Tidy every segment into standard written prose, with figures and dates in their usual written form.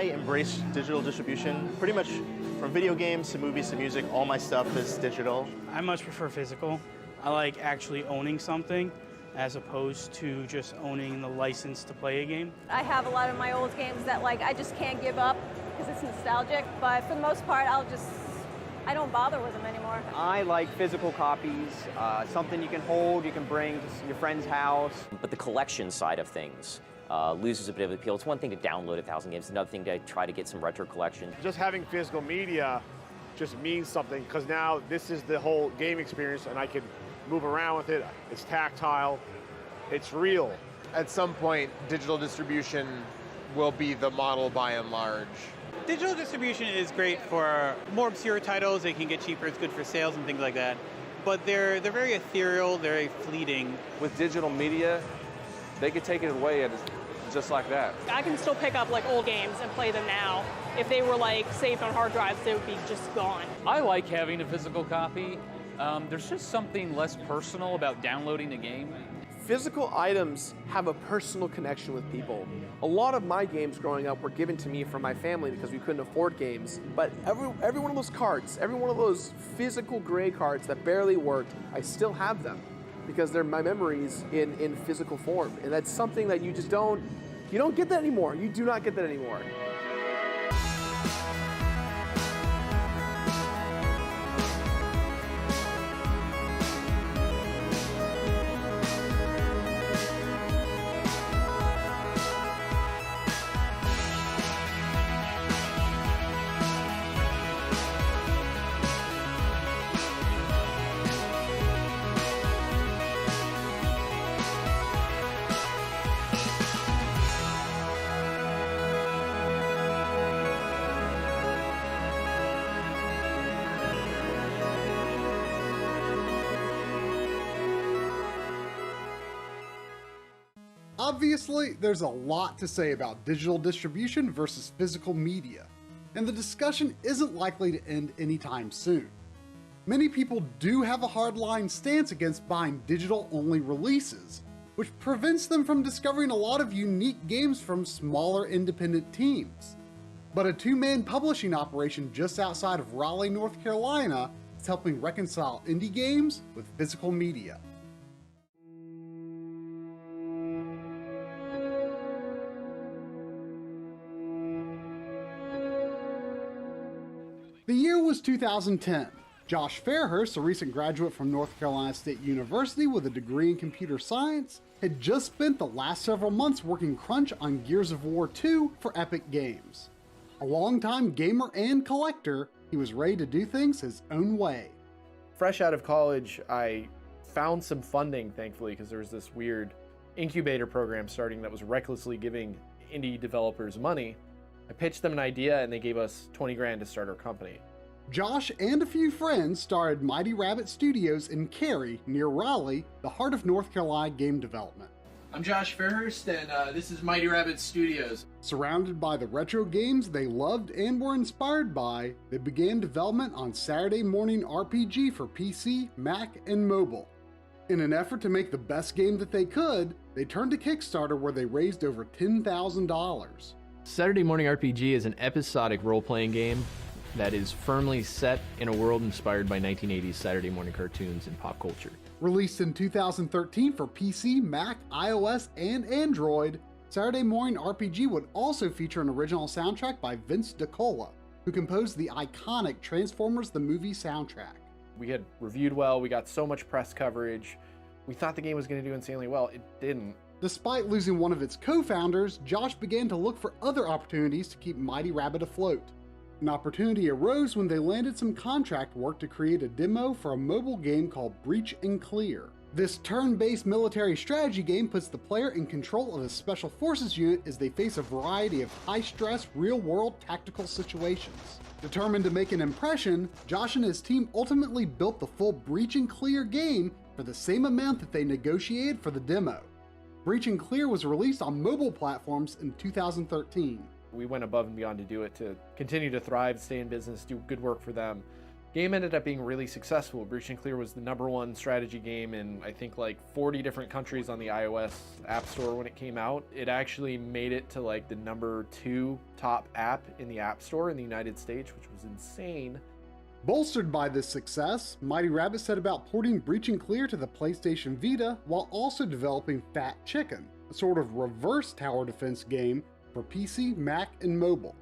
I embrace digital distribution. Pretty much from video games to movies to music, all my stuff is digital. I much prefer physical. I like actually owning something as opposed to just owning the license to play a game. I have a lot of my old games that I just can't give up because it's nostalgic, but for the most part I don't bother with them anymore. I like physical copies, something you can hold, you can bring to your friend's house. But the collection side of things loses a bit of appeal. It's one thing to download 1,000 games, another thing to try to get some retro collection. Just having physical media just means something, because now this is the whole game experience and I can move around with it. It's tactile, it's real. At some point, digital distribution will be the model by and large. Digital distribution is great for more obscure titles. They can get cheaper. It's good for sales and things like that. But they're very ethereal, very fleeting. With digital media, they could take it away and just like that. I can still pick up old games and play them now. If they were saved on hard drives, they would be just gone. I like having a physical copy. There's just something less personal about downloading a game. Physical items have a personal connection with people. A lot of my games growing up were given to me from my family because we couldn't afford games. But every one of those cards, every one of those physical gray cards that barely worked, I still have them because they're my memories in physical form. And that's something that you don't get that anymore. You do not get that anymore. Obviously, there's a lot to say about digital distribution versus physical media, and the discussion isn't likely to end anytime soon. Many people do have a hardline stance against buying digital-only releases, which prevents them from discovering a lot of unique games from smaller independent teams. But a two-man publishing operation just outside of Raleigh, North Carolina is helping reconcile indie games with physical media. The year was 2010. Josh Fairhurst, a recent graduate from North Carolina State University with a degree in computer science, had just spent the last several months working crunch on Gears of War 2 for Epic Games. A longtime gamer and collector, he was ready to do things his own way. Fresh out of college, I found some funding, thankfully, because there was this weird incubator program starting that was recklessly giving indie developers money. I pitched them an idea and they gave us 20 grand to start our company. Josh and a few friends started Mighty Rabbit Studios in Cary, near Raleigh, the heart of North Carolina game development. I'm Josh Fairhurst, and this is Mighty Rabbit Studios. Surrounded by the retro games they loved and were inspired by, they began development on Saturday Morning RPG for PC, Mac, and mobile. In an effort to make the best game that they could, they turned to Kickstarter where they raised over $10,000. Saturday Morning RPG is an episodic role-playing game that is firmly set in a world inspired by 1980s Saturday morning cartoons and pop culture. Released in 2013 for PC, Mac, iOS, and Android, Saturday Morning RPG would also feature an original soundtrack by Vince DiCola, who composed the iconic Transformers the Movie soundtrack. We had reviewed well, we got so much press coverage. We thought the game was going to do insanely well. It didn't. Despite losing one of its co-founders, Josh began to look for other opportunities to keep Mighty Rabbit afloat. An opportunity arose when they landed some contract work to create a demo for a mobile game called Breach and Clear. This turn-based military strategy game puts the player in control of a special forces unit as they face a variety of high-stress, real-world tactical situations. Determined to make an impression, Josh and his team ultimately built the full Breach and Clear game for the same amount that they negotiated for the demo. Breach and Clear was released on mobile platforms in 2013. We went above and beyond to do it, to continue to thrive, stay in business, do good work for them. Game ended up being really successful. Breach and Clear was the #1 strategy game in, I think, like 40 different countries on the iOS App Store when it came out. It actually made it to like the #2 top app in the App Store in the United States, which was insane. Bolstered by this success, Mighty Rabbit set about porting Breach and Clear to the PlayStation Vita while also developing Fat Chicken, a sort of reverse tower defense game for PC, Mac, and mobile.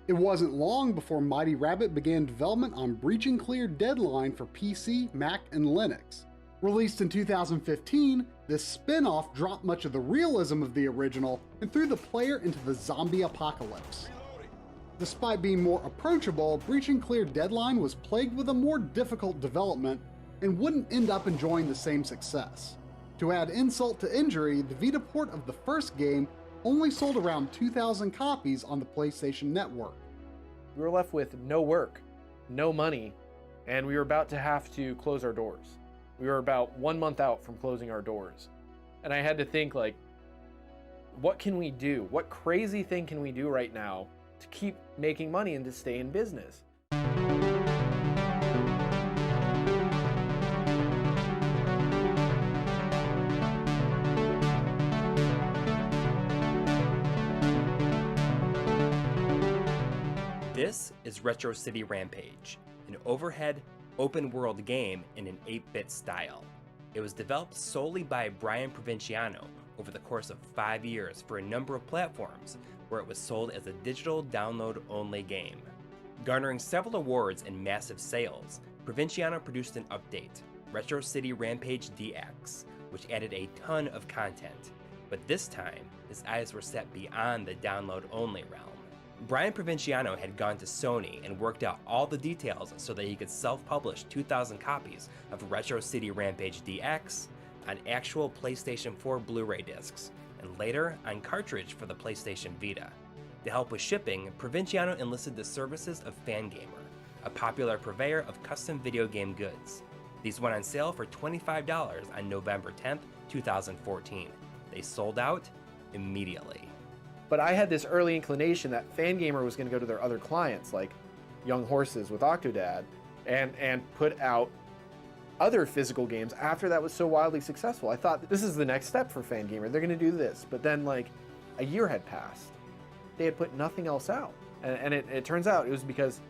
It wasn't long before Mighty Rabbit began development on Breach and Clear Deadline for PC, Mac, and Linux. Released in 2015, this spin-off dropped much of the realism of the original and threw the player into the zombie apocalypse. Despite being more approachable, Breach and Clear Deadline was plagued with a more difficult development and wouldn't end up enjoying the same success. To add insult to injury, the Vita port of the first game only sold around 2,000 copies on the PlayStation Network. We were left with no work, no money, and we were about to have to close our doors. We were about 1 month out from closing our doors. And I had to think, like, what can we do? What crazy thing can we do right now to keep making money and to stay in business? This is Retro City Rampage, an overhead, open-world game in an 8-bit style. It was developed solely by Brian Provinciano over the course of 5 years for a number of platforms, where it was sold as a digital download-only game. Garnering several awards and massive sales, Provinciano produced an update, Retro City Rampage DX, which added a ton of content, but this time, his eyes were set beyond the download-only realm. Brian Provinciano had gone to Sony and worked out all the details so that he could self-publish 2,000 copies of Retro City Rampage DX on actual PlayStation 4 Blu-ray discs, and later on cartridge for the PlayStation Vita. To help with shipping, Provinciano enlisted the services of Fangamer, a popular purveyor of custom video game goods. These went on sale for $25 on November 10th, 2014. They sold out immediately. But I had this early inclination that Fangamer was going to go to their other clients, like Young Horses with Octodad, and put out other physical games after that was so wildly successful. I thought this is the next step for Fangamer. They're going to do this. But then, like, a year had passed. They had put nothing else out. And it turns out it was because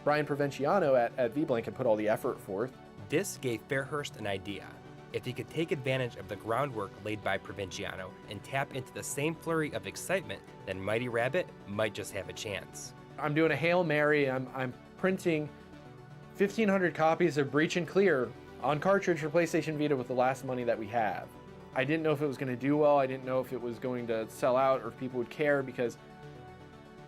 Brian Provinciano at VBlank had put all the effort forth. This gave Fairhurst an idea. If he could take advantage of the groundwork laid by Provinciano and tap into the same flurry of excitement, then Mighty Rabbit might just have a chance. I'm doing a Hail Mary. I'm printing 1,500 copies of Breach and Clear on cartridge for PlayStation Vita with the last money that we have. I didn't know if it was going to do well. I didn't know if it was going to sell out or if people would care, because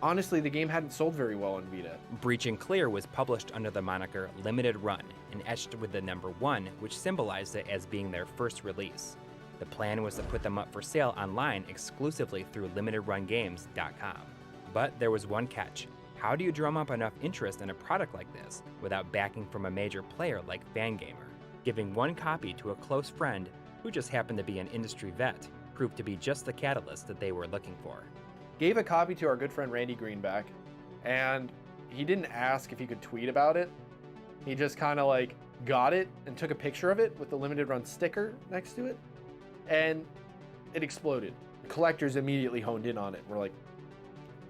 honestly, the game hadn't sold very well on Vita. Breach and Clear was published under the moniker Limited Run and etched with the number 1, which symbolized it as being their first release. The plan was to put them up for sale online exclusively through limitedrungames.com. But there was one catch. How do you drum up enough interest in a product like this without backing from a major player like Fangamer? Giving one copy to a close friend who just happened to be an industry vet proved to be just the catalyst that they were looking for. Gave a copy to our good friend Randy Greenback, and he didn't ask if he could tweet about it. He just kind of like got it and took a picture of it with the limited run sticker next to it, and it exploded. The collectors immediately honed in on it. We're like,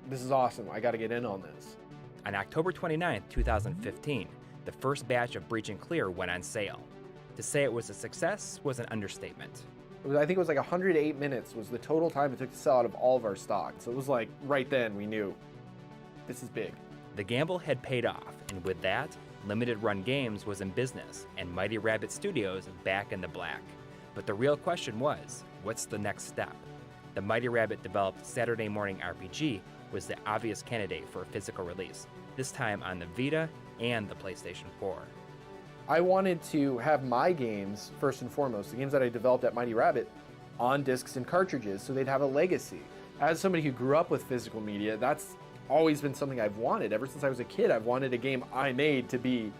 this is awesome. I got to get in on this. On October 29th, 2015, the first batch of Breach and Clear went on sale. To say it was a success was an understatement. I think it was like 108 minutes was the total time it took to sell out of all of our stock. So it was like right then we knew this is big. The gamble had paid off, and with that, Limited Run Games was in business and Mighty Rabbit Studios back in the black. But the real question was, what's the next step? The Mighty Rabbit developed Saturday Morning RPG was the obvious candidate for a physical release, this time on the Vita and the PlayStation 4. I wanted to have my games, first and foremost, the games that I developed at Mighty Rabbit, on discs and cartridges so they'd have a legacy. As somebody who grew up with physical media, that's always been something I've wanted. Ever since I was a kid, I've wanted a game I made to be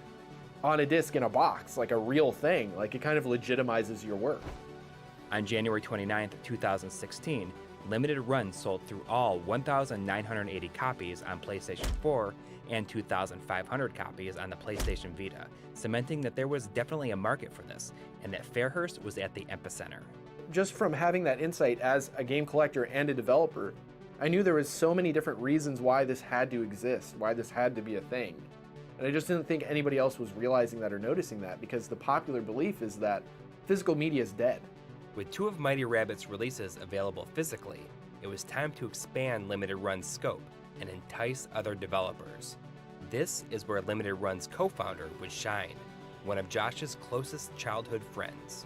on a disc in a box, like a real thing. Like, it kind of legitimizes your work. On January 29th, 2016, limited runs sold through all 1,980 copies on PlayStation 4 and 2,500 copies on the PlayStation Vita, cementing that there was definitely a market for this, and that Fairhurst was at the epicenter. Just from having that insight as a game collector and a developer, I knew there was so many different reasons why this had to exist, why this had to be a thing. And I just didn't think anybody else was realizing that or noticing that, because the popular belief is that physical media is dead. With 2 of Mighty Rabbit's releases available physically, it was time to expand Limited Run's scope and entice other developers. This is where Limited Run's co-founder would shine, one of Josh's closest childhood friends.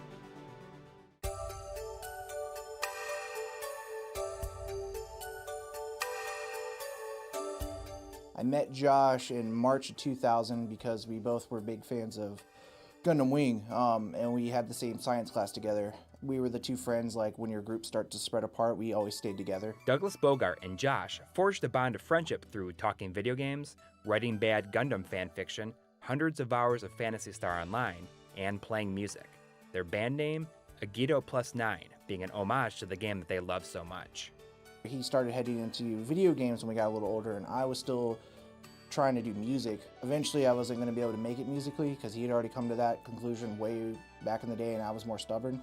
I met Josh in March of 2000 because we both were big fans of Gundam Wing, and we had the same science class together. We were the 2 friends, like when your groups start to spread apart, we always stayed together. Douglas Bogart and Josh forged a bond of friendship through talking video games, writing bad Gundam fan fiction, hundreds of hours of Phantasy Star Online, and playing music. Their band name, Agito Plus 9, being an homage to the game that they love so much. He started heading into video games when we got a little older, and I was still trying to do music. Eventually I wasn't going to be able to make it musically because he had already come to that conclusion way back in the day and I was more stubborn.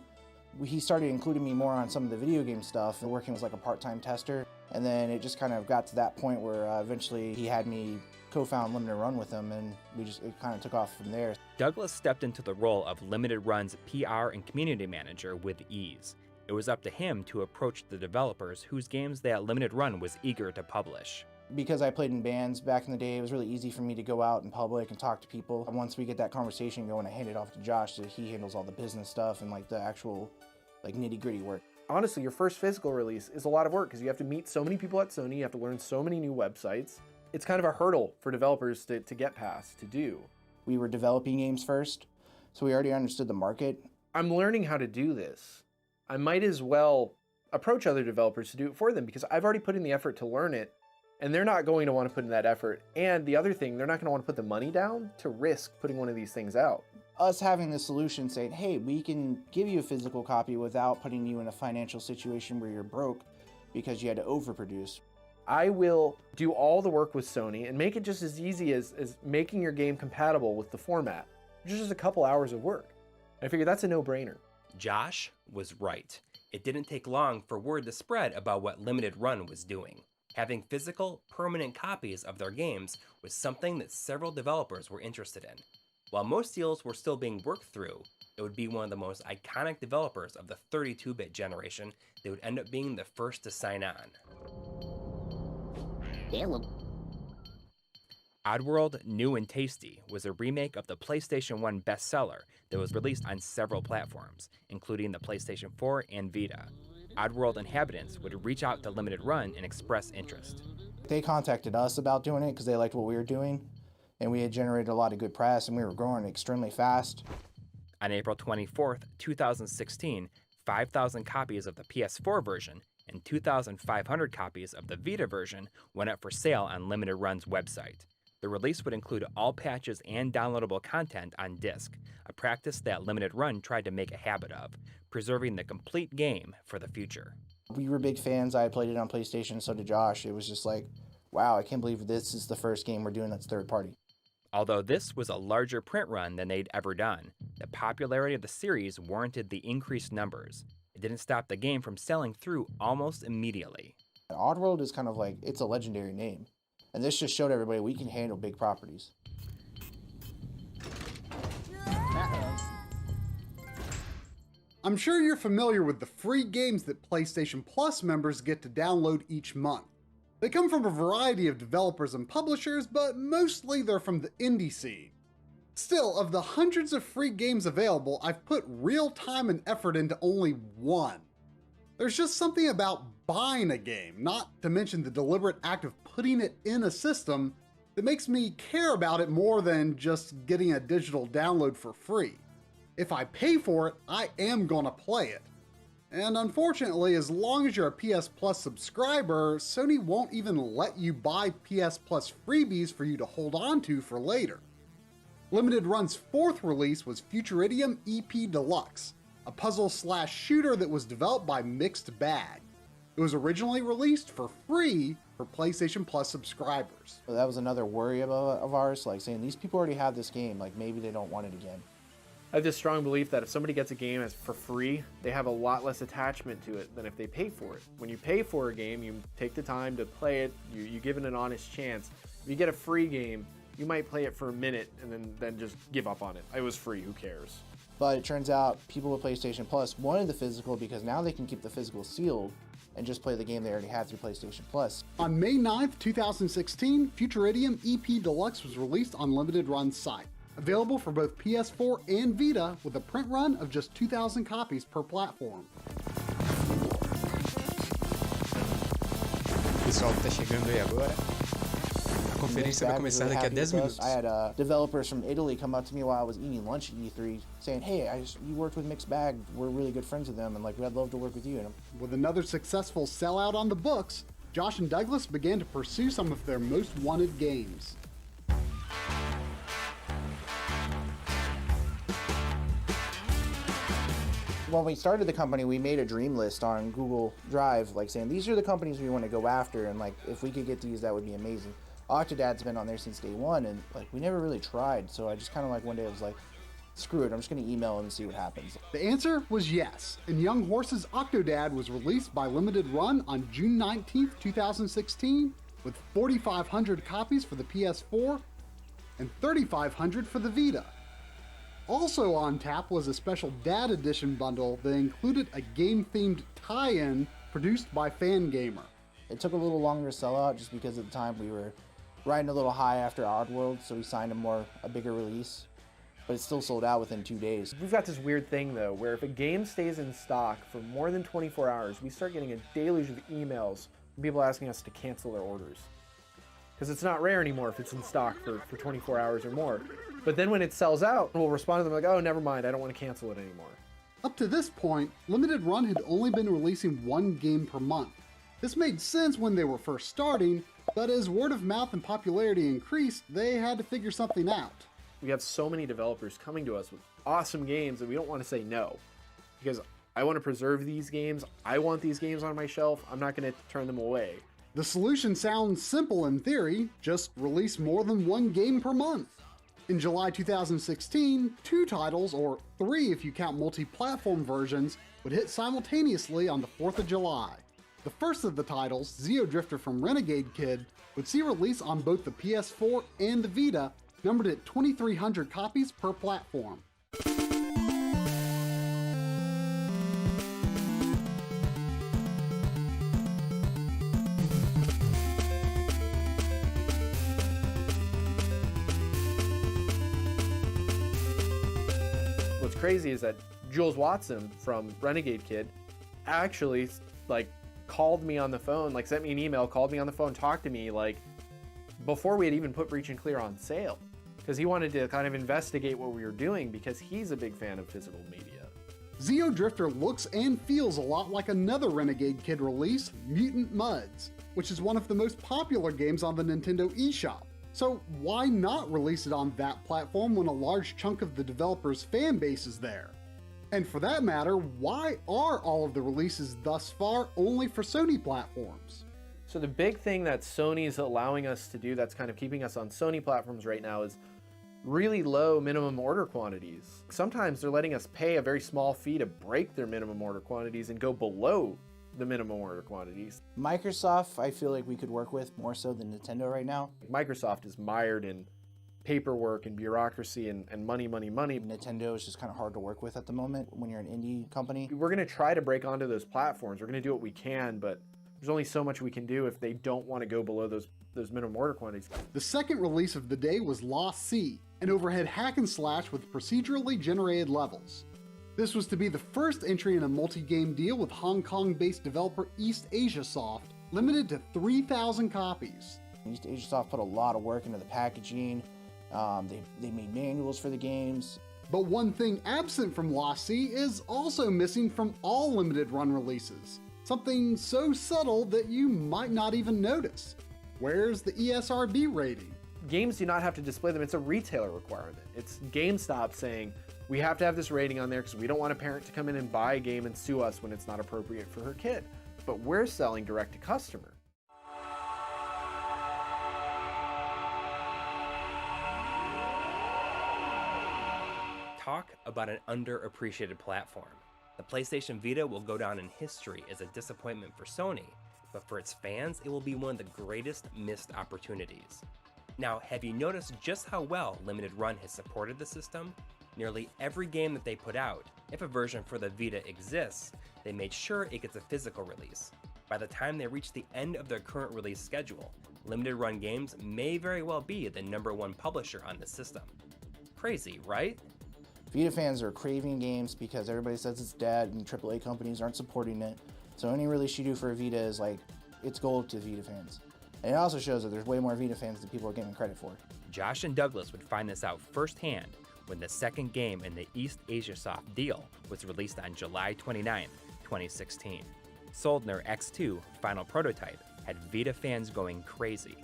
He started including me more on some of the video game stuff and working as like a part-time tester, and then it just kind of got to that point where eventually he had me co-found Limited Run with him, and it kind of took off from there. Douglas stepped into the role of Limited Run's PR and community manager with ease. It was up to him to approach the developers whose games that Limited Run was eager to publish. Because I played in bands back in the day, it was really easy for me to go out in public and talk to people. And once we get that conversation going, I hand it off to Josh so he handles all the business stuff and like the actual nitty-gritty work. Honestly, your first physical release is a lot of work because you have to meet so many people at Sony, you have to learn so many new websites. It's kind of a hurdle for developers to get past, to do. We were developing games first, so we already understood the market. I'm learning how to do this. I might as well approach other developers to do it for them because I've already put in the effort to learn it, and they're not going to want to put in that effort. And the other thing, they're not going to want to put the money down to risk putting one of these things out. Us having the solution saying, hey, we can give you a physical copy without putting you in a financial situation where you're broke because you had to overproduce. I will do all the work with Sony and make it just as easy as making your game compatible with the format, which is just a couple hours of work. I figure that's a no-brainer. Josh was right. It didn't take long for word to spread about what Limited Run was doing. Having physical, permanent copies of their games was something that several developers were interested in. While most deals were still being worked through, it would be one of the most iconic developers of the 32-bit generation that would end up being the first to sign on. Oddworld New and Tasty was a remake of the PlayStation 1 bestseller that was released on several platforms, including the PlayStation 4 and Vita. Oddworld inhabitants would reach out to Limited Run and express interest. They contacted us about doing it because they liked what we were doing, and we had generated a lot of good press and we were growing extremely fast. On April 24th, 2016, 5,000 copies of the PS4 version and 2,500 copies of the Vita version went up for sale on Limited Run's website. The release would include all patches and downloadable content on disc, a practice that Limited Run tried to make a habit of, preserving the complete game for the future. We were big fans. I played it on PlayStation, so did Josh. It was just like, wow, I can't believe this is the first game we're doing that's third party. Although this was a larger print run than they'd ever done, the popularity of the series warranted the increased numbers. It didn't stop the game from selling through almost immediately. Oddworld is kind of like, it's a legendary name. And this just showed everybody we can handle big properties. I'm sure you're familiar with the free games that PlayStation Plus members get to download each month. They come from a variety of developers and publishers, but mostly they're from the indie scene. Still, of the hundreds of free games available, I've put real time and effort into only one. There's just something about buying a game, not to mention the deliberate act of putting it in a system, that makes me care about it more than just getting a digital download for free. If I pay for it, I am gonna play it. And unfortunately, as long as you're a PS Plus subscriber, Sony won't even let you buy PS Plus freebies for you to hold on to for later. Limited Run's fourth release was Futuridium EP Deluxe, a puzzle/shooter that was developed by Mixed Bag. It was originally released for free for PlayStation Plus subscribers. So that was another worry of ours, like saying these people already have this game, like maybe they don't want it again. I have this strong belief that if somebody gets a game as for free, they have a lot less attachment to it than if they pay for it. When you pay for a game, you take the time to play it, you give it an honest chance. If you get a free game, you might play it for a minute and then just give up on it. It was free, who cares? But it turns out people with PlayStation Plus wanted the physical because now they can keep the physical sealed and just play the game they already had through PlayStation Plus. On May 9th, 2016, Futuridium EP Deluxe was released on Limited Run's site. Available for both PS4 and Vita with a print run of just 2,000 copies per platform. Pessoal que tá chegando aí agora. A conferência vai começar daqui a 10 minutos. I had developers from Italy come up to me while I was eating lunch at E3 saying, hey, you worked with Mixed Bag, we're really good friends with them, and like, I'd love to work with you. With another successful sellout on the books, Josh and Douglas began to pursue some of their most wanted games. When we started the company, we made a dream list on Google Drive, like saying, these are the companies we want to go after, and like, if we could get these, that would be amazing. Octodad's been on there since day one, and like, we never really tried, so I just kind of like, one day I was like, screw it, I'm just going to email them and see what happens. The answer was yes, and Young Horse's Octodad was released by Limited Run on June 19th, 2016, with 4,500 copies for the PS4 and 3,500 for the Vita. Also on tap was a special Dad Edition bundle that included a game-themed tie-in produced by Fangamer. It took a little longer to sell out just because at the time we were riding a little high after Oddworld, so we signed a bigger release, but it still sold out within 2 days. We've got this weird thing though, where if a game stays in stock for more than 24 hours, we start getting a deluge of emails from people asking us to cancel their orders. Because it's not rare anymore if it's in stock for 24 hours or more. But then when it sells out, we'll respond to them like, oh, never mind, I don't want to cancel it anymore. Up to this point, Limited Run had only been releasing one game per month. This made sense when they were first starting, but as word of mouth and popularity increased, they had to figure something out. We have so many developers coming to us with awesome games that we don't want to say no. Because I want to preserve these games, I want these games on my shelf, I'm not going to turn them away. The solution sounds simple in theory, just release more than one game per month. In July 2016, 2 titles, or 3 if you count multi-platform versions, would hit simultaneously on the 4th of July. The first of the titles, Xeodrifter from Renegade Kid, would see release on both the PS4 and the Vita, numbered at 2,300 copies per platform. What's crazy is that Jules Watson from Renegade Kid actually like called me on the phone, like sent me an email, called me on the phone, talked to me like before we had even put Breach and Clear on sale, because he wanted to kind of investigate what we were doing because he's a big fan of physical media. Xeodrifter looks and feels a lot like another Renegade Kid release, Mutant Mudds, which is one of the most popular games on the Nintendo eShop. So why not release it on that platform when a large chunk of the developer's fan base is there? And for that matter, why are all of the releases thus far only for Sony platforms? So the big thing that Sony's allowing us to do that's kind of keeping us on Sony platforms right now is really low minimum order quantities. Sometimes they're letting us pay a very small fee to break their minimum order quantities and go below the minimum order quantities. Microsoft, I feel like we could work with more so than Nintendo right now. Microsoft is mired in paperwork and bureaucracy and money. Nintendo is just kind of hard to work with at the moment when you're an indie company. We're going to try to break onto those platforms. We're going to do what we can, but there's only so much we can do if they don't want to go below those minimum order quantities. The second release of the day was Lost Sea, an overhead hack and slash with procedurally generated levels. This was to be the first entry in a multi-game deal with Hong Kong-based developer East Asia Soft, limited to 3,000 copies. East Asia Soft put a lot of work into the packaging. They made manuals for the games. But one thing absent from Lost Sea is also missing from all limited run releases. Something so subtle that you might not even notice. Where's the ESRB rating? Games do not have to display them. It's a retailer requirement. It's GameStop saying, we have to have this rating on there because we don't want a parent to come in and buy a game and sue us when it's not appropriate for her kid. but we're selling direct to customer. Talk about an underappreciated platform. The PlayStation Vita will go down in history as a disappointment for Sony, but for its fans, it will be one of the greatest missed opportunities. Now, have you noticed just how well Limited Run has supported the system? Nearly every game that they put out, if a version for the Vita exists, they made sure it gets a physical release. By the time they reach the end of their current release schedule, Limited Run games may very well be the #1 publisher on the system. Crazy, right? Vita fans are craving games because everybody says it's dead and AAA companies aren't supporting it. So any release you do for a Vita is like, it's gold to Vita fans. And it also shows that there's way more Vita fans than people are getting credit for. Josh and Douglas would find this out firsthand when the second game in the East Asia Soft deal was released on July 29, 2016. Soldner X2 Final Prototype had Vita fans going crazy.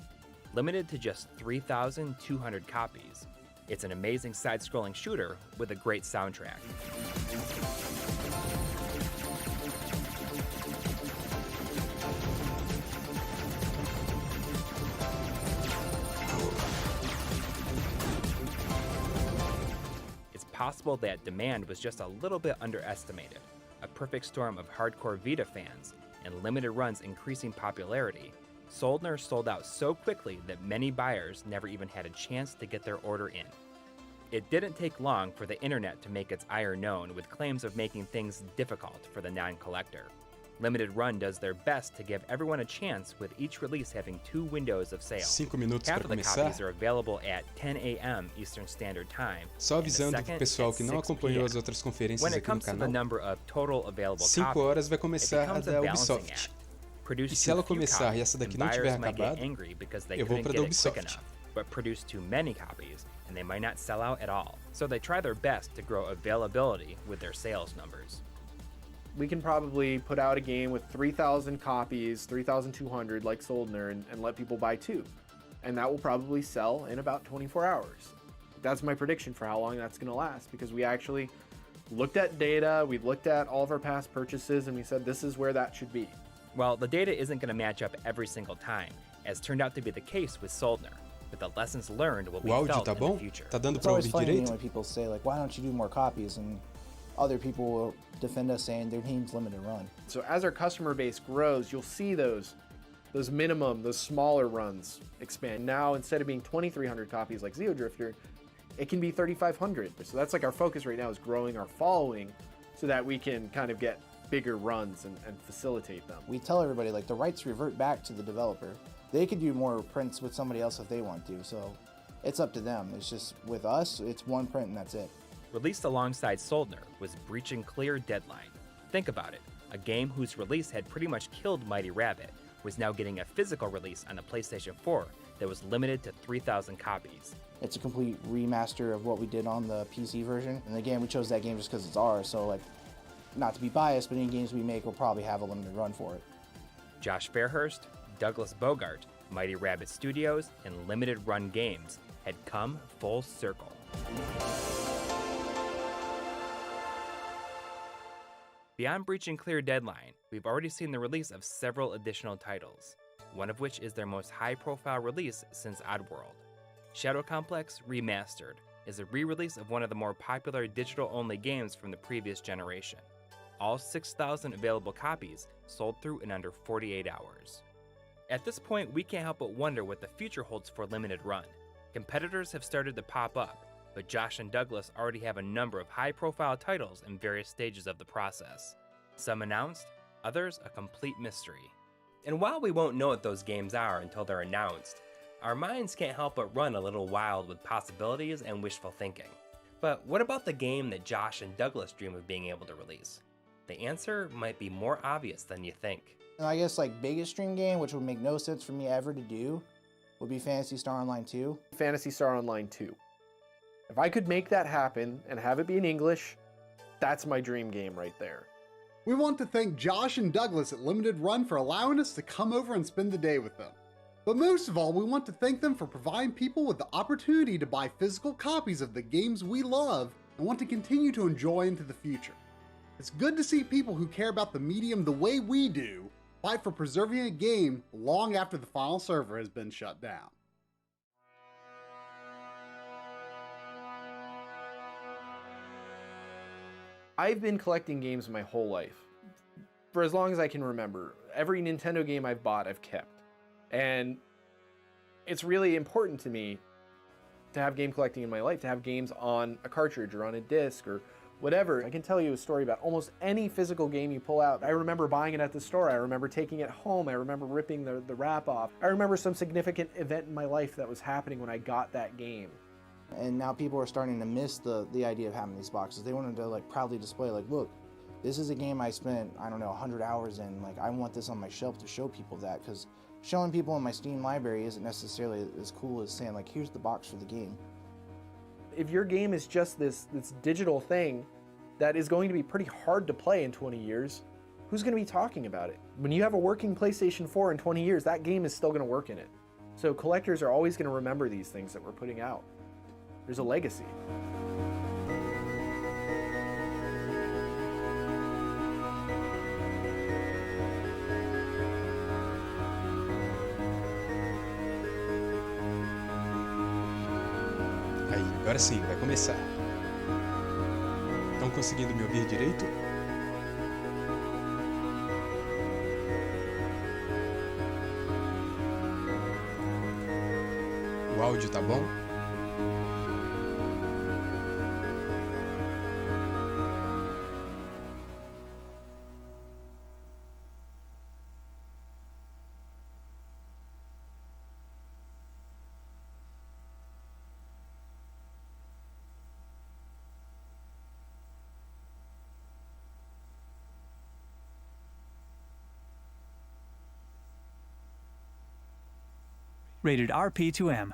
Limited to just 3,200 copies, it's an amazing side-scrolling shooter with a great soundtrack. It's possible that demand was just a little bit underestimated. A perfect storm of hardcore Vita fans and Limited Run's increasing popularity, Soldner sold out so quickly that many buyers never even had a chance to get their order in. It didn't take long for the internet to make its ire known with claims of making things difficult for the non-collector. Limited Run does their best to give everyone a chance, with each release having 2 windows of sale. 5 minutos Half para of the começar. copies are available at 10 a.m. Eastern Standard Time. Só avisando pro pessoal que não acompanhou as outras conferências When it aqui no comes to the canal, number of total available 5 horas vai começar a comes a da balancing Ubisoft. act. Produce E se too ela few começar e copies, essa daqui and não tiver buyers might get acabado, angry because they eu vou couldn't para get da it quick Ubisoft. enough, but produce too many copies, and they might not sell out at all. So they try their best to grow availability with their sales numbers. We can probably put out a game with 3,000 copies, 3,200 like Soldner, and let people buy 2. And that will probably sell in about 24 hours. That's my prediction for how long that's going to last, because we actually looked at data, we looked at all of our past purchases, and we said this is where that should be. Well, the data isn't going to match up every single time, as turned out to be the case with Soldner, but the lessons learned will be O áudio felt tá in bom? the future. Tá dando It's para always ouvir funny to me direito? when people say, like, why don't you do more copies? And other people will defend us saying their name's Limited Run. So as our customer base grows, you'll see those smaller runs expand. Now, instead of being 2,300 copies like Zeo Drifter, it can be 3,500. So that's like our focus right now, is growing our following so that we can kind of get bigger runs and facilitate them. We tell everybody, like, the rights revert back to the developer. They could do more prints with somebody else if they want to, so it's up to them. It's just, with us, it's 1 print and that's it. Released alongside Soldner was Breaching Clear Deadline. Think about it, a game whose release had pretty much killed Mighty Rabbit was now getting a physical release on the PlayStation 4 that was limited to 3,000 copies. It's a complete remaster of what we did on the PC version. And again, we chose that game just because it's ours, so, like, not to be biased, but any games we make will probably have a limited run for it. Josh Fairhurst, Douglas Bogart, Mighty Rabbit Studios, and Limited Run Games had come full circle. Beyond Breaching Clear Deadline, we've already seen the release of several additional titles, one of which is their most high-profile release since Oddworld. Shadow Complex Remastered is a re-release of one of the more popular digital-only games from the previous generation. All 6,000 available copies sold through in under 48 hours. At this point, we can't help but wonder what the future holds for Limited Run. Competitors have started to pop up, but Josh and Douglas already have a number of high-profile titles in various stages of the process. Some announced, others a complete mystery. And while we won't know what those games are until they're announced, our minds can't help but run a little wild with possibilities and wishful thinking. But what about the game that Josh and Douglas dream of being able to release? The answer might be more obvious than you think. And I guess, like, biggest dream game, which would make no sense for me ever to do, would be Phantasy Star Online 2. Phantasy Star Online 2. If I could make that happen and have it be in English, that's my dream game right there. We want to thank Josh and Douglas at Limited Run for allowing us to come over and spend the day with them. But most of all, we want to thank them for providing people with the opportunity to buy physical copies of the games we love and want to continue to enjoy into the future. It's good to see people who care about the medium the way we do fight for preserving a game long after the final server has been shut down. I've been collecting games my whole life. For as long as I can remember. Every Nintendo game I've bought, I've kept. And it's really important to me to have game collecting in my life, to have games on a cartridge or on a disc or whatever. I can tell you a story about almost any physical game you pull out. I remember buying it at the store. I remember taking it home. I remember ripping the wrap off. I remember some significant event in my life that was happening when I got that game. And now people are starting to miss the idea of having these boxes. They wanted to like proudly display, like, look, this is a game I spent, I don't know, 100 hours in. Like, I want this on my shelf to show people that, because showing people in my Steam library isn't necessarily as cool as saying, like, here's the box for the game. If your game is just this digital thing that is going to be pretty hard to play in 20 years, who's going to be talking about it? When you have a working PlayStation 4 in 20 years, that game is still going to work in it. So collectors are always going to remember these things that we're putting out. There's a legacy. Aí, agora sim, vai começar. Estão conseguindo me ouvir direito? O áudio tá bom? Rated RP2M.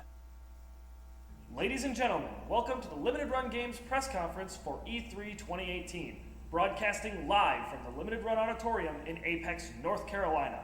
Ladies and gentlemen, welcome to the Limited Run Games press conference for E3 2018, broadcasting live from the Limited Run Auditorium in Apex, North Carolina.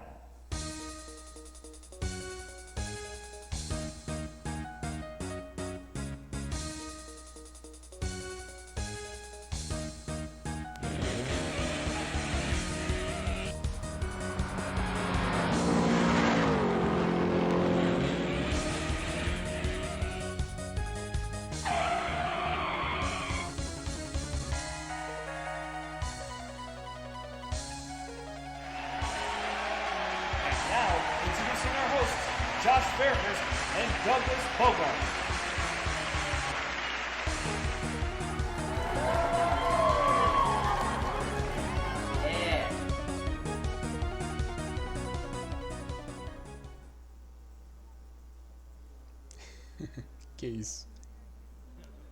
Que isso?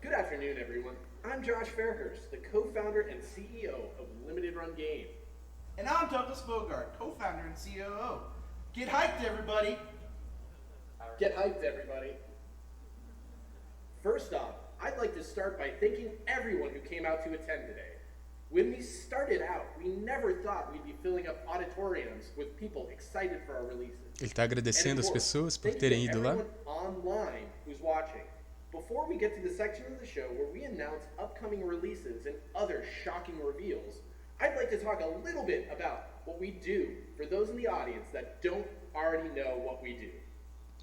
Good afternoon, everyone. I'm Josh Fairhurst, the co-founder and CEO of Limited Run Games. And I'm Douglas Bogart, co-founder and COO. Get hyped, everybody! Get hyped, everybody. First off, I'd like to start by thanking everyone who came out to attend today. When we started out, we never thought we'd be filling up auditoriums with people excited for our releases. Ele está agradecendo as pessoas por terem ido lá. Online who's watching. Before we get to the section of the show where we announce upcoming releases and other shocking reveals, I'd like to talk a little bit about what we do for those in the audience that don't already know what we do.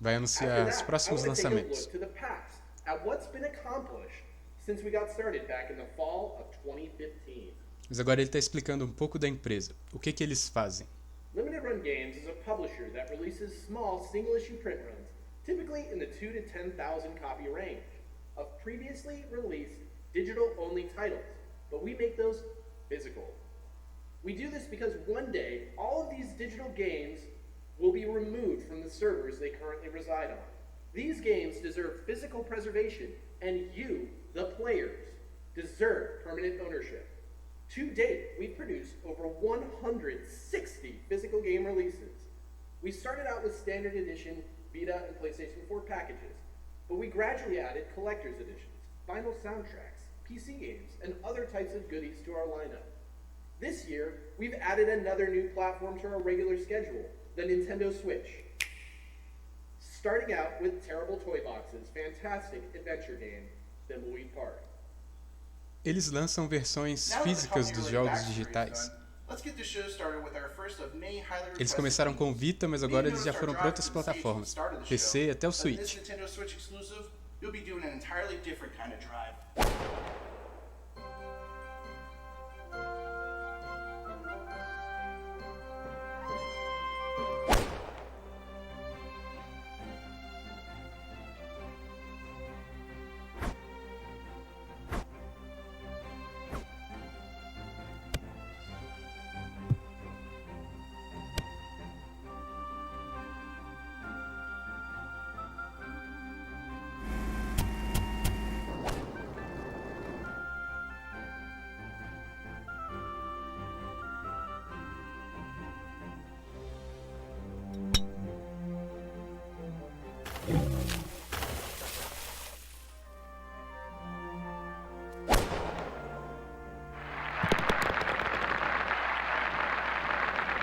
Vai anunciar os próximos lançamentos. To the past, at what's been accomplished since we got started back in the fall of 2015. Mas agora ele está explicando um pouco da empresa. O que eles fazem? Limited Run Games is a publisher that releases small single-issue print runs, typically in the 2,000 to 10,000 copy range, of previously released digital-only titles, but we make those physical. We do this because one day, all of these digital games will be removed from the servers they currently reside on. These games deserve physical preservation, and you, the players, deserve permanent ownership. To date, we've produced over 160 physical game releases. We started out with standard edition Vita and PlayStation 4 packages, but we gradually added collector's editions, vinyl soundtracks, PC games, and other types of goodies to our lineup. This year, we've added another new platform to our regular schedule, the Nintendo Switch. Starting out with Terrible Toy Box's fantastic adventure game, Thimbleweed Park. Eles lançam versões físicas dos jogos digitais. Let's get the show started with our first of many highly requested Eles começaram com o Vita, mas agora eles já foram para outras plataformas. PC até o As Switch. this Nintendo Switch exclusive, you'll be doing an entirely different kind of drive.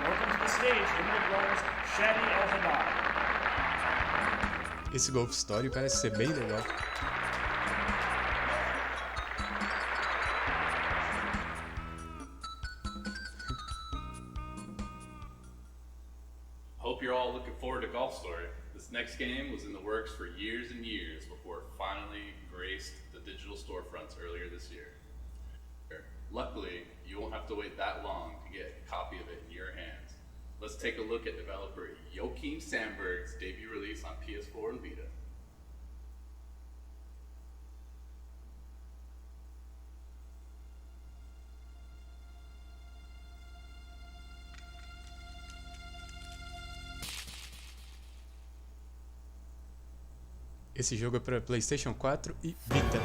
Welcome to the stage, Limited Runners, Shadi El-Haddad. Esse Golf Story parece ser bem legal. Hope you're all looking forward to Golf Story. This next game was in the works for years and years before it finally graced the digital storefronts earlier this year. Luckily, you won't have to wait that long to get a copy of it in your hands. Let's take a look at developer Joachim Sandberg's debut release on PS4 and Vita. Esse jogo é para PlayStation 4 e Vita.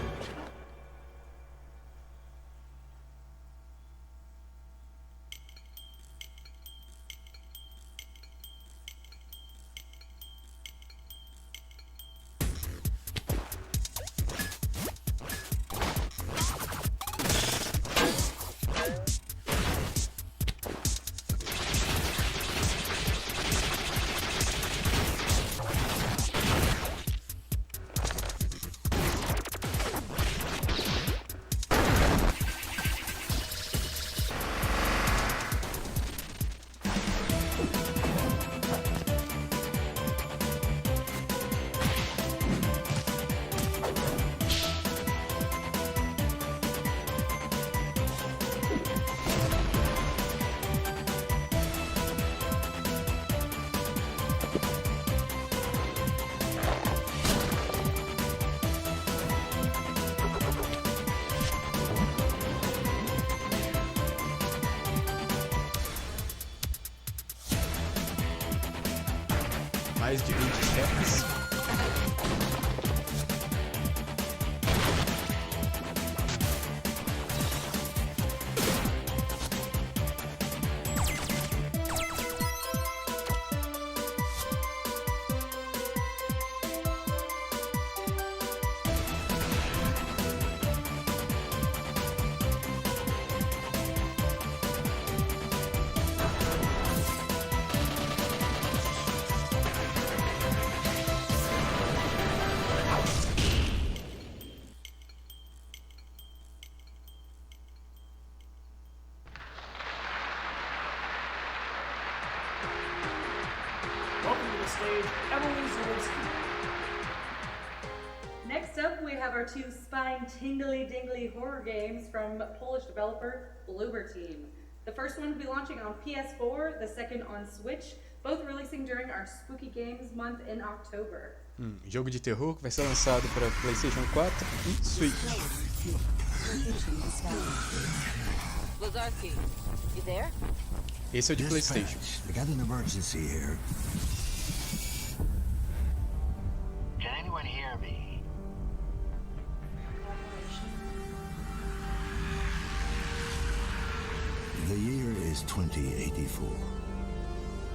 Mais de 20 chefes. Welcome to the stage, Emily Zielinski. Next up, we have our two spine-tingly-dingly horror games from Polish developer Bloober Team. The first one will be launching on PS4, the second on Switch, both releasing during our Spooky Games month in October. Jogo de terror que vai ser lançado para PlayStation 4 e Switch. Lazarski, you there? Esse é o de PlayStation. We got an emergency here. Can anyone hear me? The year is 2084.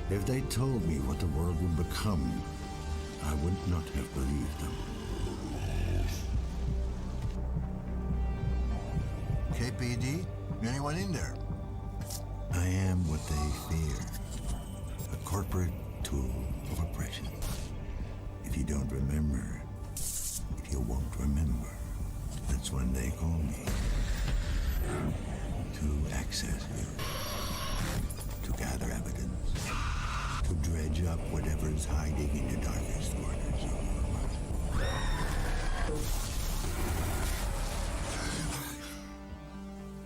If they told me what the world would become, I would not have believed them. KPD? Anyone in there? I am what they fear. A corporate tool of oppression. If you don't remember, if you won't remember, that's when they call me. To access you. Rabbitans, to dredge up whatever's hiding in the darkest corners of your mind.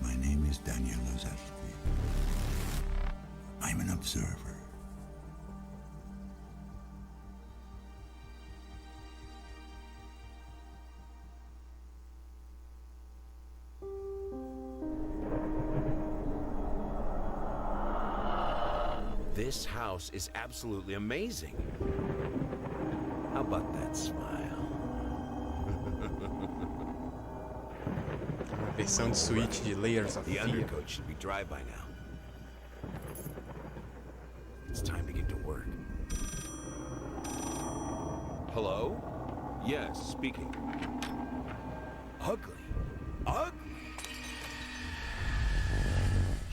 My name is Daniel Lozetsky. I'm an observer. This house is absolutely amazing. How about that smile? Uma versão de Switch de Layers of The Fear. undercoat should be dry by now. It's time to get to work. Hello? Yes, speaking. Ugly. Ugly?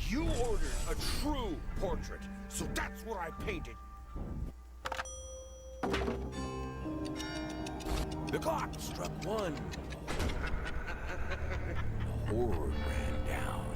You ordered a true portrait, so that's what I painted. The clock struck 1. The horror ran down.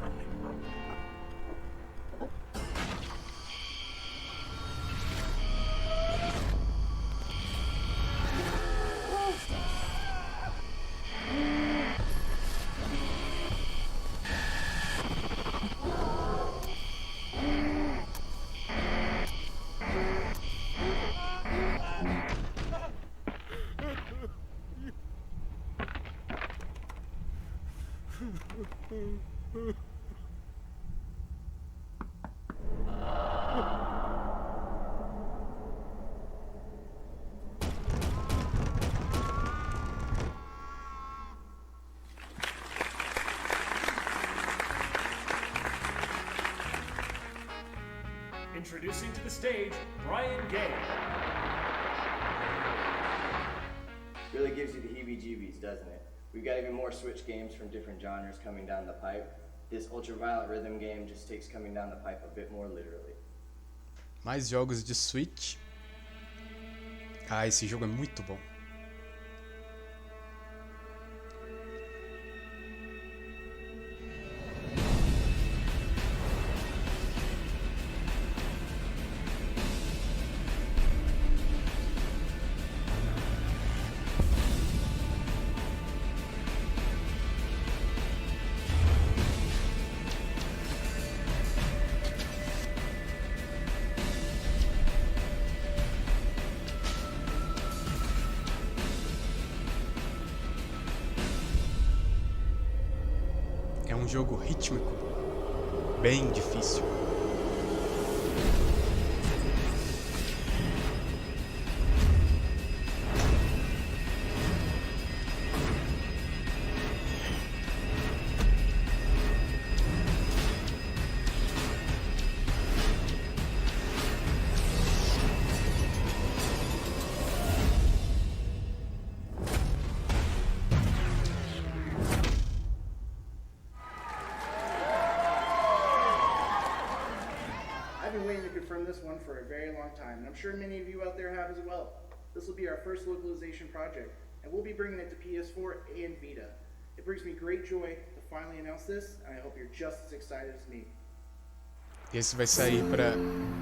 Introducing to the stage, Brian Gay. Really gives you the heebie-jeebies, doesn't it? We've got even more Switch games from different genres coming down the pipe. This ultraviolet rhythm game just takes coming down the pipe a bit more literally. Mais jogos de Switch. Ah, esse jogo é muito bom. É um jogo rítmico, bem difícil. This one for a very long time, and I'm sure many of you out there have as well. This will be our first localization project, and we'll be bringing it to PS4 and Vita. It brings me great joy to finally announce this, and I hope you're just as excited as me. Esse vai sair para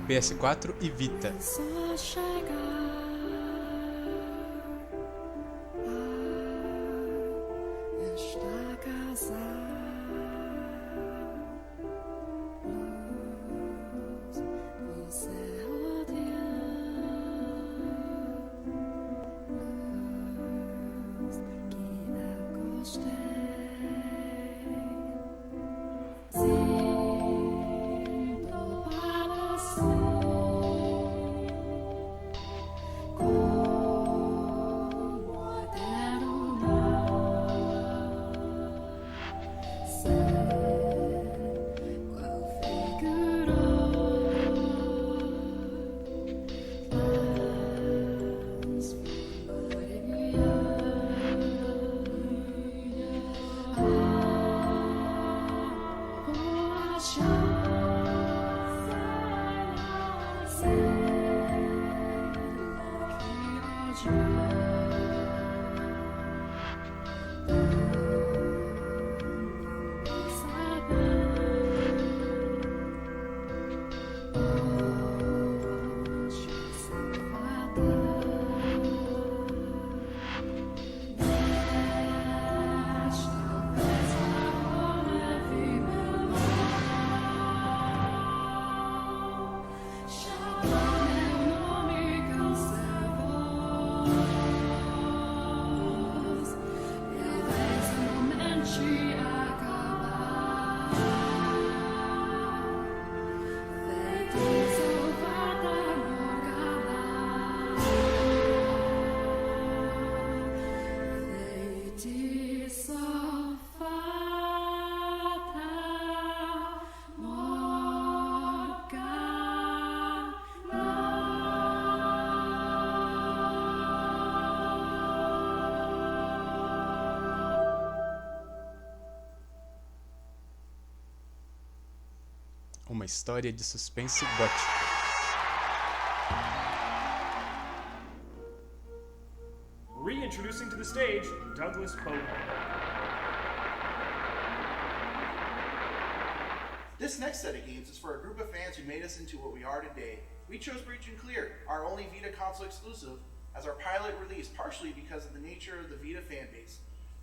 PS4 e Vita. uma história de suspense gótico. Reintroducing to the stage, Douglas Bogart. This next set of games is for a group of fans who made us into what we are today. We chose Breach and Clear, our only Vita console exclusive, as our pilot release, partially because of the nature of the Vita fan base.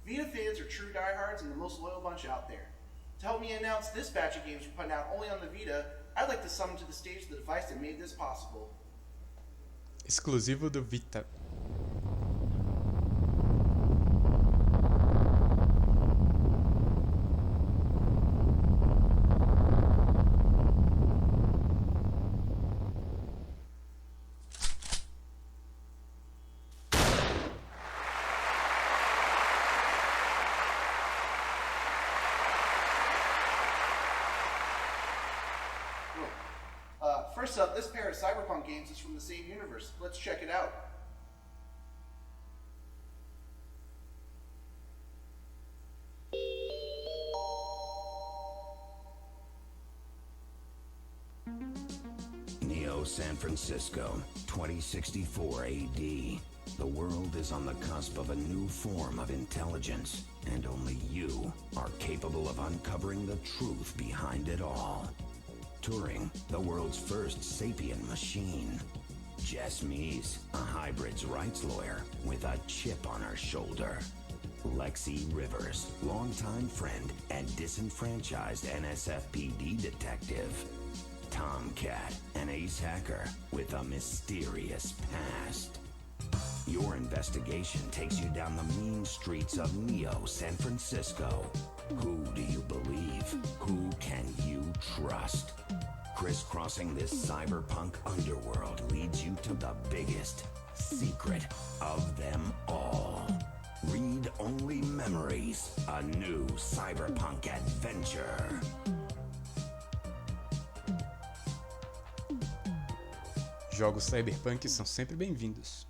Vita fans are true diehards and the most loyal bunch out there. To help me announce this batch of games we're putting out only on the Vita, I'd like to summon to the stage the device that made this possible. Exclusivo do Vita. First up, this pair of Cyberpunk games is from the same universe. Let's check it out. Neo San Francisco, 2064 AD. The world is on the cusp of a new form of intelligence, and only you are capable of uncovering the truth behind it all. Turing, the world's first sapient machine. Jess Mees, a hybrid's rights lawyer with a chip on her shoulder. Lexi Rivers, longtime friend and disenfranchised NSFPD detective. Tomcat, an ace hacker with a mysterious past. Your investigation takes you down the mean streets of Neo San Francisco. Who do you believe? Who can you trust? Crisscrossing this cyberpunk underworld leads you to the biggest secret of them all. Read Only Memories, a new cyberpunk adventure. Jogos cyberpunk são sempre bem-vindos.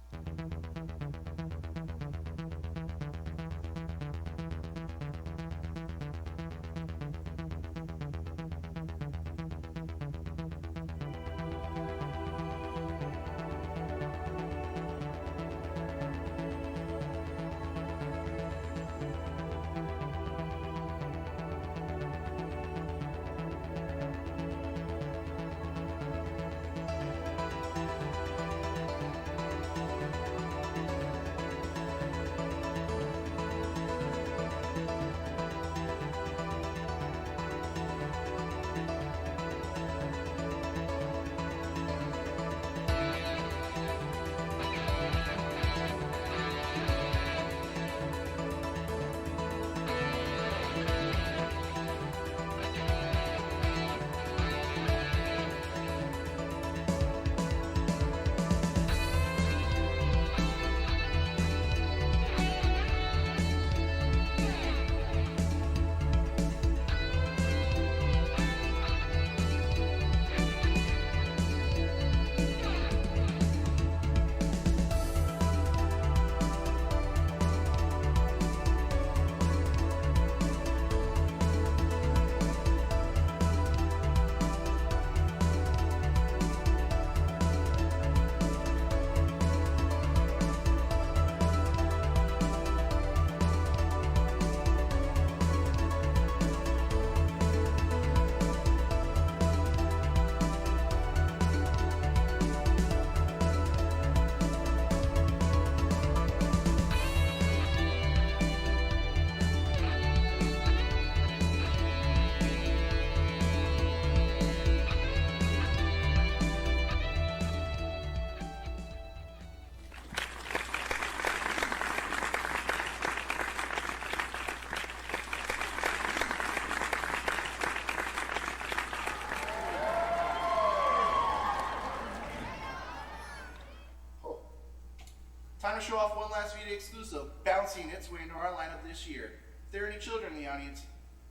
Time to show off one last Vita exclusive, bouncing its way into our lineup this year. If there are any children in the audience,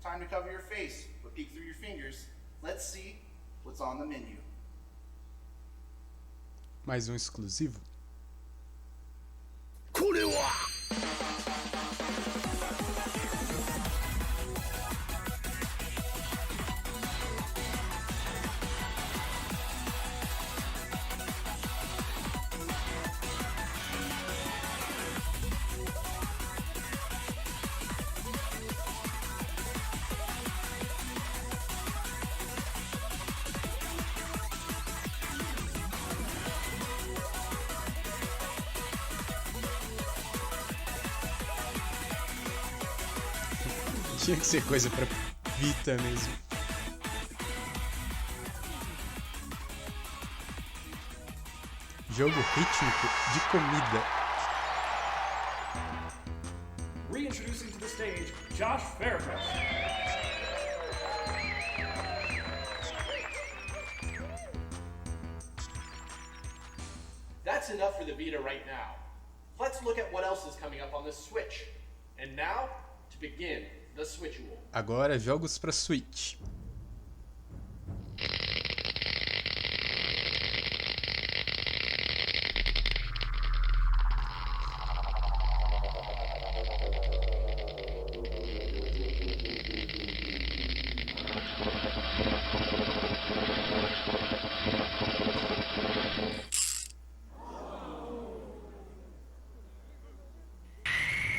time to cover your face, but peek through your fingers. Let's see what's on the menu. Mais exclusivo? これは This Tinha que ser coisa pra Vita mesmo. Jogo rítmico de comida. Reintroducing to the stage, Josh Fairhurst. That's enough for the Vita right now. Let's look at what else is coming up on the Switch. And now, to begin the Switchual. Agora, jogos pra Switch.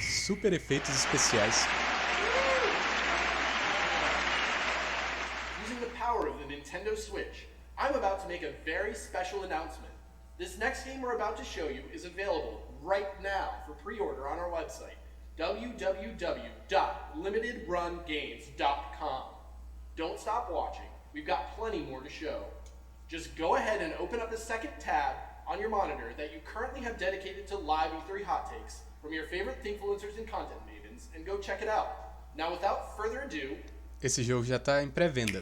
Super efeitos especiais. Using the power of the Nintendo Switch, I'm about to make a very special announcement. This next game we're about to show you is available right now for pre-order on our website, www.limitedrungames.com. Don't stop watching. We've got plenty more to show. Just go ahead and open up the second tab on your monitor that you currently have dedicated to live E3 hot takes from your favorite influencers and content mavens, and go check it out. Now, without further ado, esse jogo já está em pré-venda.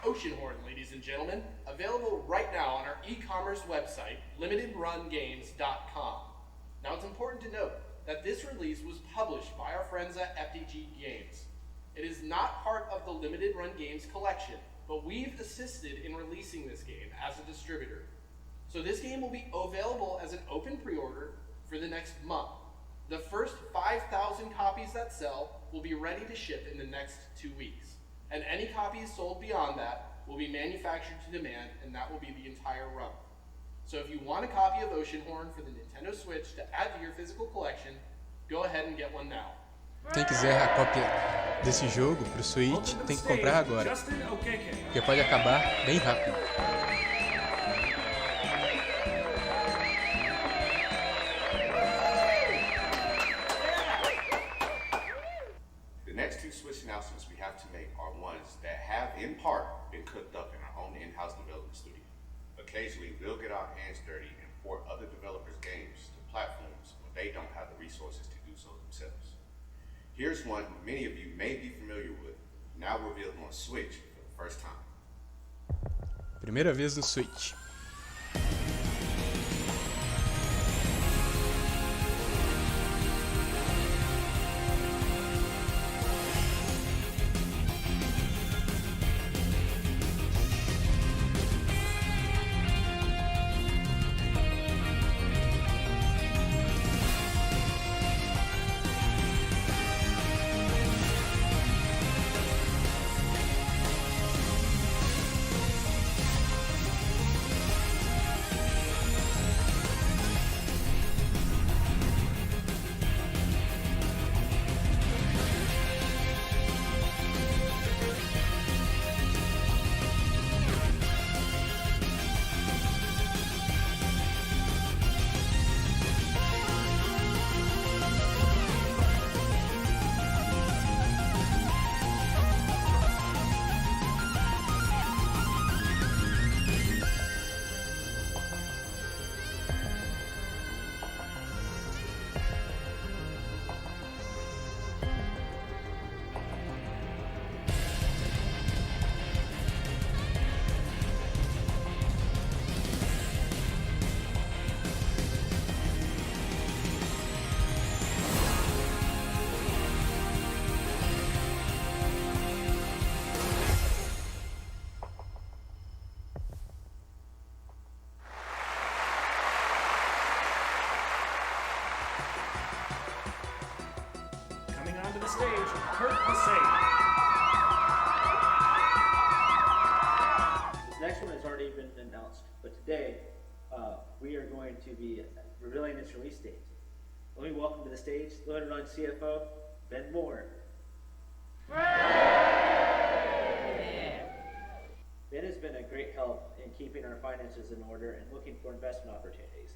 Oceanhorn, ladies and gentlemen, available right now on our e-commerce website, limitedrungames.com. Now, it's important to note that this release was published by our friends at FDG Games. It is not part of the Limited Run Games collection, but we've assisted in releasing this game as a distributor. So this game will be available as an open pre-order for the next month. The first 5,000 copies that sell will be ready to ship in the next 2 weeks. And any copies sold beyond that will be manufactured to demand, and that will be the entire run. So if you want a copy of Oceanhorn for the Nintendo Switch to add to your physical collection, go ahead and get one now. Quem quiser a cópia desse jogo pro Switch tem que comprar agora, porque pode acabar bem rápido. The next two Switch announcements we have to make are ones that have, in part, been cooked up in our own in-house development studio. Occasionally, we'll get our hands dirty and port other developers' games to platforms where they don't have the resources to do so themselves. Here's one many of you may be familiar with, now revealed on Switch for the first time. Primeira vez no Switch. stage, Você. This next one has already been announced, but today we are going to be revealing its release date. Let me welcome to the stage Limited Run CFO, Ben Moore. Ben has been a great help in keeping our finances in order and looking for investment opportunities.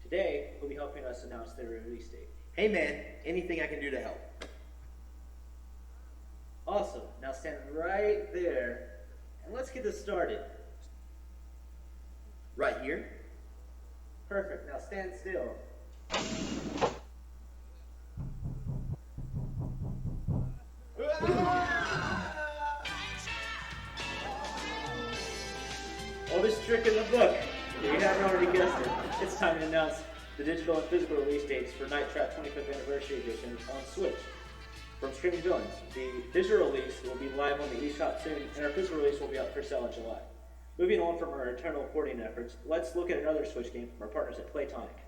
Today, he'll be helping us announce the release date. Hey man, anything I can do to help. Awesome. Now stand right there, and let's get this started. Right here? Perfect. Now stand still. Oldest trick in the book. If you haven't already guessed it, it's time to announce the digital and physical release dates for Night Trap 25th Anniversary Edition on Switch. From Screaming Villains, the digital release will be live on the eShop soon, and our physical release will be out for sale in July. Moving on from our eternal porting efforts, let's look at another Switch game from our partners at Playtonic.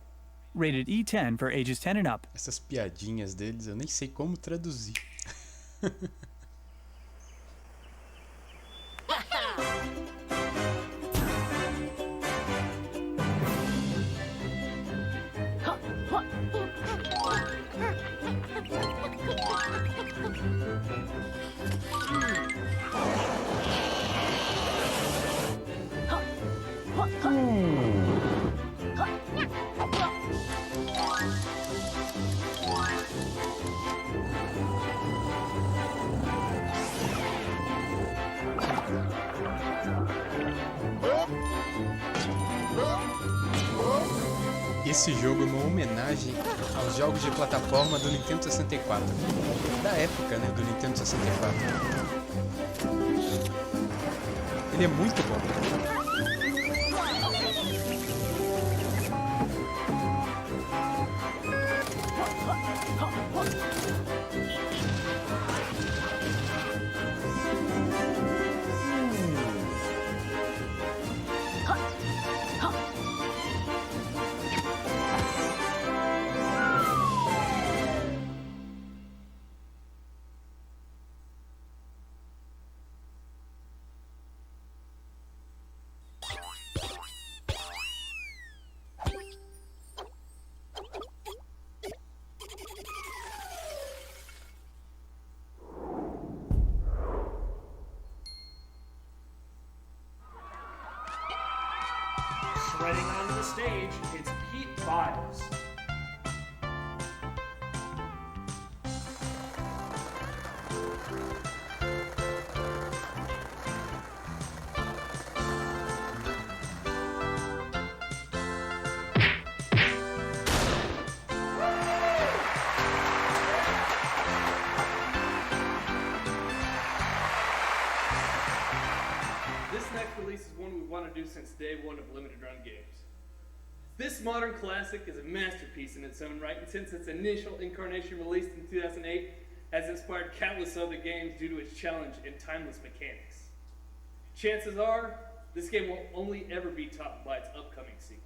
Rated E10 for ages 10 and up. Essas piadinhas deles eu nem sei como traduzir. Esse jogo é uma homenagem aos jogos de plataforma do Nintendo 64. Da época, né, do Nintendo 64. Ele é muito bom. Striding onto the stage, it's Pete Biles. This next release is one we've wanted to do since day one of Limited Run Games. This modern classic is a masterpiece in its own right, and since its initial incarnation released in 2008, has inspired countless other games due to its challenge and timeless mechanics. Chances are, this game will only ever be topped by its upcoming sequel.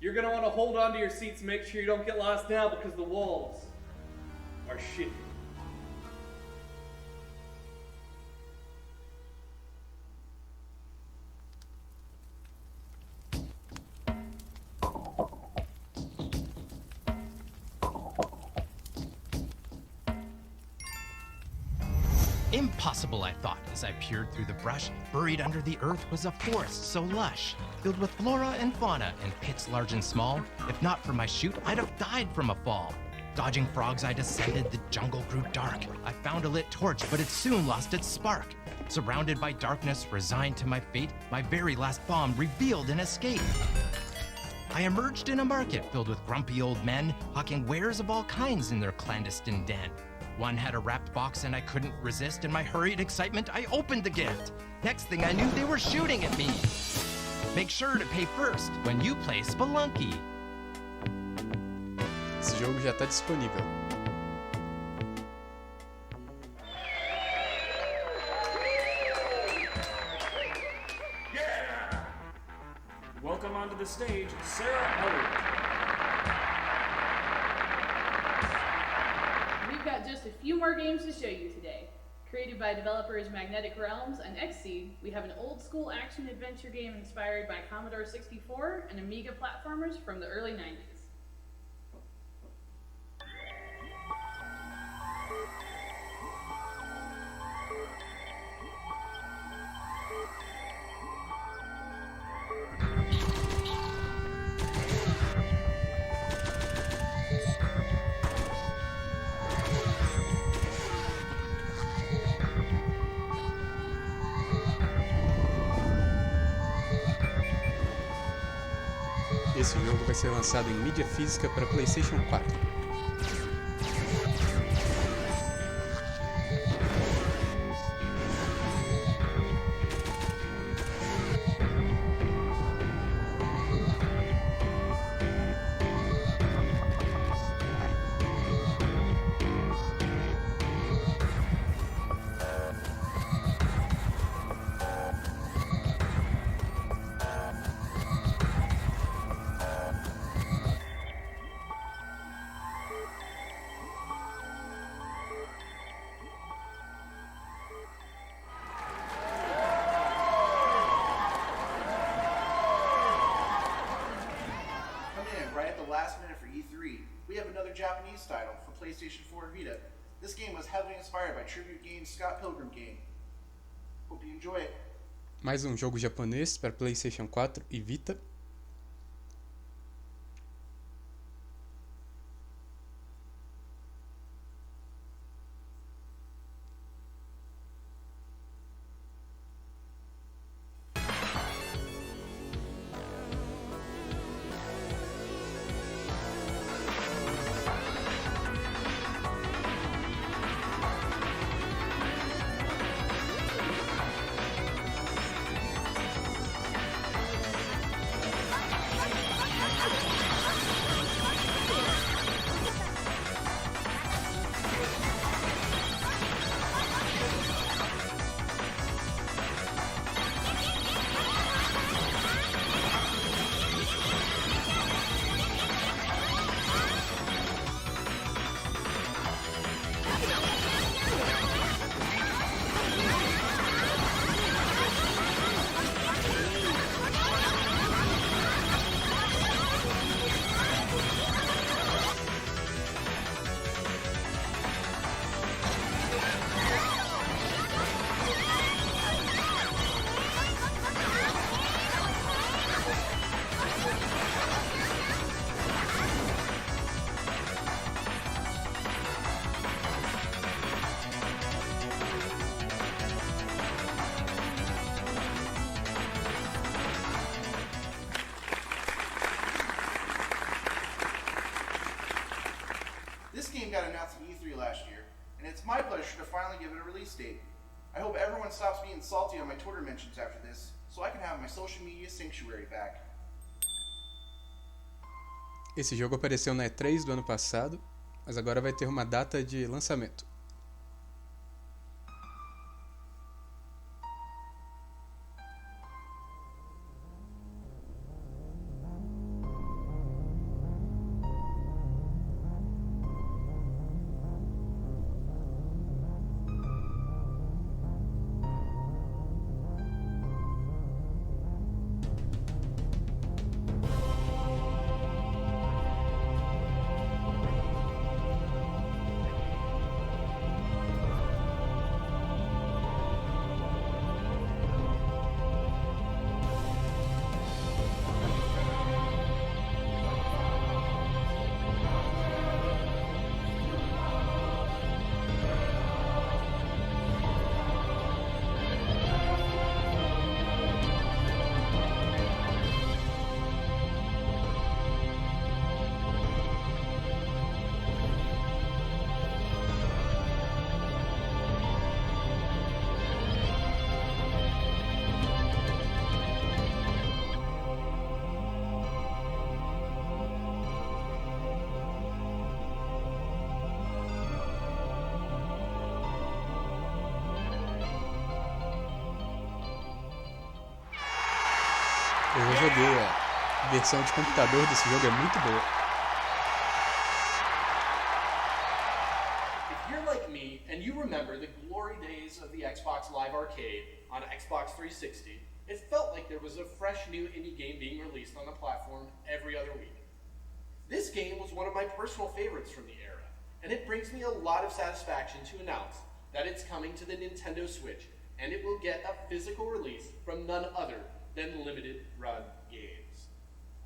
You're going to want to hold on to your seats and make sure you don't get lost now because the walls are shifting. Impossible, I thought, as I peered through the brush. Buried under the earth was a forest so lush, filled with flora and fauna and pits large and small. If not for my chute, I'd have died from a fall. Dodging frogs, I descended, the jungle grew dark. I found a lit torch, but it soon lost its spark. Surrounded by darkness, resigned to my fate, my very last bomb revealed an escape. I emerged in a market filled with grumpy old men, hawking wares of all kinds in their clandestine den. One had a wrapped box and I couldn't resist. In my hurried excitement, I opened the gift. Next thing I knew, they were shooting at me. Make sure to pay first when you play Spelunky. Esse jogo já está disponível. Welcome onto the stage, Sarah Elliott. We we've got just a few more games to show you today. Created by developers Magnetic Realms and Xseed, we have an old-school action-adventure game inspired by Commodore 64 and Amiga platformers from the early 90s. Esse jogo vai ser lançado em mídia física para PlayStation 4. Last minute for E3, we have another Japanese title for PlayStation 4 and Vita. This game was heavily inspired by Tribute Games' Scott Pilgrim game. Hope you enjoy it. Mais um jogo japonês para PlayStation 4 e Vita. This game got announced at E3 last year, and it's my pleasure to finally give it a release date. I hope everyone stops being salty on my Twitter mentions after this, so I can have my social media sanctuary back. Esse jogo apareceu na E3 do ano passado, mas agora vai ter uma data de lançamento. Eu já joguei a versão de computador desse jogo, é muito boa. If and you remember the glory days of the Xbox Live Arcade on Xbox 360, it felt like there was a fresh new indie game being released on the platform every other week. This game was one of my personal favorites from the era, and it brings me a lot of satisfaction to announce that it's coming to the Nintendo Switch, and it will get a physical release from none other than Limited Run Games.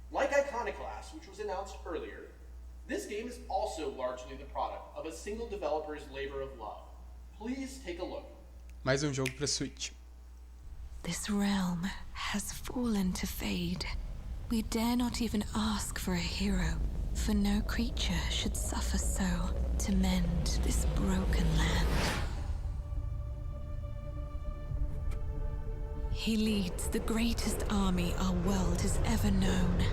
Like Iconoclast, which was announced earlier, this game is also largely the product of a single developer's labor of love. Please take a look. Mais jogo para Switch. This realm has fallen to fade. We dare not even ask for a hero, for no creature should suffer so to mend this broken land. He leads the greatest army our world has ever known,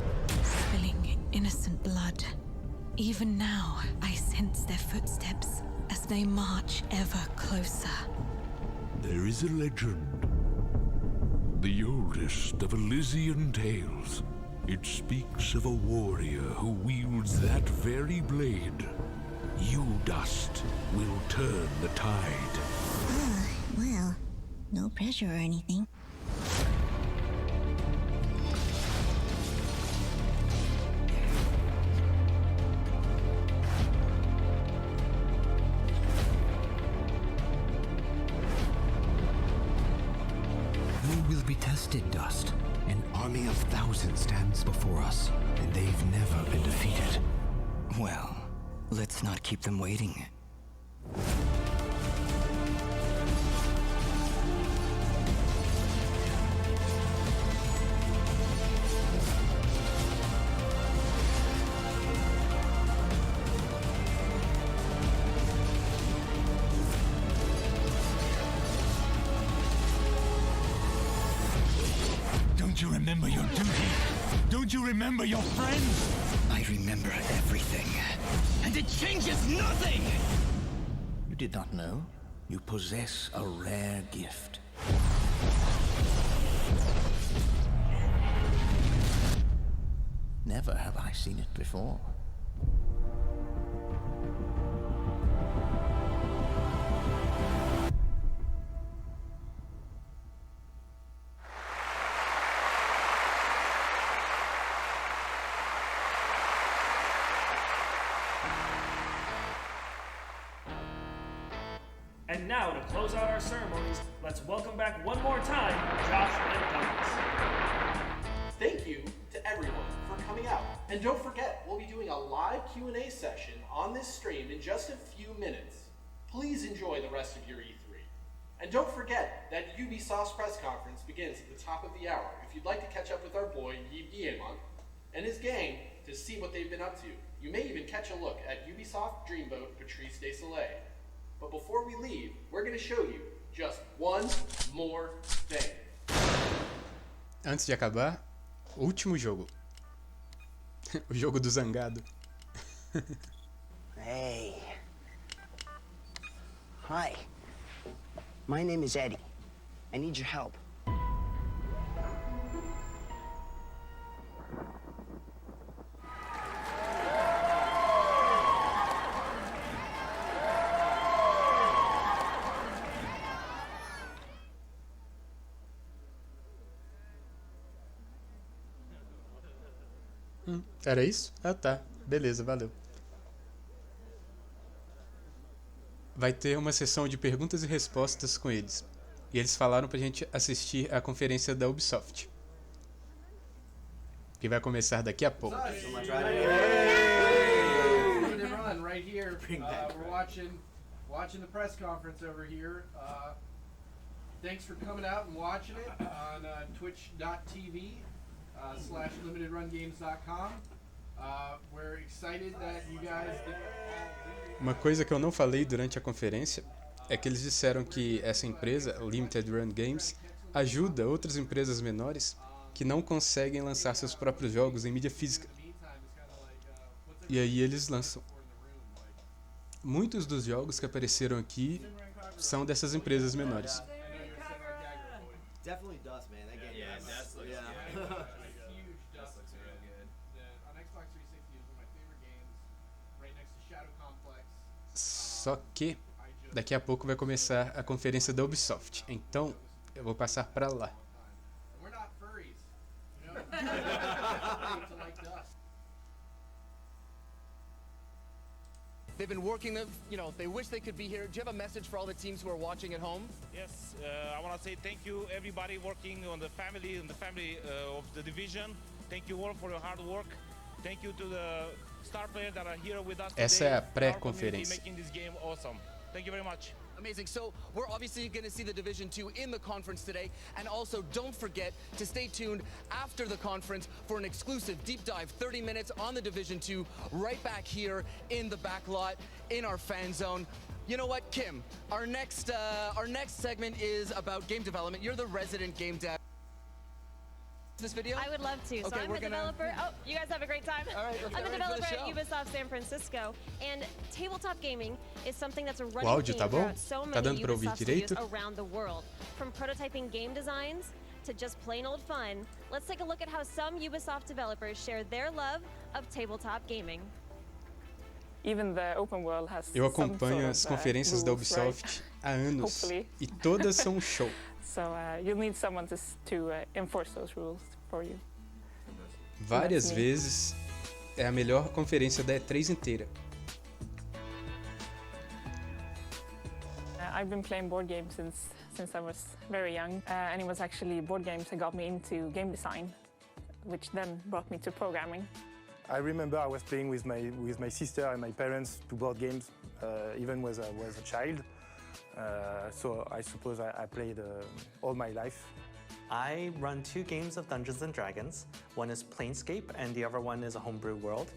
spilling innocent blood. Even now, I sense their footsteps as they march ever closer. There is a legend, the oldest of Elysian tales. It speaks of a warrior who wields that very blade. You, Dust, will turn the tide. Well, no pressure or anything. You will be tested, Dust. An army of thousands stands before us, and they've never been defeated. Well, let's not keep them waiting. Don't you remember your duty? Don't you remember your friends? I remember everything. And it changes nothing! You did not know? You possess a rare gift. Never have I seen it before. And now, to close out our ceremonies, let's welcome back one more time, Josh and Douglas. Thank you to everyone for coming out. And don't forget, we'll be doing a live Q&A session on this stream in just a few minutes. Please enjoy the rest of your E3. And don't forget that Ubisoft's press conference begins at the top of the hour if you'd like to catch up with our boy Yves Guillemot and his gang to see what they've been up to. You may even catch a look at Ubisoft Dreamboat Patrice Desolé. But before we leave, we're going to show you just one more thing. Antes de acabar, último jogo. O jogo do zangado. Hey. Hi. My name is Eddie. I need your help. Era isso? Ah, tá. Beleza, valeu. Vai ter uma sessão de perguntas e respostas com eles. E eles falaram pra gente assistir a conferência da Ubisoft, que vai começar daqui a pouco. Run right here. We're watching the press conference over here. Thanks for coming out and watching it on twitch.tv/limitedrungames.com. We're excited that you guys did. Uma coisa que eu não falei durante a conferência é que eles disseram que essa empresa, Limited Run Games, ajuda outras empresas menores que não conseguem lançar seus próprios jogos em mídia física. E aí eles lançam. Muitos dos jogos que apareceram aqui são dessas empresas menores. Definitely Dust, man. That game Yeah, is, Dust looks yeah. good. Huge Dust looks real good. On Xbox 360 is one of my favorite games, right next to Shadow Complex. Só que Daqui a pouco vai começar a conferência da Ubisoft, então eu vou passar para lá. We're not furries. You know? Like us. They've been working, they wish they could be here. Do you have a message for all the teams who are watching at home? Yes, I want to say thank you everybody working on the family of the division. Thank you all for your hard work. Thank you to the star players that are here with us today. Essa é a pré-conferência. Making this game awesome. Thank you very much. Amazing. So we're obviously going to see the Division 2 in the conference today. And also don't forget to stay tuned after the conference for an exclusive deep dive, 30 minutes on the Division 2, right back here in the back lot, in our fan zone. You know what, Kim, our next segment is about game development. You're the resident game dev. This video? I would love to. So I'm a developer. Oh, you guys have a great time. All right, I'm a developer at Ubisoft San Francisco, and tabletop gaming is something that's a running áudio tá theme bom? throughout so Tá many dando para ouvir Ubisoft studios direito? around the world. From prototyping game designs to just plain old fun, let's take a look at how some Ubisoft developers share their love of tabletop gaming. Eu acompanho as conferências da Ubisoft há anos e todas são um show. So you'll need someone to enforce those rules for you. Várias vezes é a melhor conferência da E3 inteira. I've been playing board games since I was very young, and it was actually board games that got me into game design, which then brought me to programming. I remember I was playing with my sister and my parents to board games, even when I was a child. So I suppose I played all my life. I run 2 games of Dungeons & Dragons. One is Planescape and the other one is a homebrew world.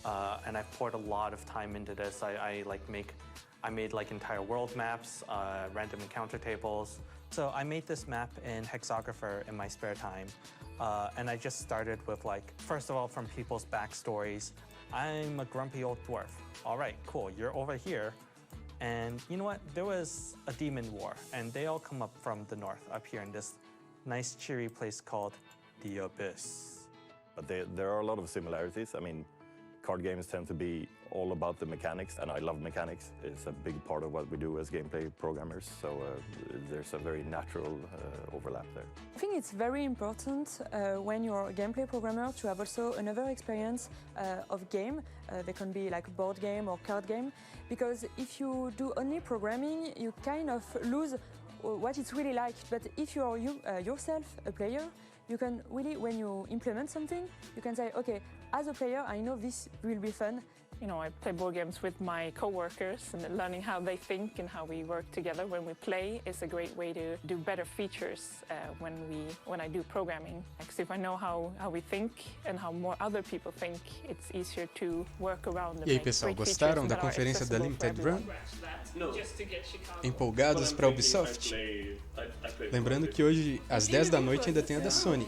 And I've poured a lot of time into this. I made like entire world maps, random encounter tables. So I made this map in Hexographer in my spare time. And I just started with first of all, from people's backstories. I'm a grumpy old dwarf. All right, cool, you're over here. And you know what? There was a demon war, and they all come up from the north, up here in this nice, cheery place called the Abyss. But there are a lot of similarities. I mean, card games tend to be all about the mechanics, and I love mechanics. It's a big part of what we do as gameplay programmers, so there's a very natural overlap there. I think it's very important when you're a gameplay programmer to have also another experience of game. They can be like a board game or card game, because if you do only programming, you kind of lose what it's really like. But if you are yourself a player, you can really, when you implement something, you can say, okay, as a player, I know this will be fun. You know, I play board games with my coworkers, and learning how they think and how we work together when we play is a great way to do better features when I do programming. Because if I know how we think and how more other people think, it's easier to work around. E aí, pessoal, gostaram da conferência da Limited Run? Empolgados para a Ubisoft? Lembrando que hoje, às 10 da noite, ainda tem a da Sony.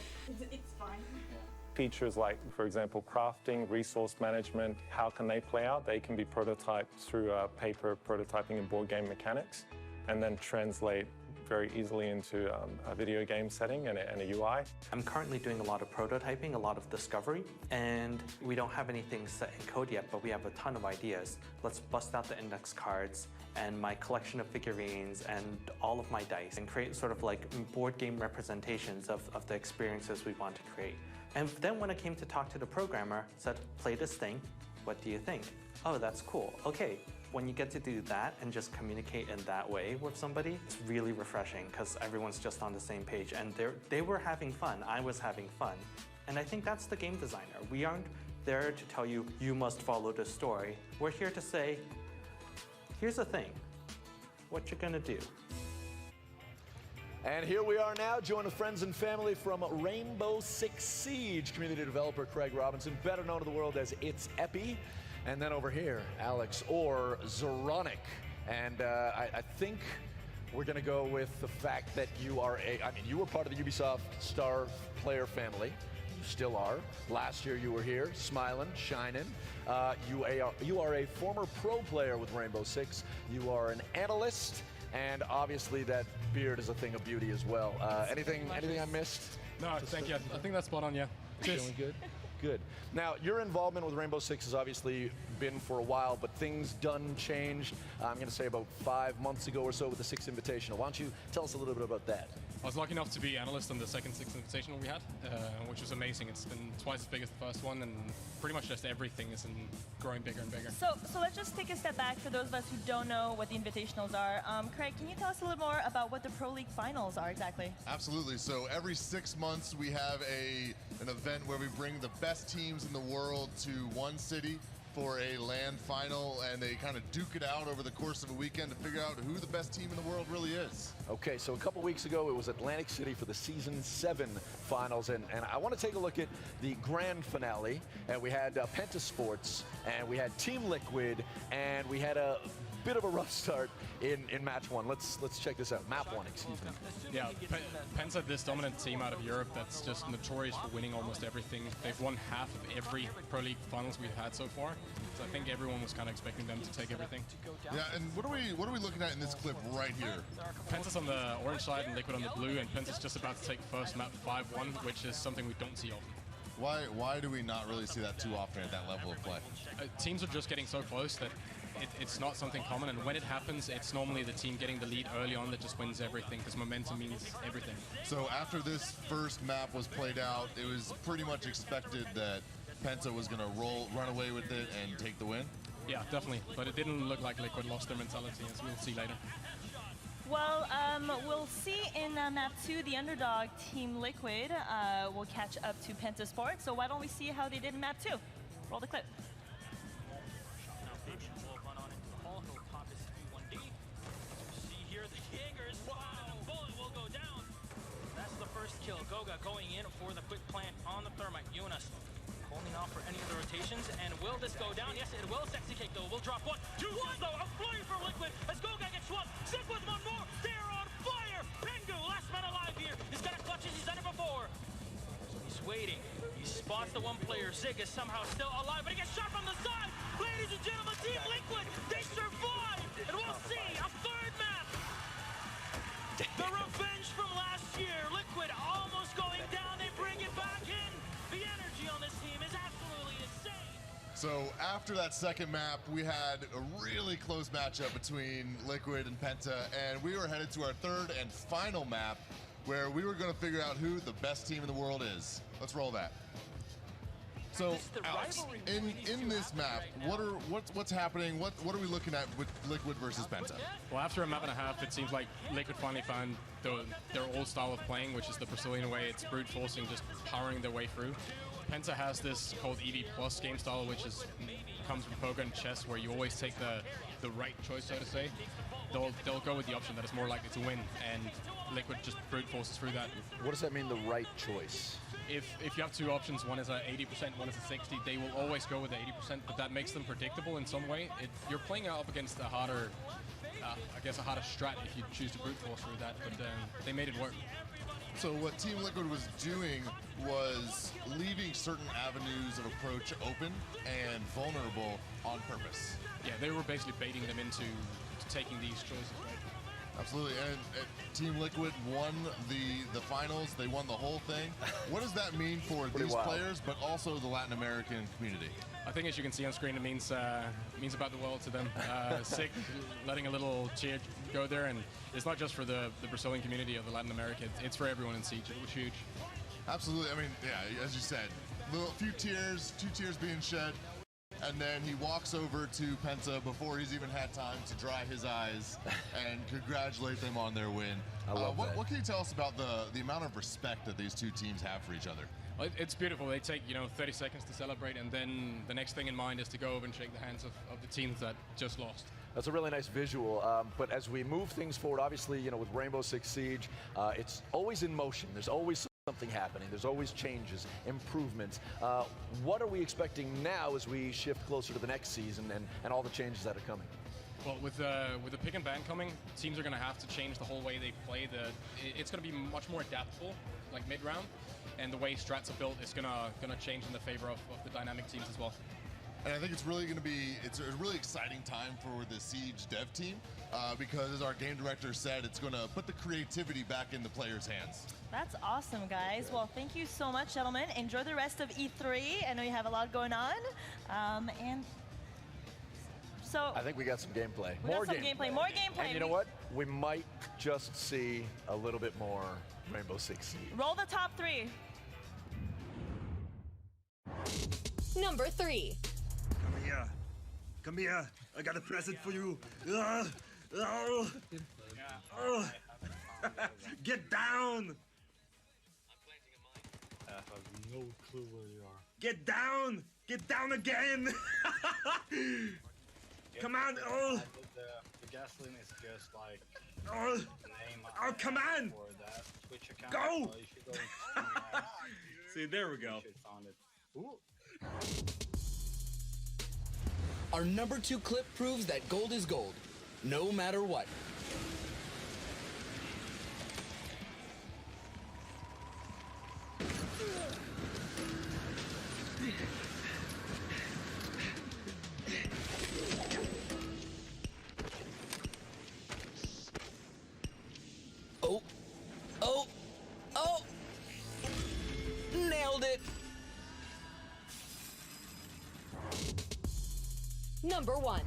Features like, for example, crafting, resource management, how can they play out? They can be prototyped through paper prototyping and board game mechanics, and then translate very easily into a video game setting and a UI. I'm currently doing a lot of prototyping, a lot of discovery, and we don't have anything set in code yet, but we have a ton of ideas. Let's bust out the index cards and my collection of figurines and all of my dice and create sort of like board game representations of the experiences we want to create. And then when I came to talk to the programmer, said, play this thing, what do you think? Oh, that's cool. Okay, when you get to do that and just communicate in that way with somebody, it's really refreshing because everyone's just on the same page and they were having fun, I was having fun. And I think that's the game designer. We aren't there to tell you, you must follow the story. We're here to say, here's the thing, what you're gonna do. And here we are now, joined with friends and family from Rainbow Six Siege, community developer Craig Robinson, better known to the world as It's Epi. And then over here, Alex or Zoronic. And I think we're going to go with the fact that you were part of the Ubisoft star player family. You still are. Last year you were here, smiling, shining. You are a former pro player with Rainbow Six. You are an analyst. And obviously that beard is a thing of beauty as well. Anything I missed? No, thank you. I think that's spot on, yeah. Cheers. Feeling good? Good. Now, your involvement with Rainbow Six has obviously been for a while, but things done changed. I'm going to say about 5 months ago or so with the Sixth Invitational. Why don't you tell us a little bit about that? I was lucky enough to be analyst on the second Sixth Invitational we had, which was amazing. It's been twice as big as the first one, and pretty much just everything is growing bigger and bigger. So let's just take a step back for those of us who don't know what the Invitationals are. Craig, can you tell us a little more about what the Pro League Finals are exactly? Absolutely. So every 6 months we have an event where we bring the best teams in the world to one city for a LAN final, and they kind of duke it out over the course of a weekend to figure out who the best team in the world really is. Okay, so a couple weeks ago it was Atlantic City for the Season 7 finals, and I want to take a look at the grand finale. And we had Penta Sports, and we had Team Liquid, and we had a bit of a rough start in match 1. Let's check this out. Map 1, excuse me. Yeah, Penta, this dominant team out of Europe that's just notorious for winning almost everything. They've won half of every Pro League finals we've had so far. So I think everyone was kind of expecting them to take everything. Yeah, and what are we looking at in this clip right here? Penta's on the orange side and Liquid on the blue, and Penta's just about to take first map 5-1, which is something we don't see often. Why do we not really see that too often at that level of play? Teams are just getting so close that it's not something common, and when it happens, it's normally the team getting the lead early on that just wins everything, because momentum means everything. So after this first map was played out, it was pretty much expected that Penta was going to run away with it and take the win? Yeah, definitely, but it didn't look like Liquid lost their mentality, as we'll see later. Well, we'll see in map 2, the underdog Team Liquid will catch up to Penta Sports. So why don't we see how they did in map 2? Roll the clip. Kill. Goga going in for the quick plant on the thermite. Yunus holding off for any other rotations. And will this go down? Yes, it will. Sexy Cake though will drop one. Two kills though. A flurry for Liquid as Goga gets one. Sick with one more. They're on fire. Pengu, last man alive here. He's got a clutch as he's done it before. So he's waiting. He spots the one player. Zig is somehow still alive, but he gets shot from the side. Ladies and gentlemen, Team Liquid, they survive. And we'll see a third map. The revenge from last year. Liquid almost going down. They bring it back in. The energy on this team is absolutely insane. So after that second map, we had a really close matchup between Liquid and Penta, and we were headed to our third and final map where we were going to figure out who the best team in the world is. Let's roll that. So, Alex, in this map, what's happening? What are we looking at with Liquid versus Penta? Well, after a map and a half, it seems like Liquid finally found their old style of playing, which is the Brazilian way. It's brute forcing, just powering their way through. Penta has this called EV Plus game style, which comes from poker and chess, where you always take the right choice, so to say. They'll go with the option that is more likely to win, and Liquid just brute forces through that. What does that mean, the right choice? If you have two options, one is a 80%, one is a 60%, they will always go with the 80%, but that makes them predictable in some way. You're playing up against a harder, I guess a harder strat if you choose to brute force through that, but they made it work. So what Team Liquid was doing was leaving certain avenues of approach open and vulnerable on purpose. Yeah, they were basically baiting them into taking these choices, right? Absolutely, and Team Liquid won the finals. They won the whole thing. What does that mean for these players, but also the Latin American community? I think, as you can see on screen, it means about the world to them. Sick, letting a little cheer go there, and it's not just for the Brazilian community or the Latin America. It's for everyone in Siege. It was huge. Absolutely. I mean, yeah, as you said, two tears being shed. And then he walks over to Penta before he's even had time to dry his eyes and congratulate them on their win. I love that. What can you tell us about the amount of respect that these two teams have for each other? Well, it's beautiful. They take 30 seconds to celebrate, and then the next thing in mind is to go over and shake the hands of the teams that just lost. That's a really nice visual, but as we move things forward, obviously, with Rainbow Six Siege, it's always in motion. There's always something happening. There's always changes, improvements. What are we expecting now as we shift closer to the next season and all the changes that are coming? Well, with the pick and ban coming, teams are going to have to change the whole way they play. It's going to be much more adaptable, like mid-round, and the way strats are built is going to change in the favor of the dynamic teams as well. And I think it's really going to be a really exciting time for the Siege dev team because, as our game director said, it's going to put the creativity back in the players' hands. That's awesome, guys. Well, thank you so much, gentlemen. Enjoy the rest of E3. I know you have a lot going on. And So I think we got some gameplay. we got some gameplay. More gameplay. And you know what? We might just see a little bit more Rainbow Six Siege. Roll the top 3. Number 3. Come here. Come here. I got a present for you. Get down. I have no clue where you are. Get down. Get down again. Come on. The gasoline is just like the name come on. For that Twitch account. Go. So you should go into See, there we go. You should find it. Ooh. Our number 2 clip proves that gold is gold, no matter what. Oh, oh, oh! Nailed it! Number 1.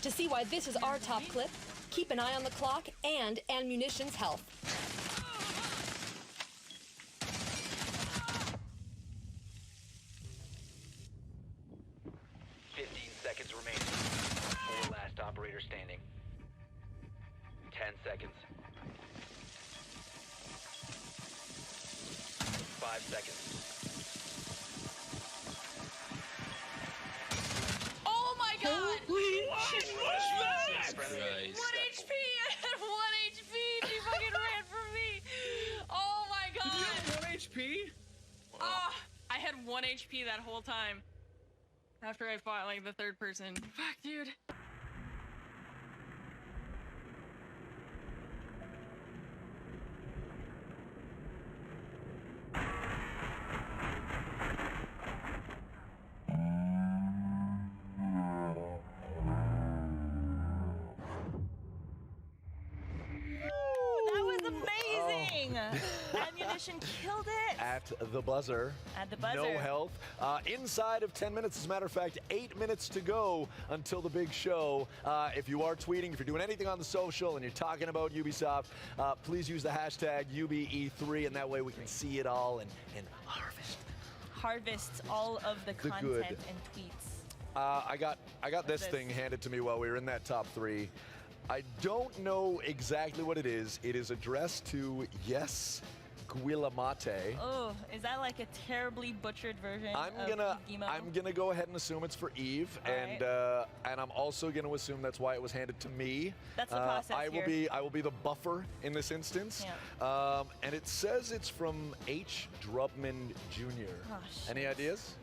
To see why this is our top clip, keep an eye on the clock and ammunition's health. 15 seconds remaining. 4 last operator standing. 10 seconds. 5 seconds. Oh my god! What was that? 1 HP! I had 1 HP! She fucking ran from me! Oh my god! Did you have 1 HP? Ah, I had 1 HP that whole time. After I fought like the third person. Fuck, dude. Ammunition killed it. At the buzzer. At the buzzer. No health. Inside of 10 minutes, as a matter of fact, 8 minutes to go until the big show. If you are tweeting, if you're doing anything on the social and you're talking about Ubisoft, please use the hashtag UBE3, and that way we can see it all and harvest all of the content good. and tweets. I got this thing handed to me while we were in that top 3. I don't know exactly what it is. It is addressed to Yes Guillemate. Oh, is that like a terribly butchered version I'm of Guillemot? gonna go ahead and assume it's for Eve, and I'm also gonna assume that's why it was handed to me. That's the process I will be the buffer in this instance. Yeah. And it says it's from H. Drubman Jr. Oh, Any ideas?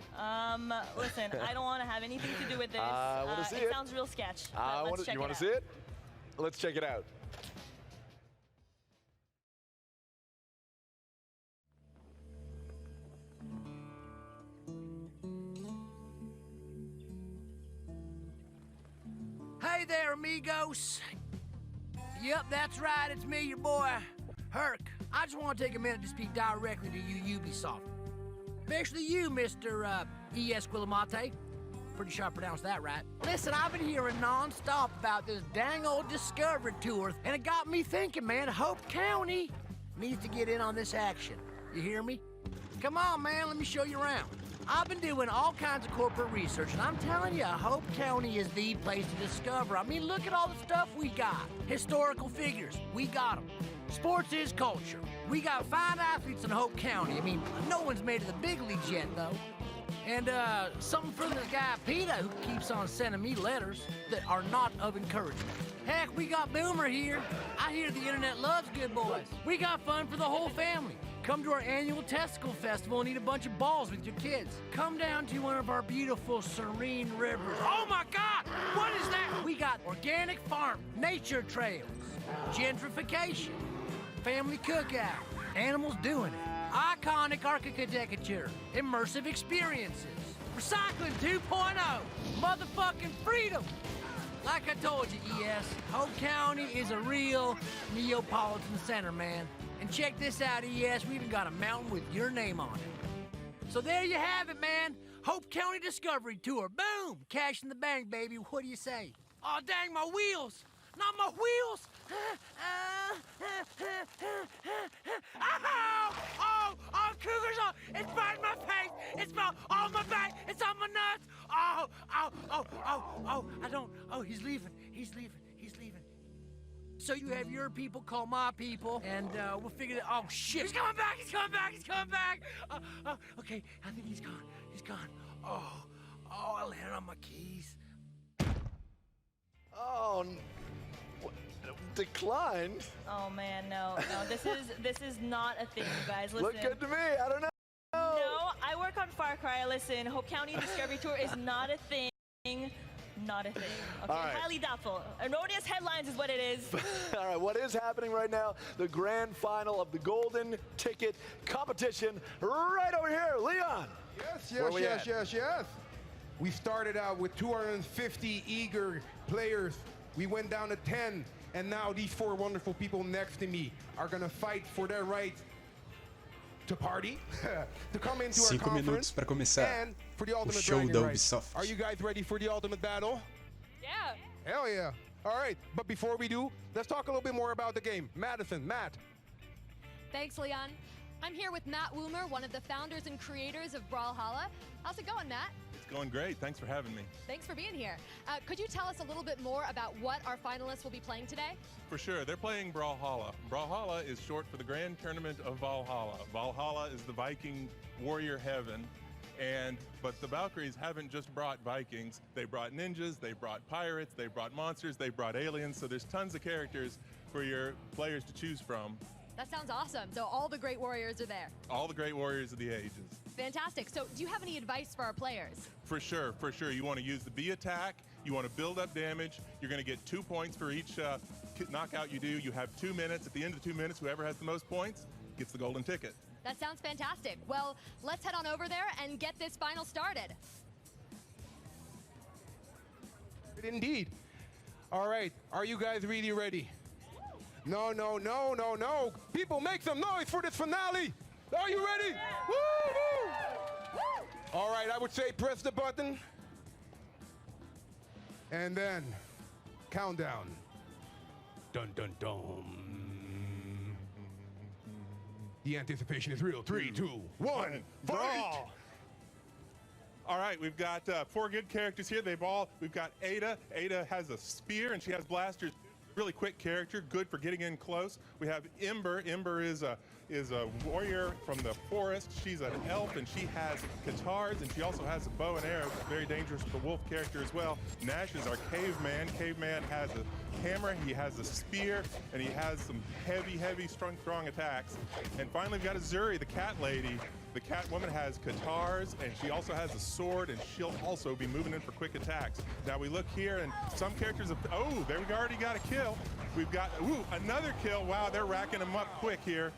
Listen, I don't want to have anything to do with this. I wanna see it it. sounds real sketch. You Let's check it want to out. see it? Let's check it out. Hey there, amigos. Yep, that's right. It's me, your boy, Herc. I just want to take a minute to speak directly to you, Ubisoft. Especially you, Mr. E.S. Guillemate. Pretty sure I pronounced that right. Listen, I've been hearing non-stop about this dang old Discovery tour, and it got me thinking, man, Hope County needs to get in on this action. You hear me? Come on, man, let me show you around. I've been doing all kinds of corporate research, and I'm telling you, Hope County is the place to discover. I mean, look at all the stuff we got. Historical figures, we got them. Sports is culture. We got fine athletes in Hope County. I mean, no one's made it to the big leagues yet, though. And something from this guy, Peter, who keeps on sending me letters that are not of encouragement. Heck, we got Boomer here. I hear the internet loves good boys. We got fun for the whole family. Come to our annual testicle festival and eat a bunch of balls with your kids. Come down to one of our beautiful, serene rivers. Oh my God, what is that? We got organic farm, nature trails, gentrification, family cookout, animals doing it, iconic architecture, immersive experiences, recycling 2.0, motherfucking freedom. Like I told you, ES, Hope County is a real Neapolitan center, man. And check this out, ES, we even got a mountain with your name on it. So there you have it, man. Hope County Discovery Tour. Boom! Cash in the bank, baby. What do you say? Oh, dang, my wheels! Not my wheels! Oh, cougars! Oh, it's biting my face! It's on my back! It's on my nuts! I don't... Oh, he's leaving. So you have your people call my people, and we'll figure that... Oh, shit! He's coming back! Okay, I think he's gone. Oh, I landed on my keys. Oh, declined? Oh man, no. This is not a thing, you guys. Listen. Look good to me. I don't know. No, I work on Far Cry. Listen, Hope County Discovery Tour is not a thing. Not a thing. Okay, All right. Highly doubtful. Erroneous headlines is what it is. All right, what is happening right now? The grand final of the Golden Ticket competition right over here. Leon. Yes. We started out with 250 eager players. We went down to 10, and now these 4 wonderful people next to me are gonna fight for their right to party, to come into our 5 conference, minutos para começar and for the o ultimate show bragging da rights. Ubisoft. Are you guys ready for the ultimate battle? Yeah. Hell yeah. All right, but before we do, let's talk a little bit more about the game. Matt. Thanks, Leon. I'm here with Matt Woomer, one of the founders and creators of Brawlhalla. How's it going, Matt? It's going great. Thanks for having me. Thanks for being here. Could you tell us a little bit more about what our finalists will be playing today? For sure. They're playing Brawlhalla. Brawlhalla is short for the Grand Tournament of Valhalla. Valhalla is the Viking warrior heaven. But the Valkyries haven't just brought Vikings. They brought ninjas, they brought pirates, they brought monsters, they brought aliens. So there's tons of characters for your players to choose from. That sounds awesome. So all the great warriors are there. All the great warriors of the ages. Fantastic. So do you have any advice for our players? For sure. You want to use the B attack. You want to build up damage. You're going to get 2 points for each knockout you do. You have 2 minutes. At the end of the 2 minutes, whoever has the most points gets the golden ticket. That sounds fantastic. Well, let's head on over there and get this final started. Indeed. All right, are you guys really ready? No. People, make some noise for this finale. Are you ready? Woo! All right, I would say press the button. And then countdown. Dun, dun, dun. The anticipation is real. 3, 2, 1, fight! All right, we've got 4 good characters here. We've got Ada. Ada has a spear and she has blasters. Really quick character, good for getting in close. We have Ember. Ember is a warrior from the forest. She's an elf and she has guitars and she also has a bow and arrow. Very dangerous for the wolf character as well. Nash is our caveman. Caveman has a hammer, he has a spear, and he has some heavy, strong attacks. And finally we've got Azuri, the cat lady. The cat woman has guitars and she also has a sword and she'll also be moving in for quick attacks. Now we look here and some characters have, there we already got a kill. We've got, another kill. Wow, they're racking them up quick here.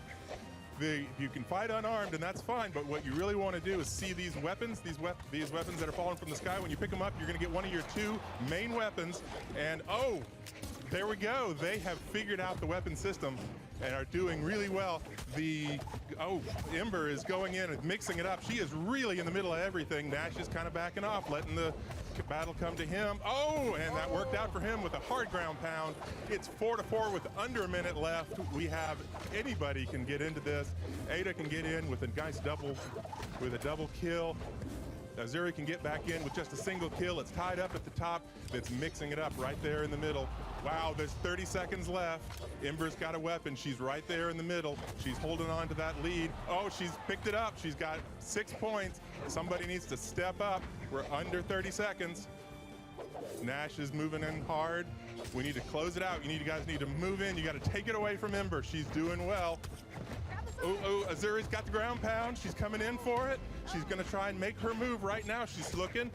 You can fight unarmed and that's fine, but what you really want to do is see these weapons, these weapons that are falling from the sky. When you pick them up, you're going to get one of your 2 main weapons. And there we go. They have figured out the weapon system and are doing really well. Ember is going in and mixing it up. She is really in the middle of everything. Nash is kind of backing off, letting the battle come to him. And that worked out for him with a hard ground pound. It's 4-4 with under a minute left. We have anybody can get into this. Ada can get in with a nice double kill. Azuri can get back in with just a single kill. It's tied up at the top. It's mixing it up right there in the middle. Wow, there's 30 seconds left. Ember's got a weapon. She's right there in the middle. She's holding on to that lead. She's picked it up. She's got 6 points. Somebody needs to step up. We're under 30 seconds. Nash is moving in hard. We need to close it out. You guys need to move in. You got to take it away from Ember. She's doing well. Azuri's got the ground pound. She's coming in for it. She's going to try and make her move right now. She's looking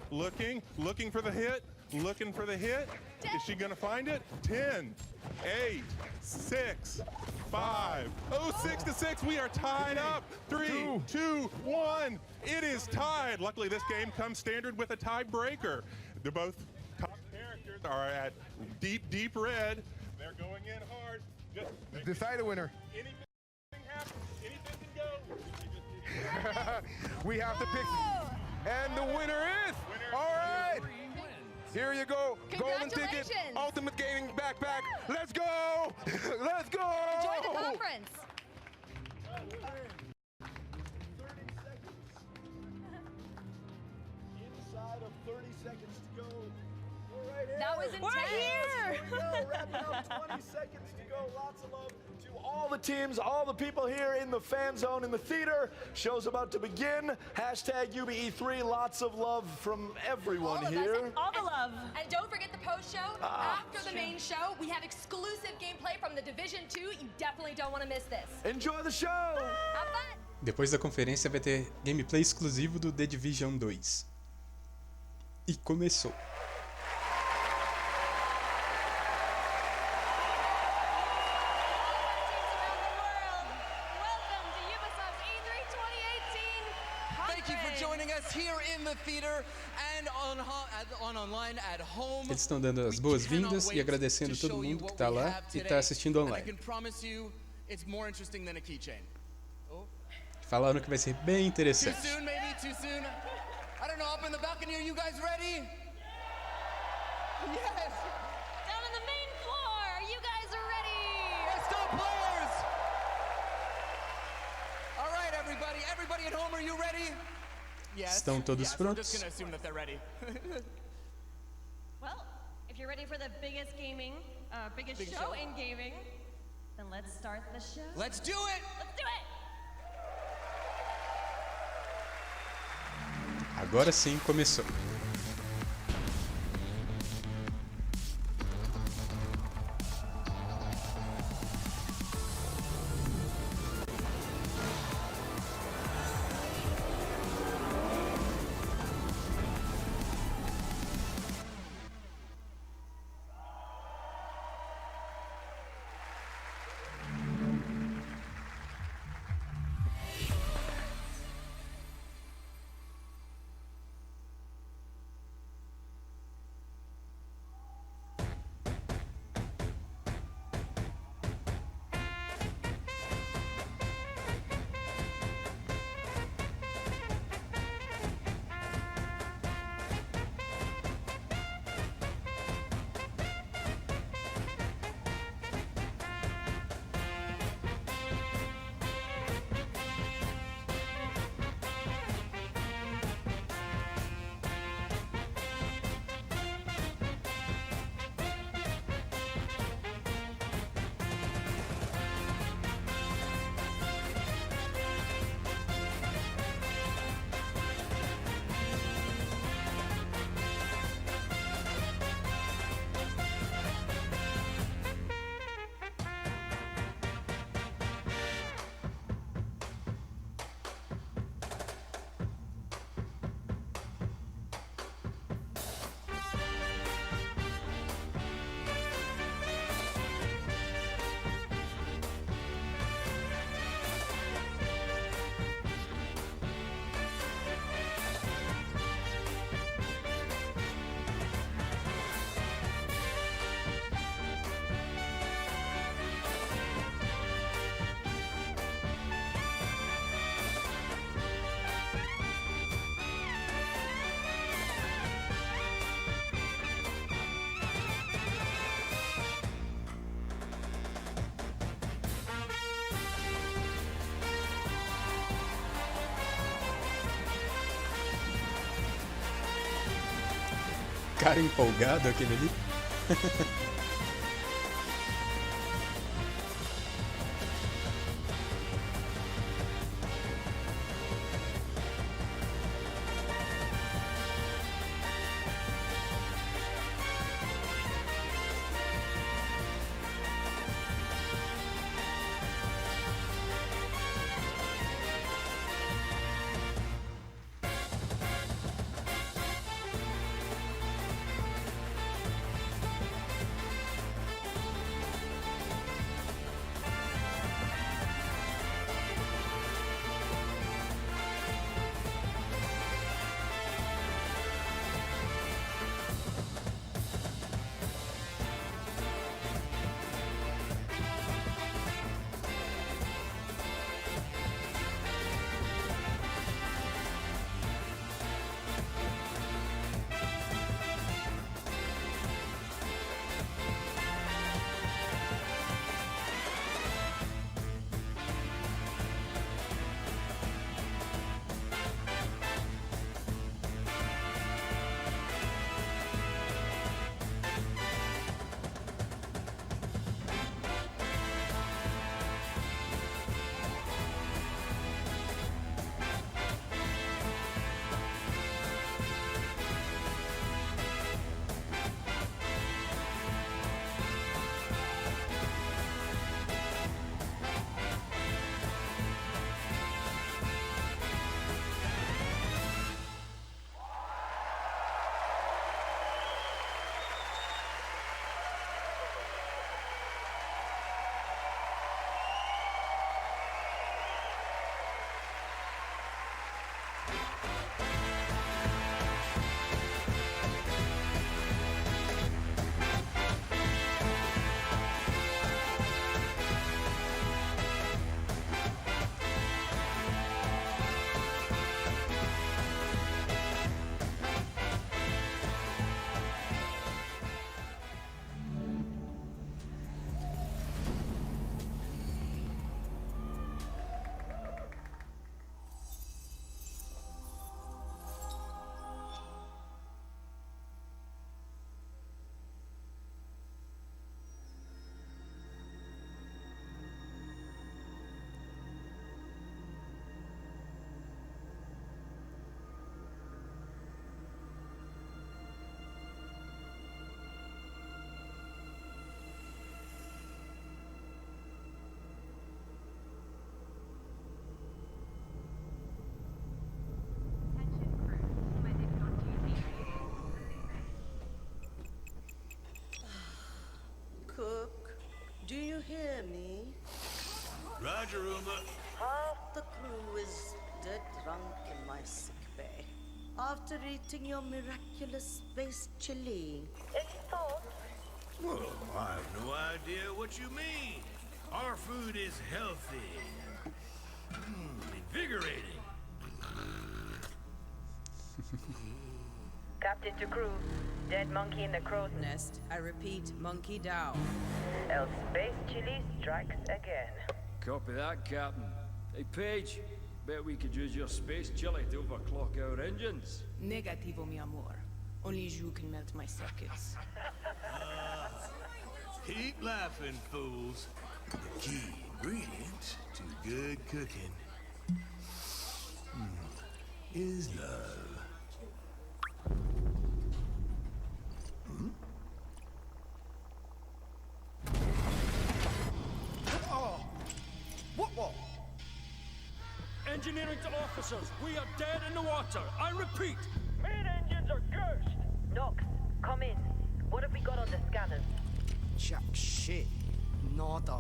for the hit. Is she going to find it? 10, 8, 6, 5. 6-6. We are tied up. 3, 2, 1. It is tied. Luckily, this game comes standard with a tiebreaker. They're both top characters are at deep red. They're going in hard. Decide a winner. Anything can go. We have to pick. And the winner is, all right. Here you go, golden ticket, ultimate gaming backpack. Let's go, let's go. Enjoy the conference. Inside of 30 seconds to go. We're right here. That was intense. We're here. Here we go. Wrapping up 20 seconds to go. Lots of love to all the teams, all the people here in the fan zone, in the theater. Show's about to begin. Hashtag UBE3. Lots of love from everyone here. All the love. And don't forget the post-show. After the main show, we have exclusive gameplay from the Division 2. You definitely don't want to miss this. Enjoy the show. Have fun. Depois da conferência vai ter gameplay exclusivo do The Division 2. E começou. Eles estão dando as boas-vindas e agradecendo todo mundo que está lá e está assistindo online. Falaram que vai ser bem interessante. Estão todos prontos? Well, if you're ready for the biggest gaming, biggest show in gaming, then let's start the show. Let's do it! Let's do it! Agora sim começou. Cara empolgado aquele ali. hear me? Roger, Uma. Half the crew is dead drunk in my sick bay. After eating your miraculous space chili. Any thoughts? Well, I have no idea what you mean. Our food is healthy and invigorating. Captain to crew, dead monkey in the crow's nest. I repeat, monkey down. El space chili strikes again. Copy that, Captain. Hey, Paige, bet we could use your space chili to overclock our engines. Negativo, mi amor. Only you can melt my circuits. Keep laughing, fools. The key ingredient to good cooking is love. What? Engineering to officers, we are dead in the water. I repeat. Main engines are cursed. Nox, come in. What have we got on the scanners? Jack shit. Nada.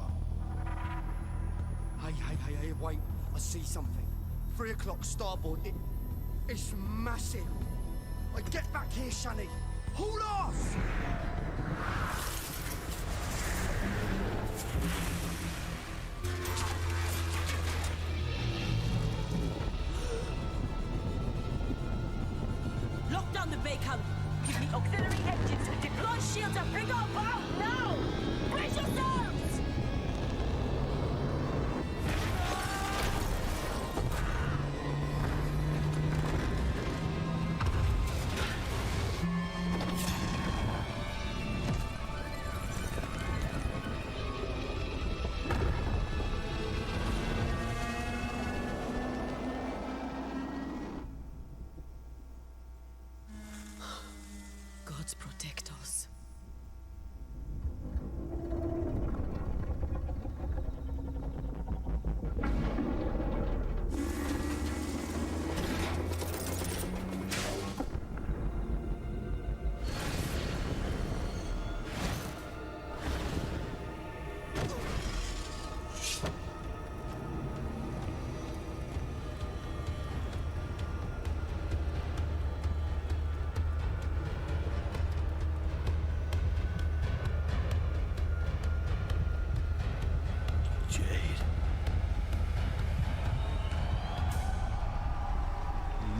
Hey, wait. I see something. 3 o'clock starboard. It's massive. Get back here, Shani. Hold off! Lock down the bacon. Give me auxiliary engines. Deploy shields and bring up out now! Brace yourselves! Gods protect us.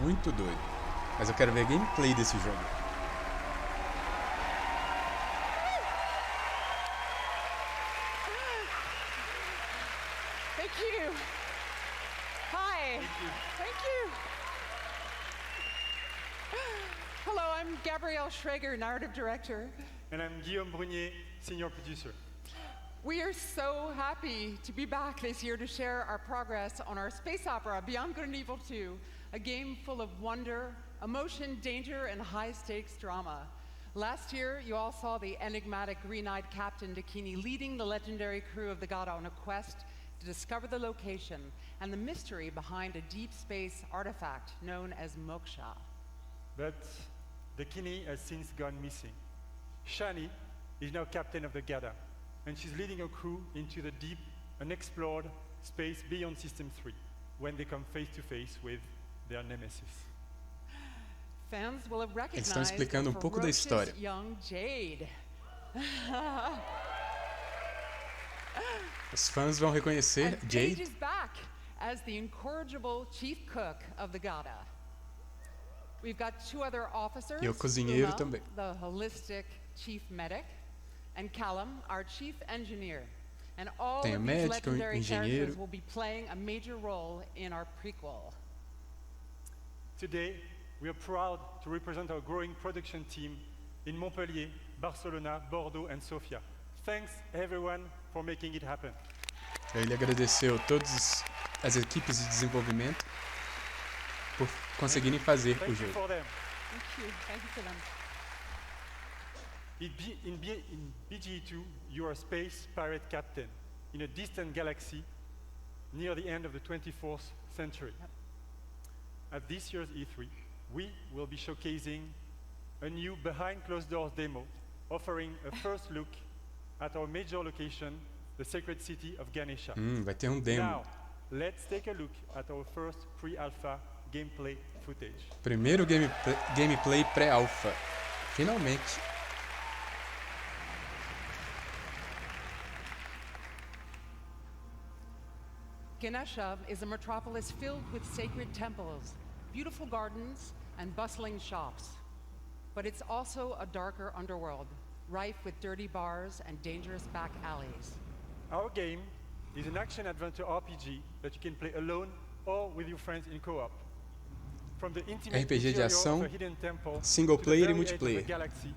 Muito doido. Mas eu quero ver gameplay desse jogo. Thank you. Hi. Thank you. Hello, I'm Gabrielle Schrager, narrative director. And I'm Guillaume Brunier, senior producer. We are so happy to be back this year to share our progress on our space opera, Beyond Good and Evil 2, a game full of wonder, emotion, danger, and high-stakes drama. Last year, you all saw the enigmatic green-eyed Captain Dakini leading the legendary crew of the Gada on a quest to discover the location and the mystery behind a deep space artifact known as Moksha. But Dakini has since gone missing. Shani is now captain of the Gada, and she's leading a crew into the deep, unexplored space beyond System 3, when they come face to face with their nemesis. Fans will have Eles estão recognized explicando pouco da história. young Jade. Os fãs vão reconhecer And Jade Jade. is back as the incorrigible chief cook of the Gada. We've got 2 other officers. E o cozinheiro Uma, também. the holistic chief medic, and Callum, our chief engineer. And all Tem o of these médico, o legendary engenheiro. characters will be playing a major role in our prequel. Today, we are proud to represent our growing production team in Montpellier, Barcelona, Bordeaux, and Sofia. Thanks, everyone, for making it happen. Ele agradeceu todas as equipes de desenvolvimento por conseguirem fazer o Thank you jogo. for them. Thank you for them. In BGE2, you are a space pirate captain in a distant galaxy near the end of the 24th century. At this year's E3, we will be showcasing a new behind closed doors demo offering a first look at our major location the sacred city of Ganesha. Vai ter demo. Now, let's take a look at our first pre-alpha gameplay footage. Primeiro gameplay pré-alpha. Finalmente. Ganesha is a metropolis filled with sacred temples, beautiful gardens, and bustling shops. But it's also a darker underworld, rife with dirty bars and dangerous back alleys. Our game is an action-adventure RPG that you can play alone or with your friends in co-op. From the intimate RPG de ação, of a hidden temple single to player the e very edge of multiplayer. the galaxy,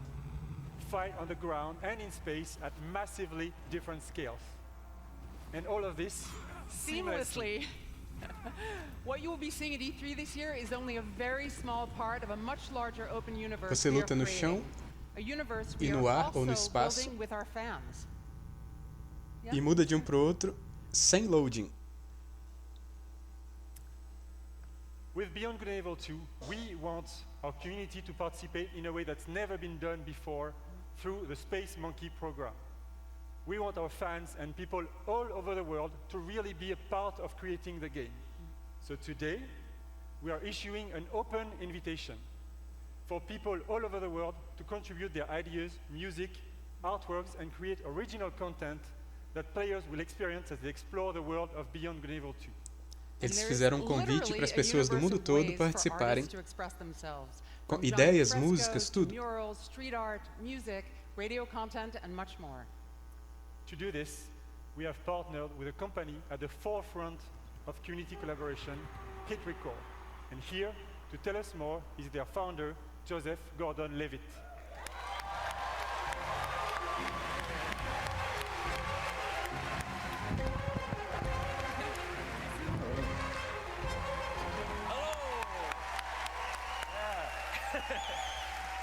fight on the ground and in space at massively different scales. And all of this Seamlessly. What you will be seeing at E3 this year is only a very small part of a much larger open universe. Você luta no chão, a universe e we no are ar ou no also espaço, building with our fans. e muda de pro outro sem loading. With Beyond Good and Evil 2, we want our community to participate in a way that's never been done before through the Space Monkey program. We want our fans and people all over the world to really be a part of creating the game. So today, we are issuing an open invitation for people all over the world to contribute their ideas, music, artworks, and create original content that players will experience as they explore the world of Beyond Good and Evil 2. Eles fizeram convite para as pessoas do mundo todo participarem com ideias, músicas, tudo. Murals, street art, music, radio content, and much more. To do this, we have partnered with a company at the forefront of community collaboration, Hit Record. And here, to tell us more, is their founder, Joseph Gordon-Levitt.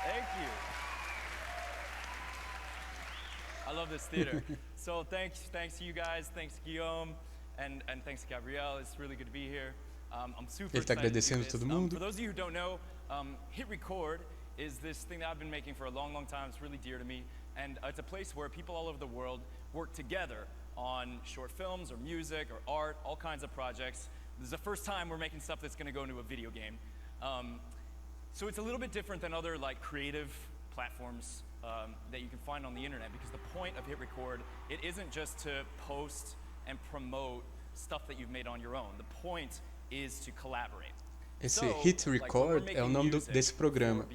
Thank you. I love this theater. So thanks to you guys, thanks Guillaume, and thanks Gabrielle. It's really good to be here. I'm super Ele está excited agradecendo to do todo this. mundo. For those of you who don't know, Hit Record is this thing that I've been making for a long, long time. It's really dear to me, and it's a place where people all over the world work together on short films or music or art, all kinds of projects. This is the first time we're making stuff that's going to go into a video game. So it's a little bit different than other like creative platforms that you can find on the internet, because the point of Hit Record, it isn't just to post and promote stuff that you've made on your own. The point is to collaborate. Esse Hit Record é o nome desse programa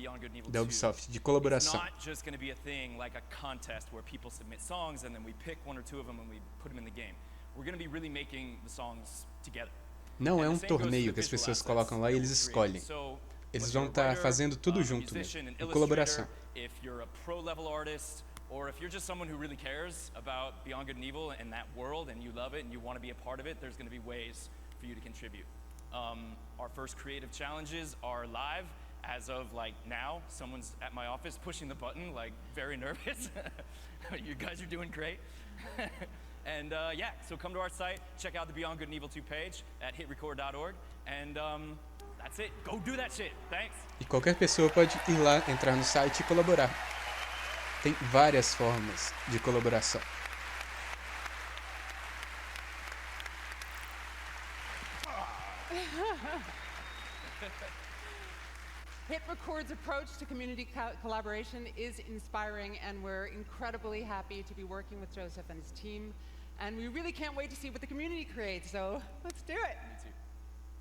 da Ubisoft, de colaboração. It's not just going to be a thing like a contest where people submit songs and then we pick one or two of them and we put them in the game. We're going to be really making the songs together. Não é torneio que as pessoas colocam lá e eles escolhem. Eles vão estar fazendo tudo junto mesmo, em colaboração. If you're a pro level artist, or if you're just someone who really cares about Beyond Good and Evil and that world and you love it and you want to be a part of it, there's going to be ways for you to contribute. Our first creative challenges are live as of like now. Someone's at my office pushing the button, like very nervous. You guys are doing great. And yeah, so come to our site, check out the Beyond Good and Evil 2 page at hitrecord.org, and that's it. Go do that shit. Thanks. E qualquer pessoa pode ir lá, entrar no site e colaborar. Tem várias formas de colaboração. Hit Record's approach to community collaboration is inspiring, and we're incredibly happy to be working with Joseph and his team. And we really can't wait to see what the community creates, so let's do it.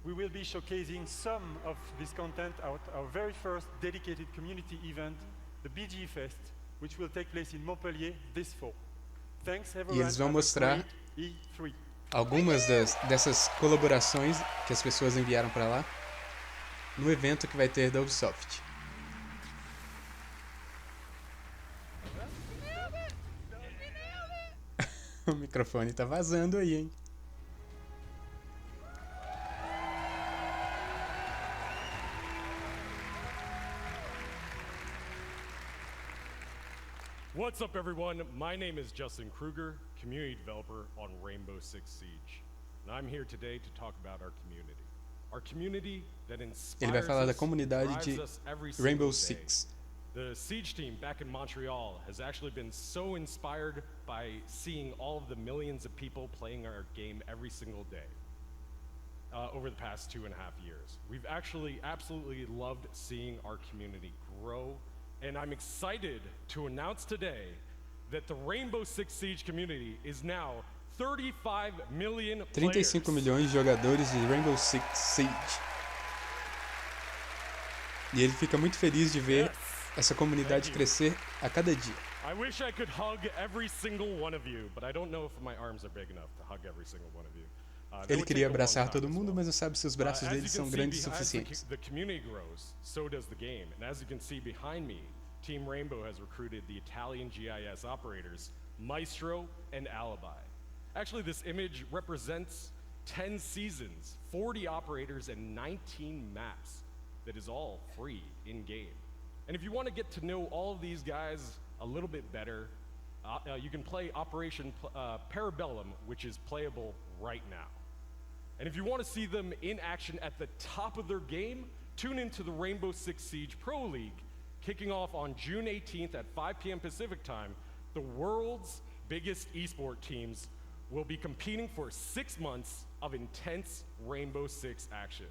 We will be showcasing some of this content at our very first dedicated community event, the BG Fest, which will take place in Montpellier this fall. Thanks everyone. E eles vão mostrar E3. algumas dessas colaborações que as pessoas enviaram para lá no evento que vai ter da Ubisoft. O microfone tá vazando aí, hein? What's up, everyone? My name is Justin Kruger, community developer on Rainbow Six Siege. And I'm here today to talk about our community. Our community that Ele vai inspires falar da us, comunidade drives de us every Rainbow single day. Six. The Siege team back in Montreal has actually been so inspired by seeing all of the millions of people playing our game every single day over the past 2.5 years. We've actually absolutely loved seeing our community grow, and I'm excited to announce today that the Rainbow Six Siege community is now 35 million players. 35 milhões de jogadores de Rainbow Six Siege. E ele fica muito feliz de ver essa comunidade crescer a cada dia. I wish I could hug every single one of you, but I don't know if my arms are big enough to hug every single one of you. Ele queria abraçar todo mundo, mas não sabe se os braços dele são grandes o suficientes. The community grows, so does the game. And as you can see behind me, Team Rainbow has recruited the Italian GIS operators, Maestro and Alibi. Actually, this image represents 10 seasons, 40 operators, and 19 maps that is all free in-game. And if you want to get to know all of these guys a little bit better, you can play Operation Parabellum, which is playable right now. And if you want to see them in action at the top of their game, tune into the Rainbow Six Siege Pro League, kicking off on June 18th at 5 p.m. Pacific time. The world's biggest esport teams will be competing for 6 months of intense Rainbow Six action.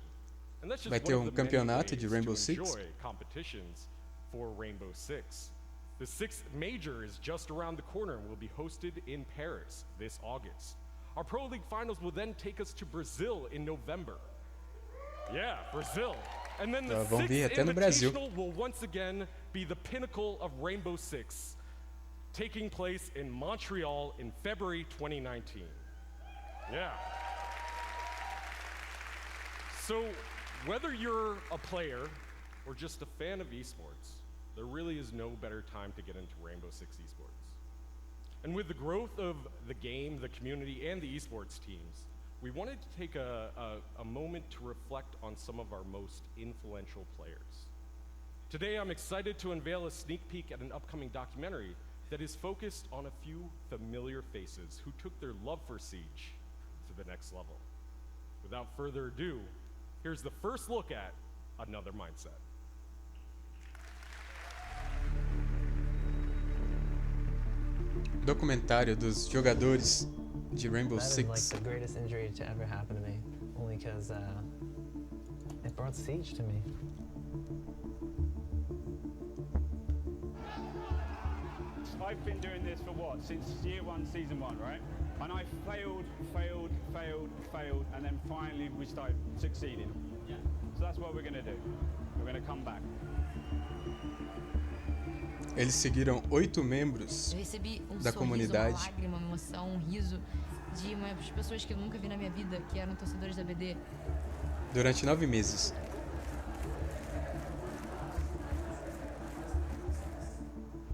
And that's just Vai ter one of the campeonato many de ways Rainbow to Six. enjoy competitions for Rainbow Six. The 6th major is just around the corner and will be hosted in Paris this August. Our Pro League finals will then take us to Brazil in November. Yeah, Brazil. And then the Vão vir 6th até no Brasil. Invitational will once again be the pinnacle of Rainbow Six, taking place in Montreal in February 2019. Yeah. So, whether you're a player or just a fan of esports, there really is no better time to get into Rainbow Six esports. And with the growth of the game, the community, and the esports teams, we wanted to take a moment to reflect on some of our most influential players. Today, I'm excited to unveil a sneak peek at an upcoming documentary that is focused on a few familiar faces who took their love for Siege to the next level. Without further ado, here's the first look at Another Mindset. Documentário dos jogadores de Rainbow That is Six. like the greatest injury to ever happen to me, only because it brought Siege to me. I've been doing this for what? Since year 1, season 1, right? And I failed, and then finally we started succeeding. Yeah. So that's what we're going to do. We're going to come back. Eles seguiram 8 membros Eu recebi da sorriso, comunidade. uma lágrima, uma emoção, riso de umas pessoas que eu nunca vi na minha vida, que eram torcedores da BD. Durante 9 meses.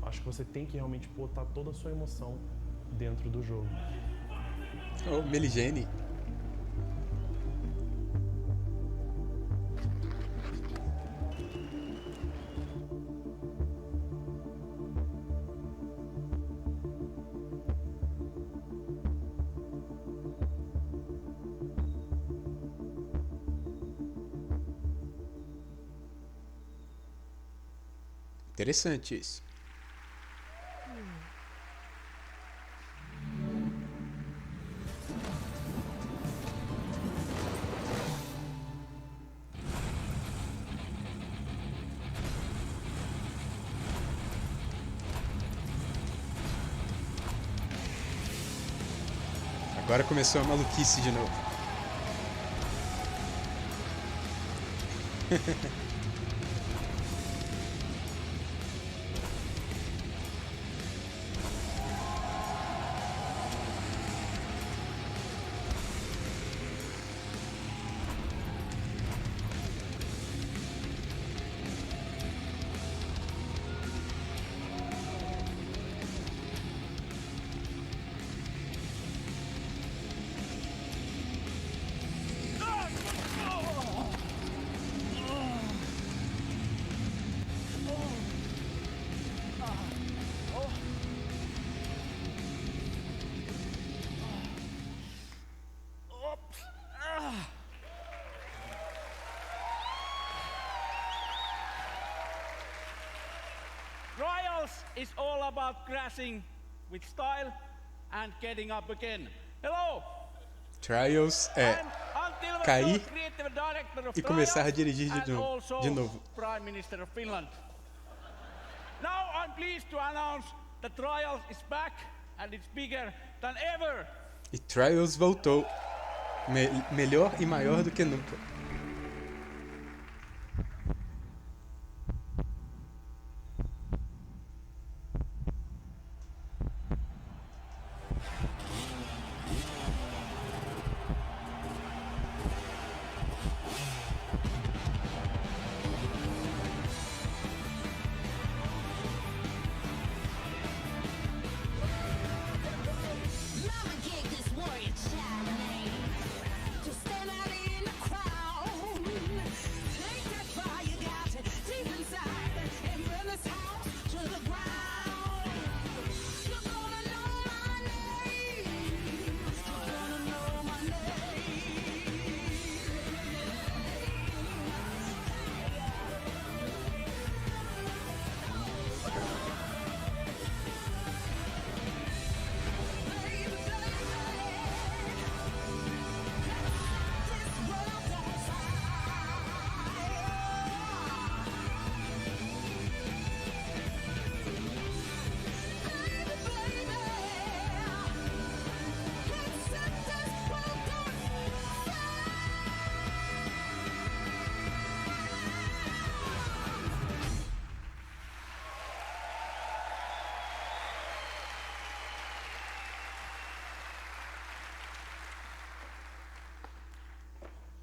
Acho que você tem que realmente botar toda a sua emoção dentro do jogo. Oh, Meligene. Interessante isso. Agora começou a maluquice de novo. Trials is all about crashing with style and getting up again. Hello. Trials é cair e começar a dirigir de novo. Prime Minister of Finland. Now I'm pleased to announce the Trials is back and it's bigger than ever. E Trials voltou, melhor e maior do que nunca.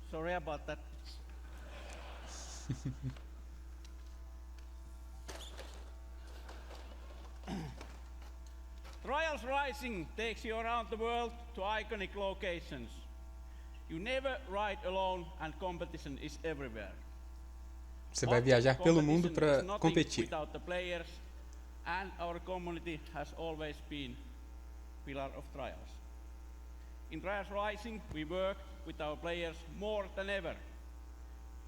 Sorry about that. Trials Rising takes you around the world to iconic locations. You never ride alone and competition is everywhere. Você vai viajar pelo mundo para competir. Without the players, and our community has always been pillar of Trials. In Trials Rising, we work with our players more than ever.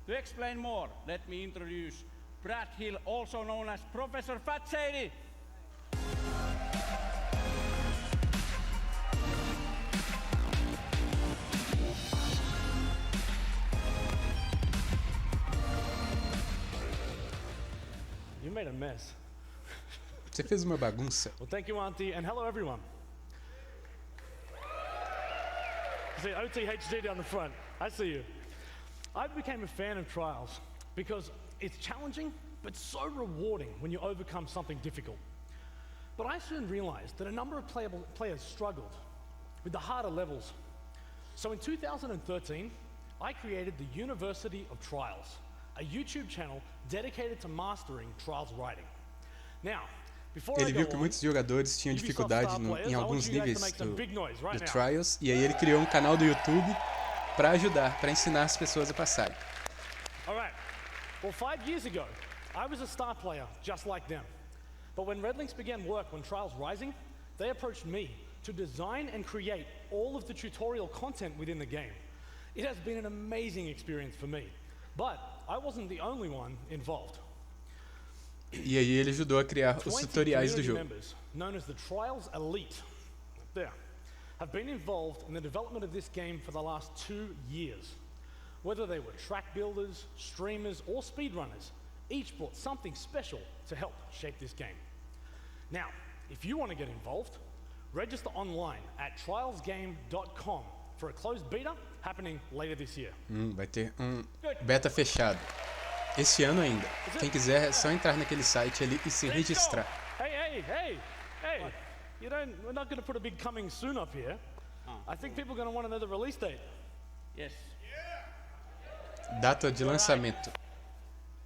To explain more, let me introduce Brad Hill, also known as Professor Fat Sadie. You made a mess. Você fez uma bagunça. Well, thank you, Auntie, and hello, everyone. See, OTHD down the front. I see you. I became a fan of Trials because it's challenging, but so rewarding when you overcome something difficult. But I soon realized that a number of players struggled with the harder levels. So in 2013, I created the University of Trials, a YouTube channel dedicated to mastering Trials writing. Now, ele viu que muitos jogadores tinham dificuldade em alguns níveis do Trials, e aí ele criou um canal do YouTube para ajudar, para ensinar as pessoas a passarem. Alright. Well, 5 years ago, I was a star player just like them. But when Redlinks began work on Trials Rising, they approached me to design and create all of the tutorial content within the game. It has been an amazing experience for me, but I wasn't the only one involved. E aí ele ajudou a criar os tutoriais do jogo. Known as the Trials Elite, there, have been involved in the development of this game for the last 2 years. Whether they were track builders, streamers, or speedrunners, each brought something special to help shape this game. Now, if you want to get involved, register online at trialsgame.com for a closed beta happening later this year. Vai ter beta fechado. Esse ano ainda. Quem quiser é só entrar naquele site ali e se registrar. Hey! We're not going to put a big coming soon up here. I think people are going to want to know the release date. Yes. Data de lançamento.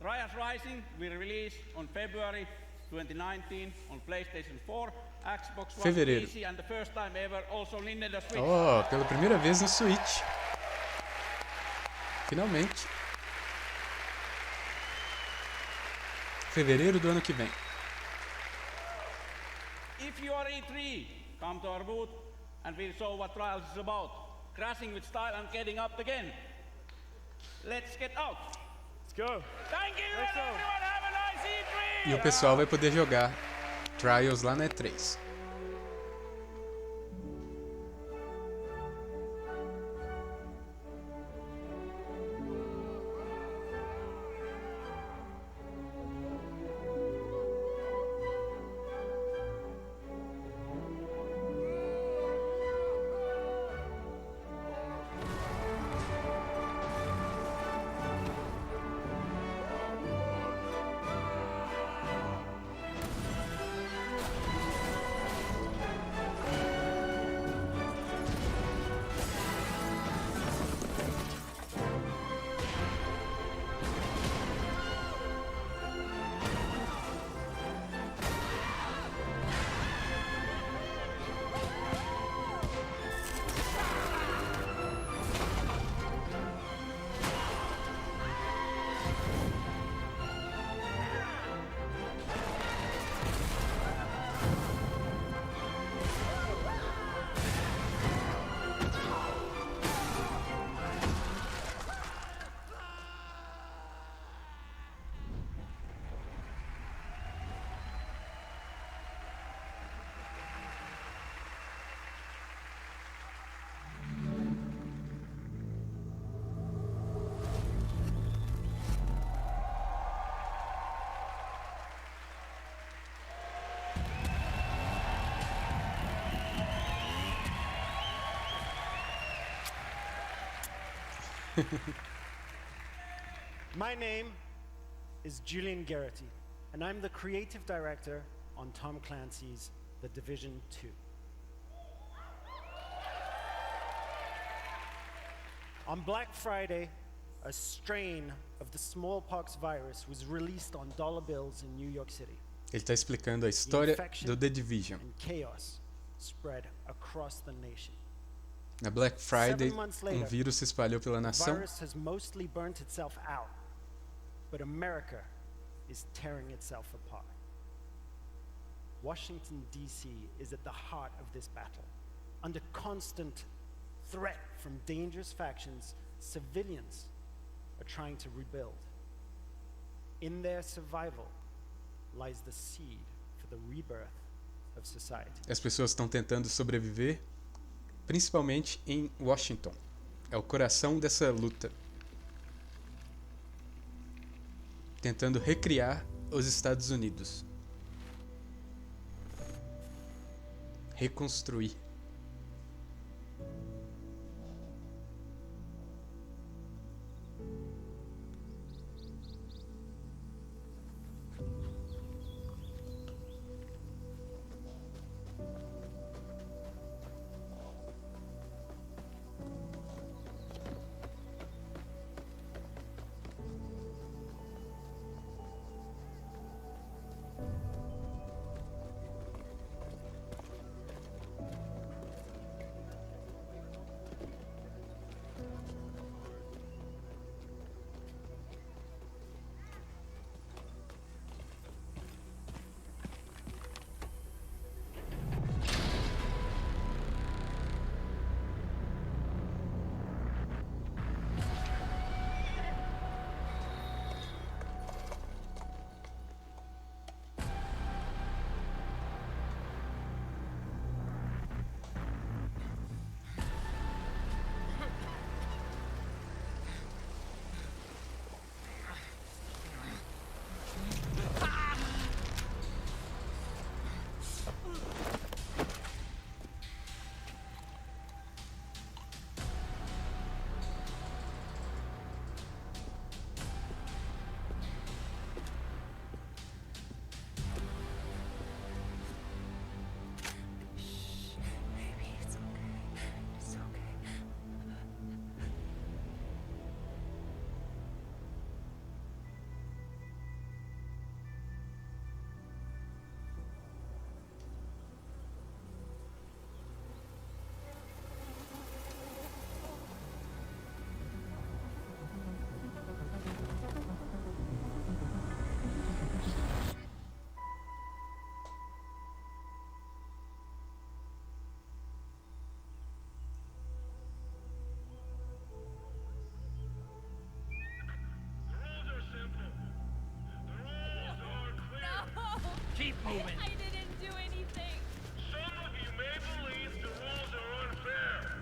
Trials Rising will release on February 2019 on PlayStation 4, Xbox One, Fevereiro. PC, and the first time ever also Nintendo Switch. Oh, pela primeira vez no Switch. Finalmente. Fevereiro do ano que vem. If you are E3, come to our booth and we'll show what Trials is about. Crashing with style and getting up again. Let's get out. Let's go. Thank you everyone. Have a nice E3. E o pessoal vai poder jogar Trials lá na E3. My name is Julian Garrity, and I'm the creative director on Tom Clancy's The Division 2. On Black Friday, a strain of the smallpox virus was released on dollar bills in New York City. Ele está explicando a história do The Division. And chaos spread across the nation. Na Black Friday, 7 months later, vírus se espalhou pela the nação. virus has mostly burnt itself out, but America is tearing itself apart. Washington, D.C. is at the heart of this battle. Under constant threat from dangerous factions, civilians are trying to rebuild. In their survival lies the seed for the rebirth of society. As pessoas estão tentando sobreviver, principalmente em Washington. É o coração dessa luta. Tentando recriar os Estados Unidos. Reconstruir. Keep moving. I didn't do anything. Some of you may believe the rules are unfair.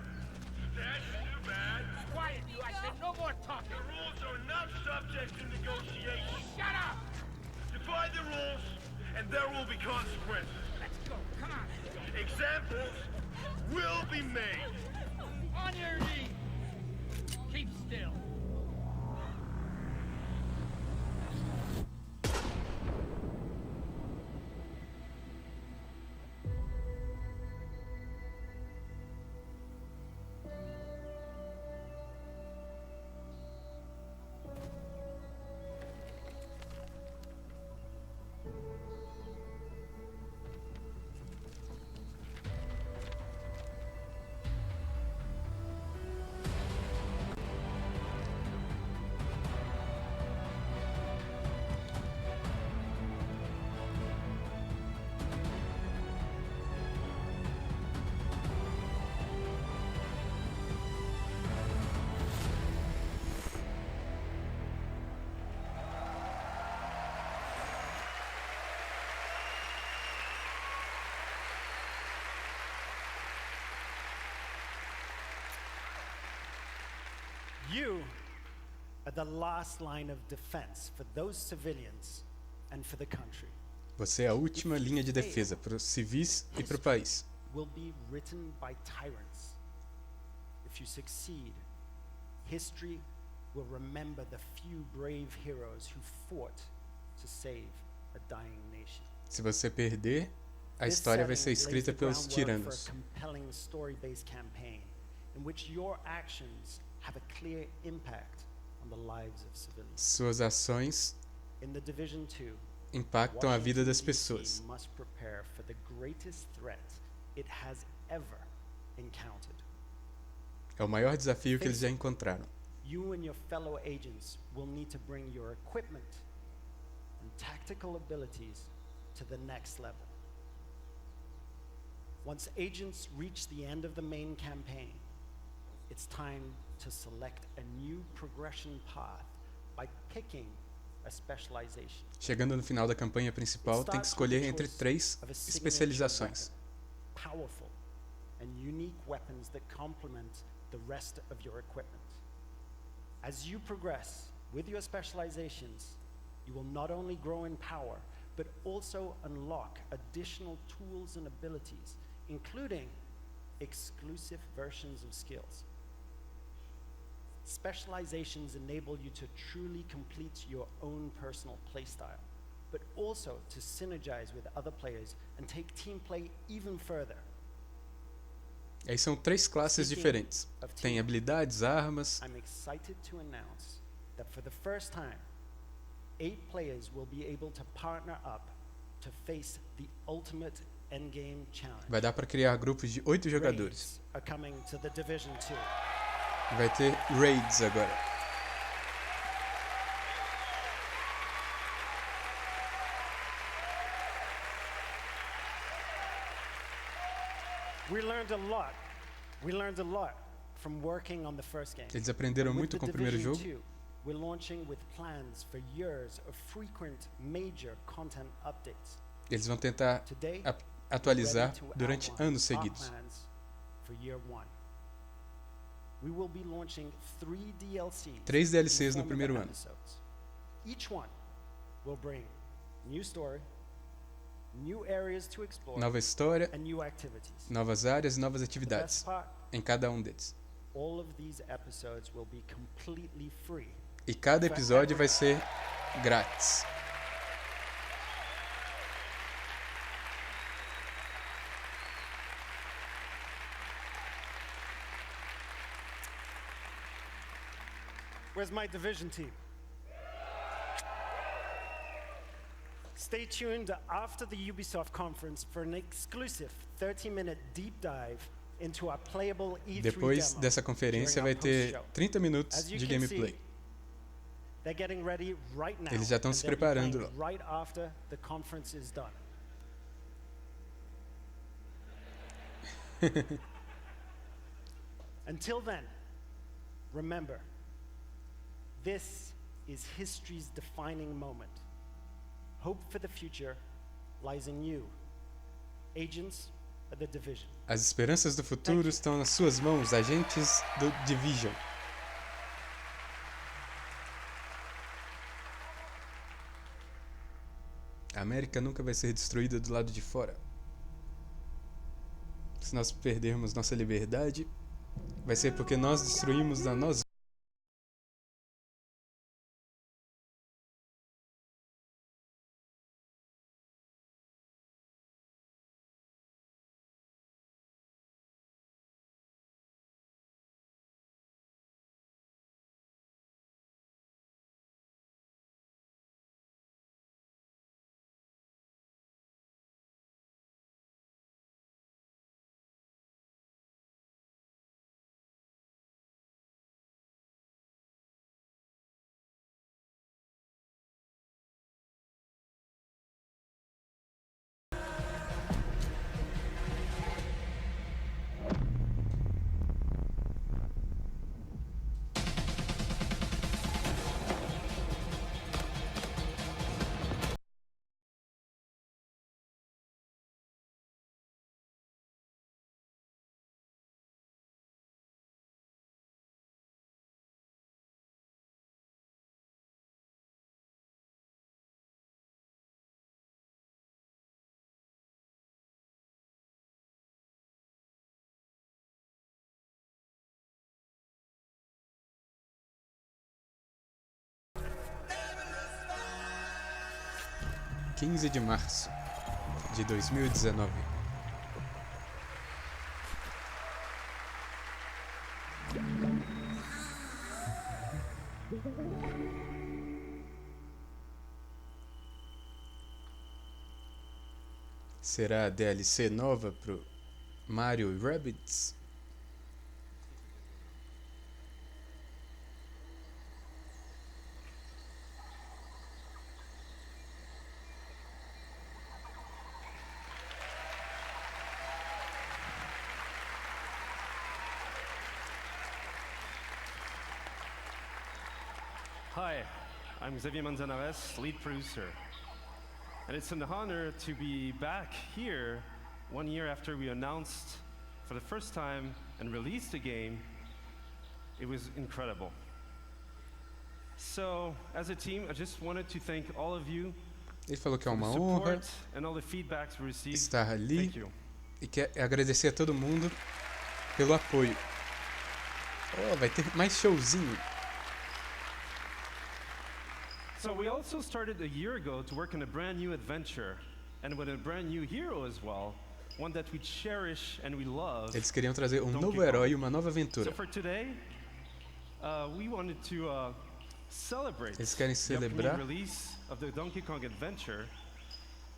That's too bad. Quiet, you. I said no more talking. The rules are not subject to negotiation. Shut up! Defy the rules, and there will be consequences. Let's go. Come on. Examples will be made. On your knees. Keep still. You are the last line of defense for those civilians and for the country. Você é a última linha de defesa para os civis e para o país. Will be written by tyrants. If you succeed, History will remember the few brave heroes who fought to save a dying nation. Se você perder, a história vai ser escrita pelos tiranos. Compelling story-based campaign in which your actions have a clear impact on the lives of civilians. Suas ações In the Division 2, impactam a vida das pessoas. must prepare for the greatest threat it has ever encountered. É o maior desafio que eles já encontraram. You and your fellow agents will need to bring your equipment and tactical abilities to the next level. Once agents reach the end of the main campaign, it's time to select a new progression path by picking a specialization. Chegando no final da campanha principal, tem que escolher entre 3 especializações. Powerful and unique weapons that complement the rest of your equipment. As you progress with your specializations, you will not only grow in power, but also unlock additional tools and abilities, including exclusive versions of skills. Specializations enable you to truly complete your own personal playstyle, but also to synergize with other players and take team play even further. Aí são 3 classes diferentes. Tem habilidades, armas. I'm excited to announce that for the first time, 8 players will be able to partner up to face the ultimate endgame challenge. Vai dar para criar grupos de 8 jogadores. Are coming to the Division 2. Vai ter raids agora. We learned a lot from working on the first game. Eles aprenderam muito com o primeiro jogo. We're launching with plans for years of frequent major content updates. Eles vão tentar atualizar durante anos seguidos. For year 1. We will be launching 3 DLCs no primeiro ano. Each one will bring new story, new areas to explore, nova história, and new activities. Novas áreas e novas atividades em cada um deles. All of these episodes will be completely free. E cada episódio vai ser grátis. Where's my division team? Stay tuned after the Ubisoft conference for an exclusive 30-minute deep dive into our playable E3 Depois demo dessa conferência vai ter 30 minutos de gameplay. They're getting ready right now. Eles já estão se preparando. Right after the conference is done. Until then, remember, this is history's defining moment. Hope for the future lies in you, agents of the Division. As esperanças do futuro estão nas suas mãos, agentes do Division. A América nunca vai ser destruída do lado de fora. Se nós perdermos nossa liberdade, vai ser porque nós destruímos a nós 15 de março de 2019. Será a DLC nova pro Mario e Rabbids? Hi, I'm Xavier Manzanares, lead producer. And it's an honor to be back here 1 year after we announced for the first time and released the game. It was incredible. So, as a team, I just wanted to thank all of you. Ele falou que é uma honra estar ali e quer agradecer a todo mundo pelo apoio. Oh, vai ter mais showzinho. So we also started a year ago to work on a brand new adventure, and with a brand new hero as well, one that we cherish and we love. Eles queriam trazer novo herói e uma nova aventura. So for today, we wanted to celebrate Eles querem celebrar the release of the Donkey Kong adventure,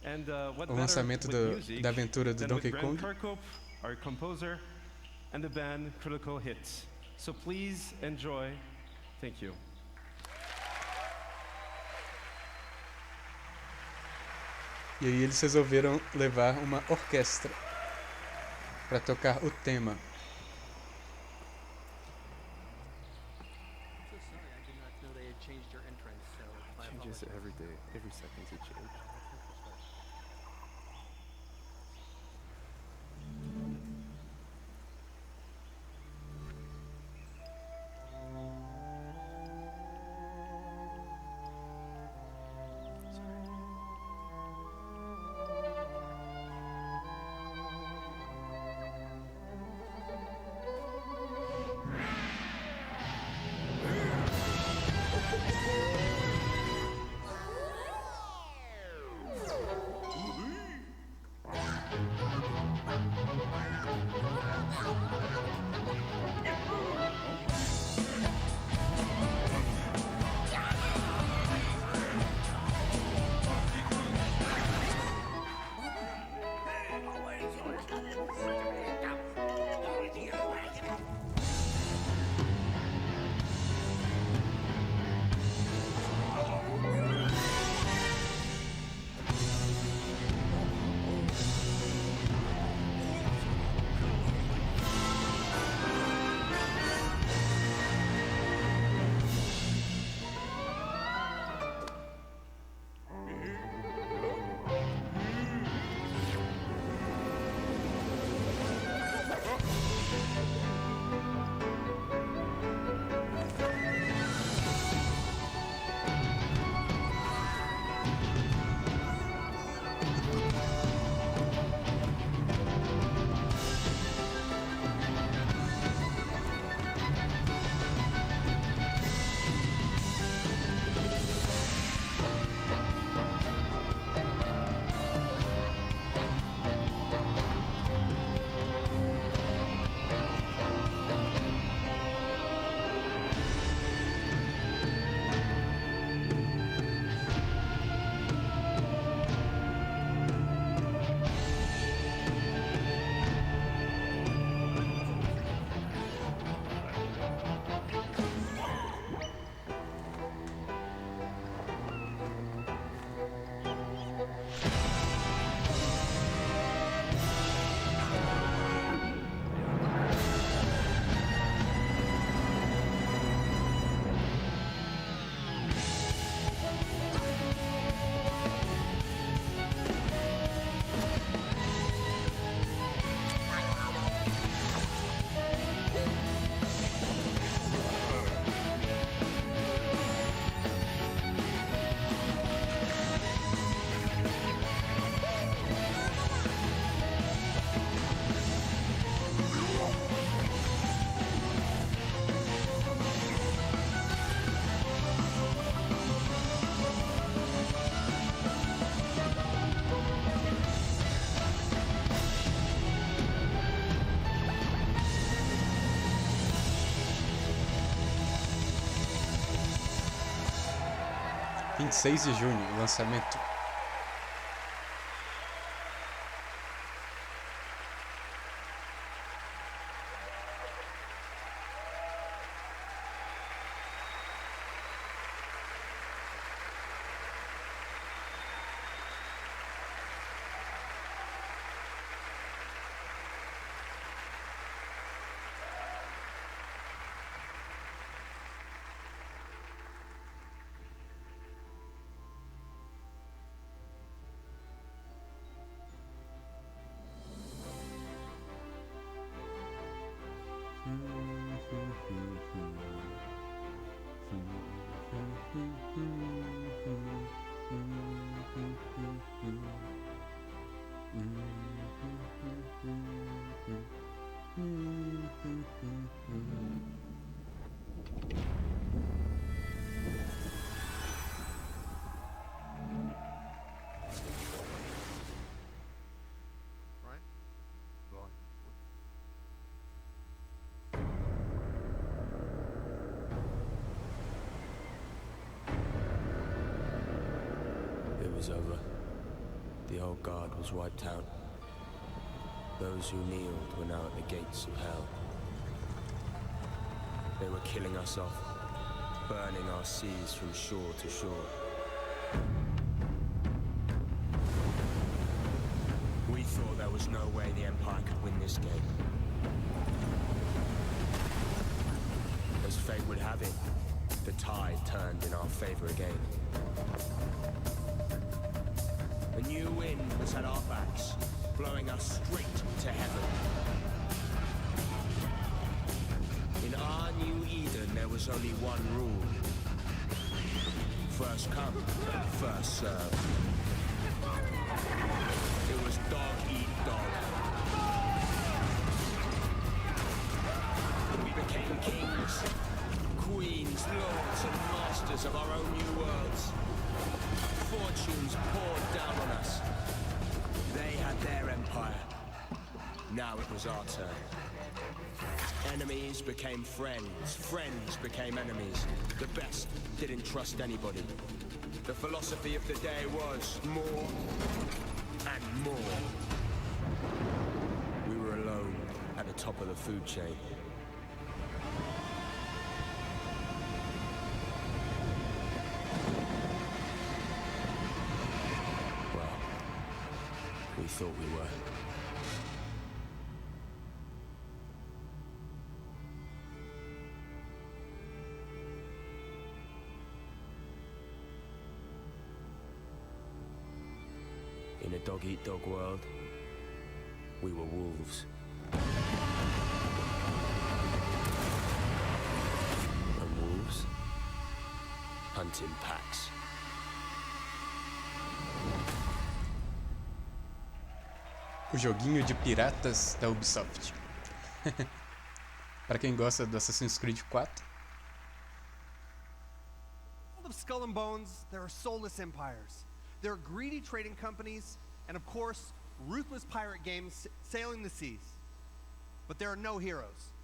and what o lançamento da aventura do Donkey Kong. Kirkhope, our composer, and the band Critical Hits. So please enjoy. Thank you. E aí eles resolveram levar uma orquestra para tocar o tema. Changes every day, every second it changes. 26 de junho, o lançamento. It was over. The old guard was wiped out. Those who kneeled were now at the gates of hell. They were killing us off, burning our seas from shore to shore. We thought there was no way the Empire could win this game. As fate would have it, the tide turned in our favor again. A new wind was at our backs, blowing us straight to heaven. In our new Eden, there was only one rule. First come, first serve. It was dog eat dog. We became kings, queens, lords, and masters of our own new worlds. Fortunes poured down on us. They had their empire. Now it was our turn. Enemies became friends. Friends became enemies. The best didn't trust anybody. The philosophy of the day was more and more. We were alone at the top of the food chain. We thought we were. In a dog-eat-dog world, we were wolves. And wolves hunt in packs. O joguinho de piratas da Ubisoft. Para quem gosta do Assassin's Creed 4. Of Skull and Bones, there are soulless empires. There are greedy trading companies, and of course, ruthless pirate games sailing the seas. But there are no heroes.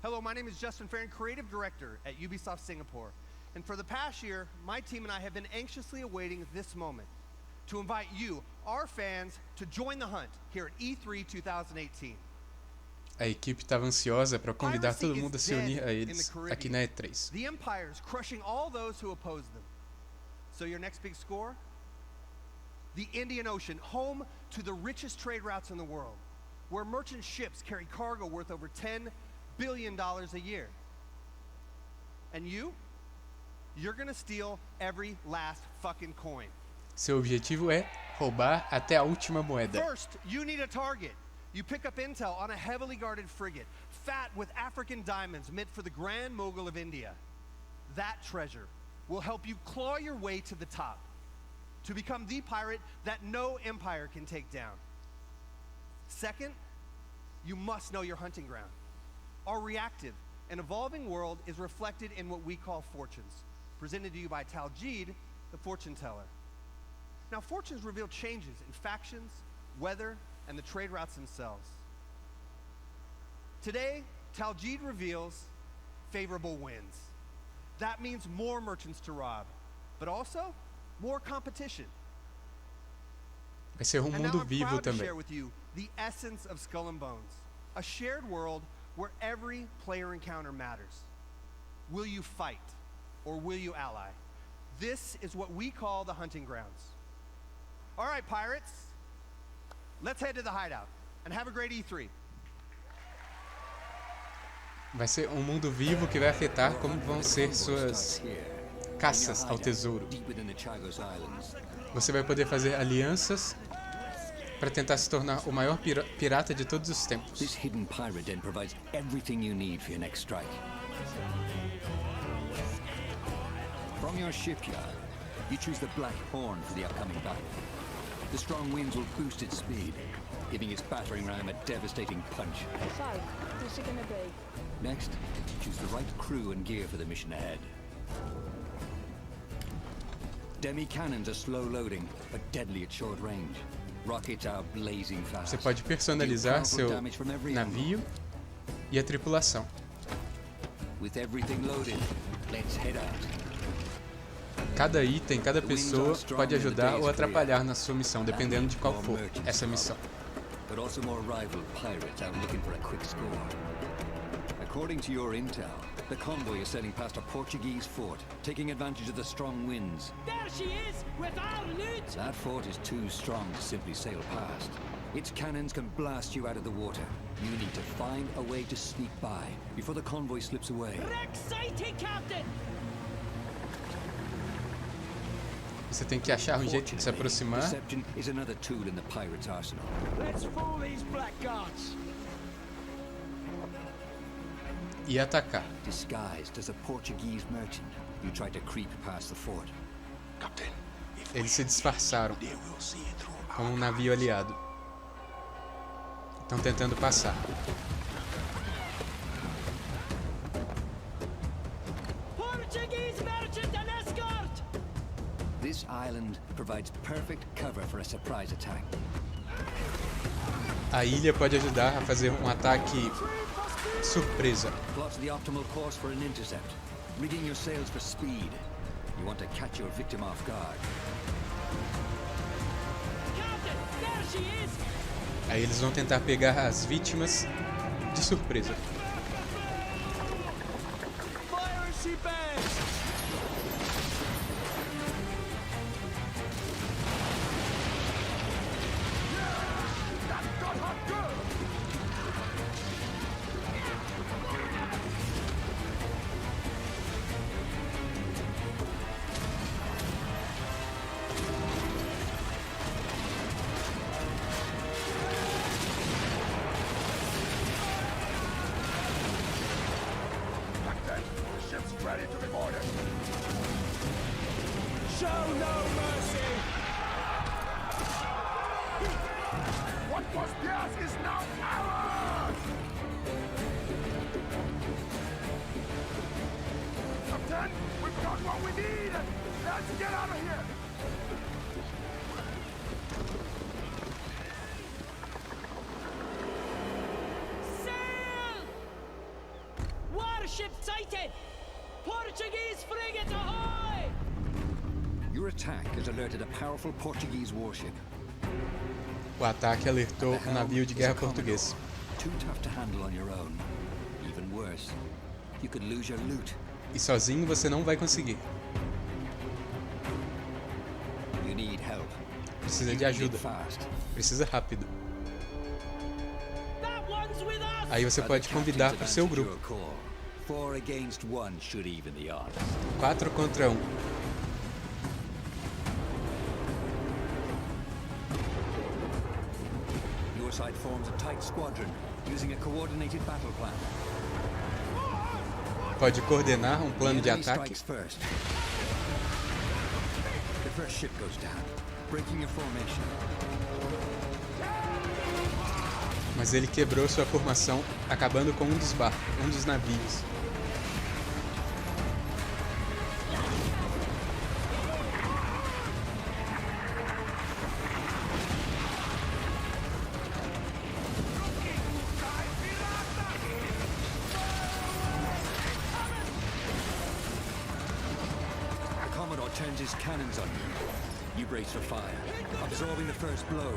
Hello, my name is Justin Farron, Creative Director at Ubisoft Singapore. And for the past year, my team and I have been anxiously awaiting this moment to invite you, our fans, to join the hunt here at E3 2018. A equipe estava ansiosa para convidar todo mundo a se unir a eles aqui na E3. The empires crushing all those who oppose them. So your next big score? The Indian Ocean, home to the richest trade routes in the world, where merchant ships carry cargo worth over $10 billion a year. And you're gonna steal every last fucking coin. Seu objetivo é roubar até a última moeda. First, you need a target. You pick up intel on a heavily guarded frigate, fat with African diamonds meant for the Grand Mogul of India. That treasure will help you claw your way to the top, to become the pirate that no empire can take down. Second, you must know your hunting ground. Our reactive and evolving world is reflected in what we call fortunes, presented to you by Taljid, the fortune teller. Now, fortunes reveal changes in factions, weather, and the trade routes themselves. Today, Taljid reveals favorable winds. That means more merchants to rob, but also more competition. Vai ser And now mundo I'm vivo proud to também. share with you the essence of Skull and Bones, a shared world where every player encounter matters. Will you fight or will you ally? This is what we call the hunting grounds. All right, pirates, let's head to the hideout and have a great E3. Vai ser mundo vivo que vai afetar como vão ser suas caças ao tesouro. Você vai poder fazer alianças para tentar se tornar o maior pirata de todos os tempos. This hidden pirate den provides everything you need for your next strike. From your shipyard, you choose the Black Horn for the upcoming battle. The strong winds will boost its speed, giving its battering ram a devastating punch. So, what's it gonna be? Next, choose the right crew and gear for the mission ahead. Demi-cannons are slow loading, but deadly at short range. Rockets are blazing fast. Você pode personalizar seu navio e a tripulação. With everything loaded, let's head out. Cada item, cada pessoa pode ajudar ou atrapalhar na sua missão, dependendo de qual for essa missão. But also more rival pirates out looking for a quick score. According to your intel, the convoy is sailing past a Portuguese fort, taking advantage of the strong winds. There she is, with our loot! That fort is too strong to simply sail past. Its cannons can blast you out of the water. You need to find a way to sneak by before the convoy slips away. Exciting, Captain! Você tem que achar um jeito de se aproximar. Deception is another tool in the pirate's arsenal. Let's fool these blackguards! E atacar. Disguised as a Portuguese merchant, you try to creep past the fort. Eles se disfarçaram como um navio aliado. Estão tentando passar. Portuguese merchant and escort! This island provides perfect cover for a surprise attack. A ilha pode ajudar a fazer um ataque surpresa. Plot the optimal course for an intercept. Rigging your sails for speed. You want to catch your victim off guard. Captain, there she is! Aí eles vão tentar pegar as vítimas de surpresa. Fire as she bangs! Warship sighted! Portuguese frigate ahoy! Your attack has alerted a powerful Portuguese warship. O ataque alertou um navio de guerra português. Too tough to handle on your own. Even worse, you could lose your loot. E sozinho você não vai conseguir. You need help. Precisa de ajuda. Precisa rápido. Aí você pode convidar para o seu grupo. 4 contra 1. Your side forms a tight squadron using a coordinated battle plan. Pode coordenar um plano de ataque. The first ship goes down, breaking your formation. Mas ele quebrou sua formação, acabando com um dos navios. turns his cannons on you. You brace for fire, absorbing the first blow.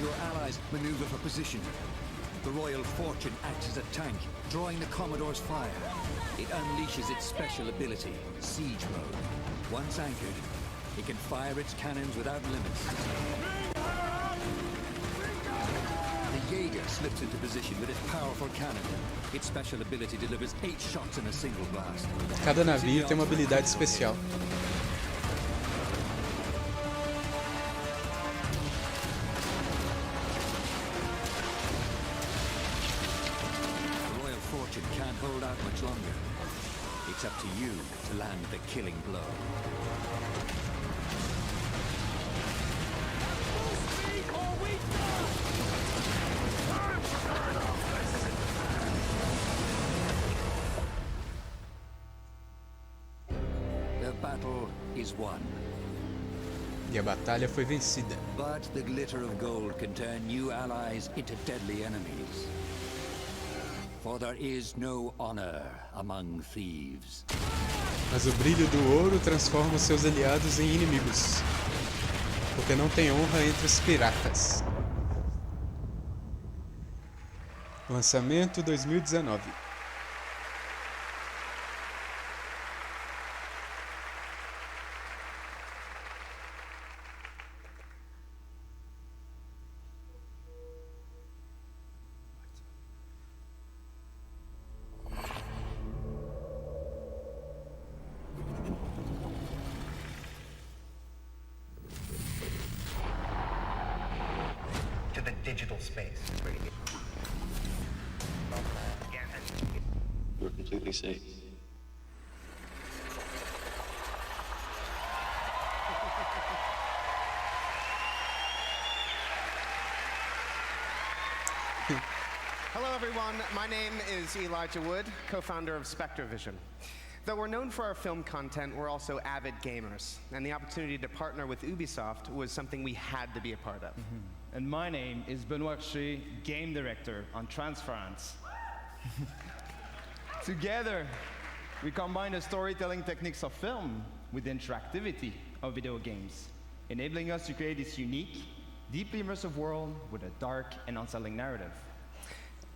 Your allies maneuver for position. The Royal Fortune acts as a tank, drawing the Commodore's fire. It unleashes its special ability, Siege Mode. Once anchored, it can fire its cannons without limits. The Jaeger slips into position with its powerful cannon. Its special ability delivers 8 shots in a single blast. Cada navio tem uma habilidade especial. The Royal Fortune can't hold out much longer. It's up to you to land the killing blow. The battle is won. E a batalha foi vencida. But the glitter of gold can turn new allies into deadly enemies. For there is no honor among thieves. Mas o brilho do ouro transforma os seus aliados em inimigos. Porque não tem honra entre os piratas. Lançamento 2019. To the digital space. You're completely safe. Hello everyone, my name is Elijah Wood, co-founder of SpectreVision. Though we're known for our film content, we're also avid gamers, and the opportunity to partner with Ubisoft was something we had to be a part of. And my name is Benoit Richer, game director on Transference. Together, we combine the storytelling techniques of film with the interactivity of video games, enabling us to create this unique, deeply immersive world with a dark and unsettling narrative.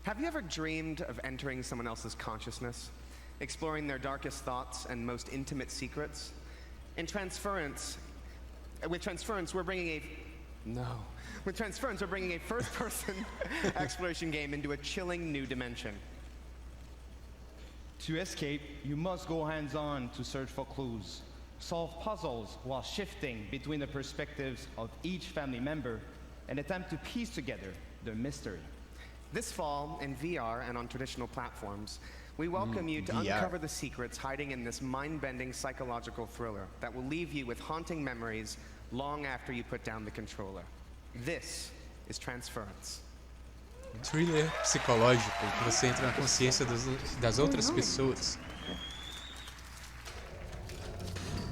Have you ever dreamed of entering someone else's consciousness, exploring their darkest thoughts and most intimate secrets? With Transference, we're bringing a first-person exploration game into a chilling new dimension. To escape, you must go hands-on to search for clues, solve puzzles while shifting between the perspectives of each family member, and attempt to piece together the mystery. This fall, in VR and on traditional platforms, we welcome you to VR. uncover the secrets hiding in this mind-bending psychological thriller that will leave you with haunting memories long after you put down the controller. This is Transference. Thriller psicológico que você entra na consciência das outras pessoas.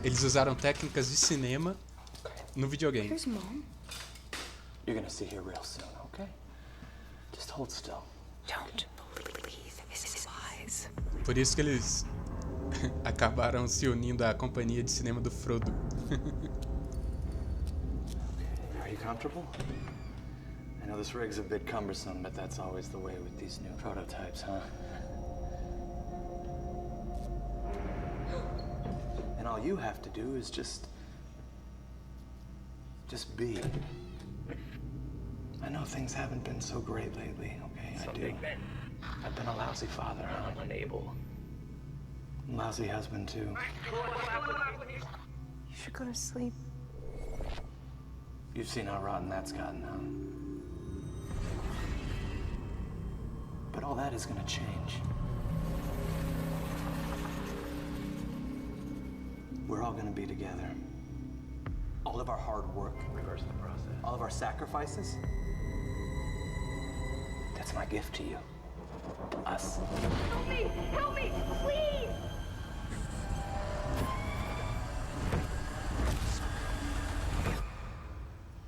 Eles usaram técnicas de cinema no videogame. Here's Mom. You're gonna see her real soon, okay? Just hold still. Don't believe his lies. Por isso que eles acabaram se unindo à companhia de cinema do Frodo. Are you comfortable? I know this rig's a bit cumbersome, but that's always the way with these new prototypes, huh? And all you have to do is just be. I know things haven't been so great lately, okay? I do. I've been a lousy father, huh? I'm unable. Lousy husband, too. You should go to sleep. You've seen how rotten that's gotten, huh? But all that is gonna change. We're all gonna be together. All of our hard work, reverse the process. All of our sacrifices, that's my gift to you. Us. Help me! Help me! Please!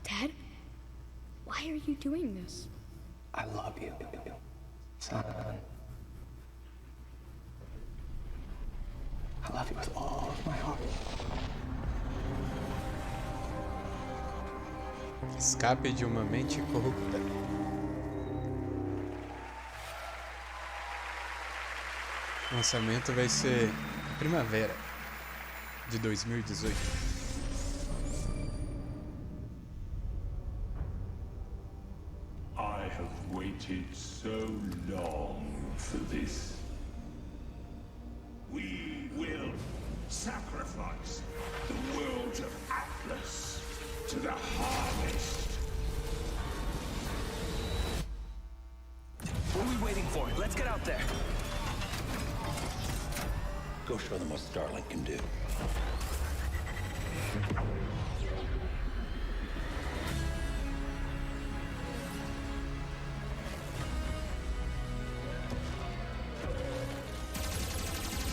Dad? Why are you doing this? I love you, son. with all of my heart. Escape de uma mente corrupta. O lançamento vai ser primavera de 2018. I have waited so long for this. We will sacrifice the world of Atlas to the harvest. What are we waiting for? Let's get out there. Go show them what Starlink can do.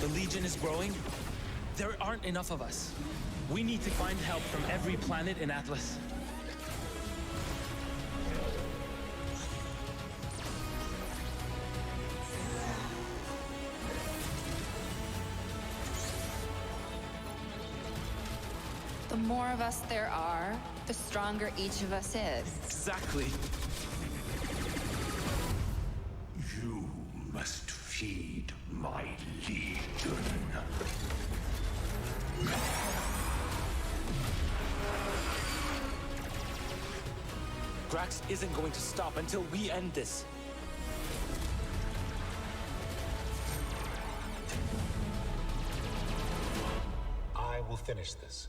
The Legion is growing. There aren't enough of us. We need to find help from every planet in Atlas. The more of us there are, the stronger each of us is. Exactly. You must feed my legion. Drax isn't going to stop until we end this. I will finish this.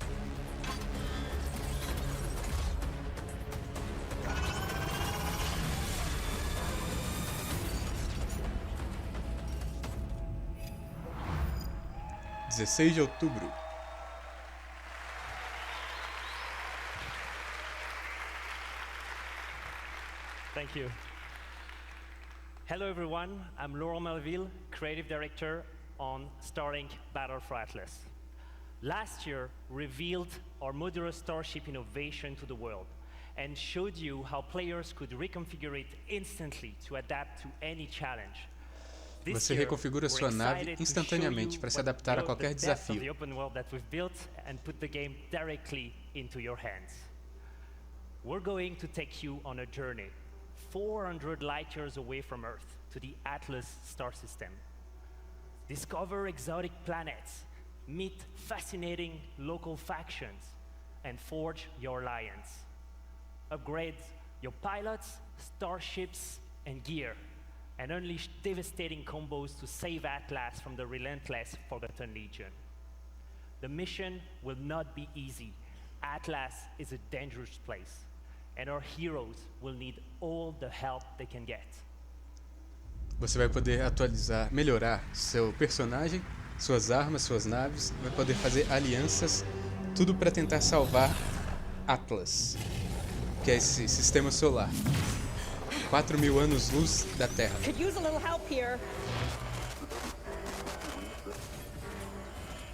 (16 de outubro). Thank you. Hello everyone, I'm Laurent Melville, Creative Director on Starlink Battle for Atlas. Last year, revealed our modular starship innovation to the world and showed you how players could reconfigure it instantly to adapt to any challenge. Você reconfigura sua nave instantaneamente para se adaptar a qualquer desafio. We're going to take you on a journey 400 light years away from Earth to the Atlas star system. Discover exotic planets, meet fascinating local factions, and forge your alliance. Upgrade your pilots, starships, and gear, and unleash devastating combos to save Atlas from the relentless Forgotten Legion. The mission will not be easy. Atlas is a dangerous place, and our heroes will need all the help they can get. Você vai poder atualizar, melhorar seu personagem, suas armas, suas naves, vai poder fazer alianças, tudo para tentar salvar Atlas, que é esse sistema solar. 4.000 anos-luz da Terra. Could use a little help here.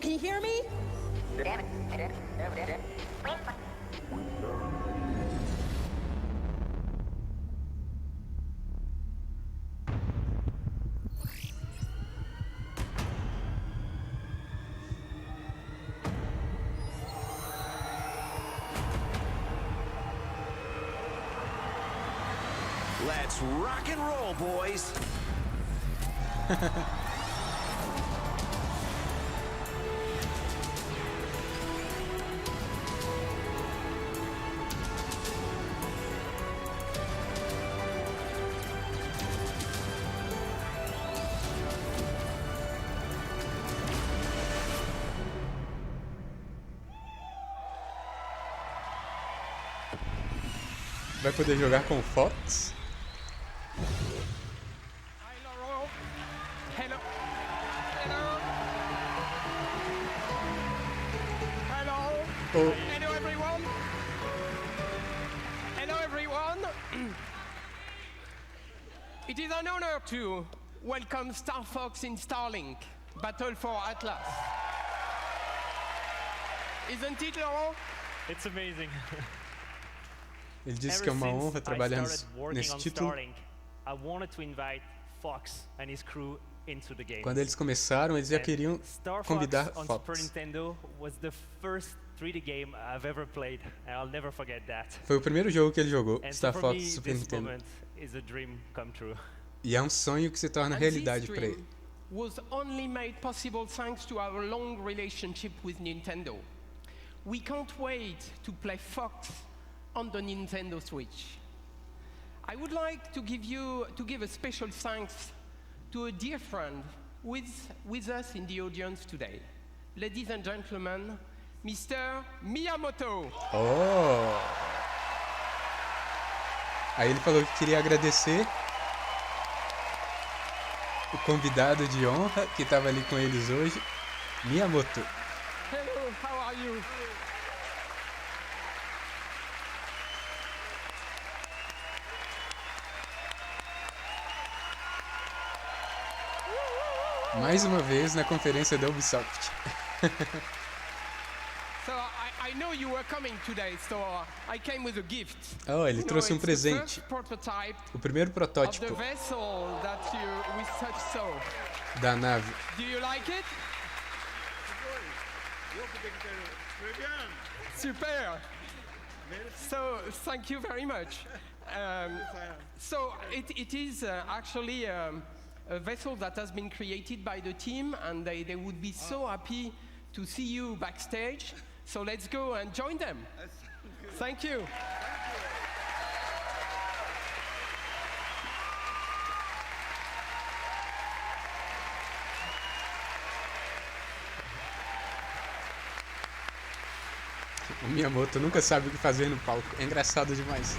Can you hear me? Let's rock and roll, boys. Vai poder jogar com Fox? Hello. Hello. Oh. Hello everyone. Hello everyone. It is an honor to welcome Star Fox in Starlink Battle for Atlas. Isn't it, Laurent? It's amazing. Ele disse que é uma honra trabalhar nesse título. I wanted to invite Fox and his crew into the game. Quando eles começaram, eles já queriam convidar Star Fox on Super Nintendo was the first 3D game I've ever played. I'll never forget that. Foi o primeiro jogo que ele jogou, And Star so Fox me, Super this Nintendo. moment is a dream come true. E é um sonho que se torna realidade para ele. Was only made possible thanks to our long relationship with Nintendo. We can't wait to play Fox on the Nintendo Switch. I would like to give a special thanks to a dear friend with us in the audience today. Ladies and gentlemen, Mr. Miyamoto. Oh! Aí ele falou que queria agradecer o convidado de honra que estava ali com eles hoje, Miyamoto. Hello, how are you? Mais uma vez na conferência da Ubisoft. So I know you were coming today, so I came with a gift. Oh, ele trouxe um presente. O primeiro protótipo of the vessel that we saw. Da nave. Do you like it? Super. So thank you very much. So it is actually a vessel that has been created by the team, and they would be so happy to see you backstage. So let's go and join them. Thank you. O Miyamoto nunca sabe o que fazer no palco. É engraçado demais.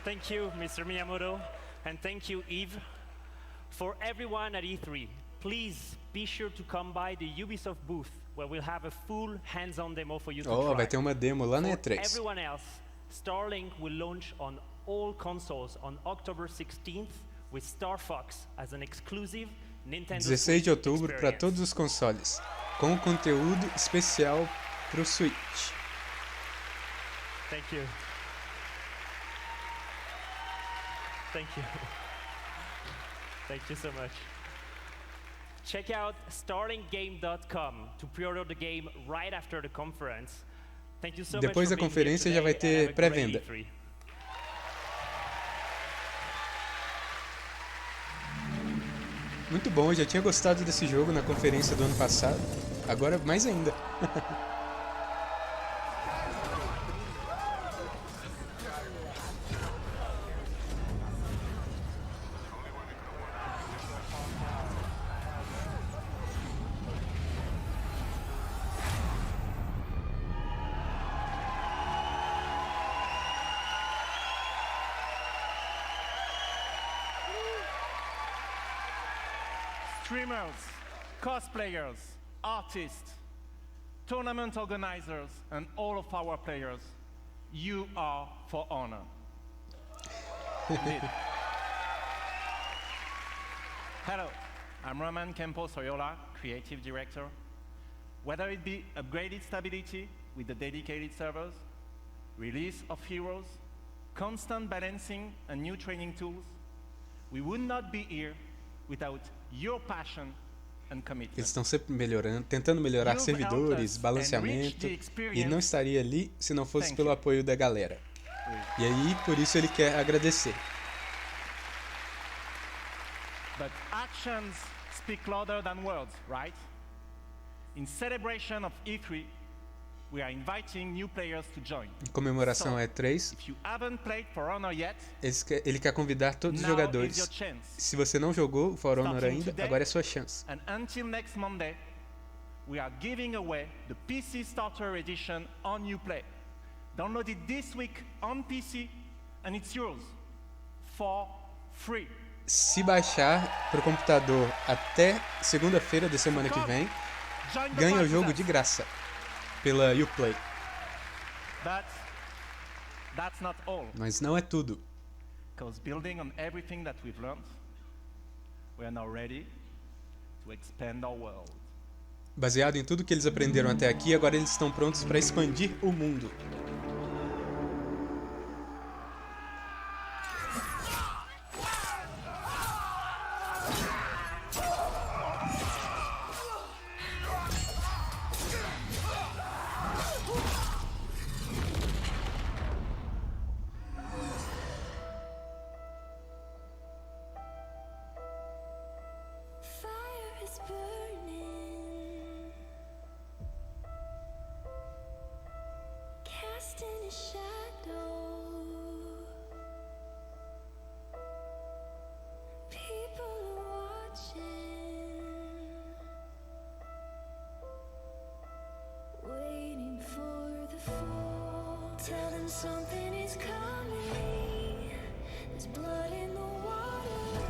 Thank you, Mr. Miyamoto, and thank you, Eve. For everyone at E3, please be sure to come by the Ubisoft booth, where we'll have a full hands-on demo for you to try. Vai ter uma demo lá na E3. For everyone else, Starlink will launch on all consoles on October 16th with Star Fox as an exclusive Nintendo 16 de outubro para todos os consoles, com conteúdo especial para o Switch. Thank you. Thank you. Thank you so much. Check out starlinkgame.com to pre-order the game right after the conference. Thank you so much. Depois da conferência já vai ter pré-venda. Muito bom, eu já tinha gostado desse jogo na conferência do ano passado. Agora mais ainda. Streamers, cosplayers, artists, tournament organizers, and all of our players, you are for honor. Indeed. Hello, I'm Roman Campos-Oyola, Creative Director. Whether it be upgraded stability with the dedicated servers, release of heroes, constant balancing and new training tools, we would not be here without your passion and commitment. Eles estão sempre melhorando, tentando melhorar servidores, balanceamento, e não estaria ali se não fosse pelo apoio da galera. E aí, por isso ele quer agradecer. But actions speak louder than words, right? In celebration of E3, we are inviting new players to join. Em comemoração a E3, if you haven't played For Honor yet, ele quer convidar todos os jogadores. Se você não jogou For Honor ainda, agora é sua chance. And until next Monday, we are giving away the PC Starter Edition on Uplay. Download it this week on PC and it's yours for free. Se baixar para o computador até segunda-feira da semana que vem, ganha o jogo de graça pela Uplay. That's not all. Mas não é tudo. Because building on everything that we've learned, we are now ready to expand our world. Baseado em tudo que eles aprenderam até aqui, agora eles estão prontos para expandir o mundo. Something is coming. There's blood in the water.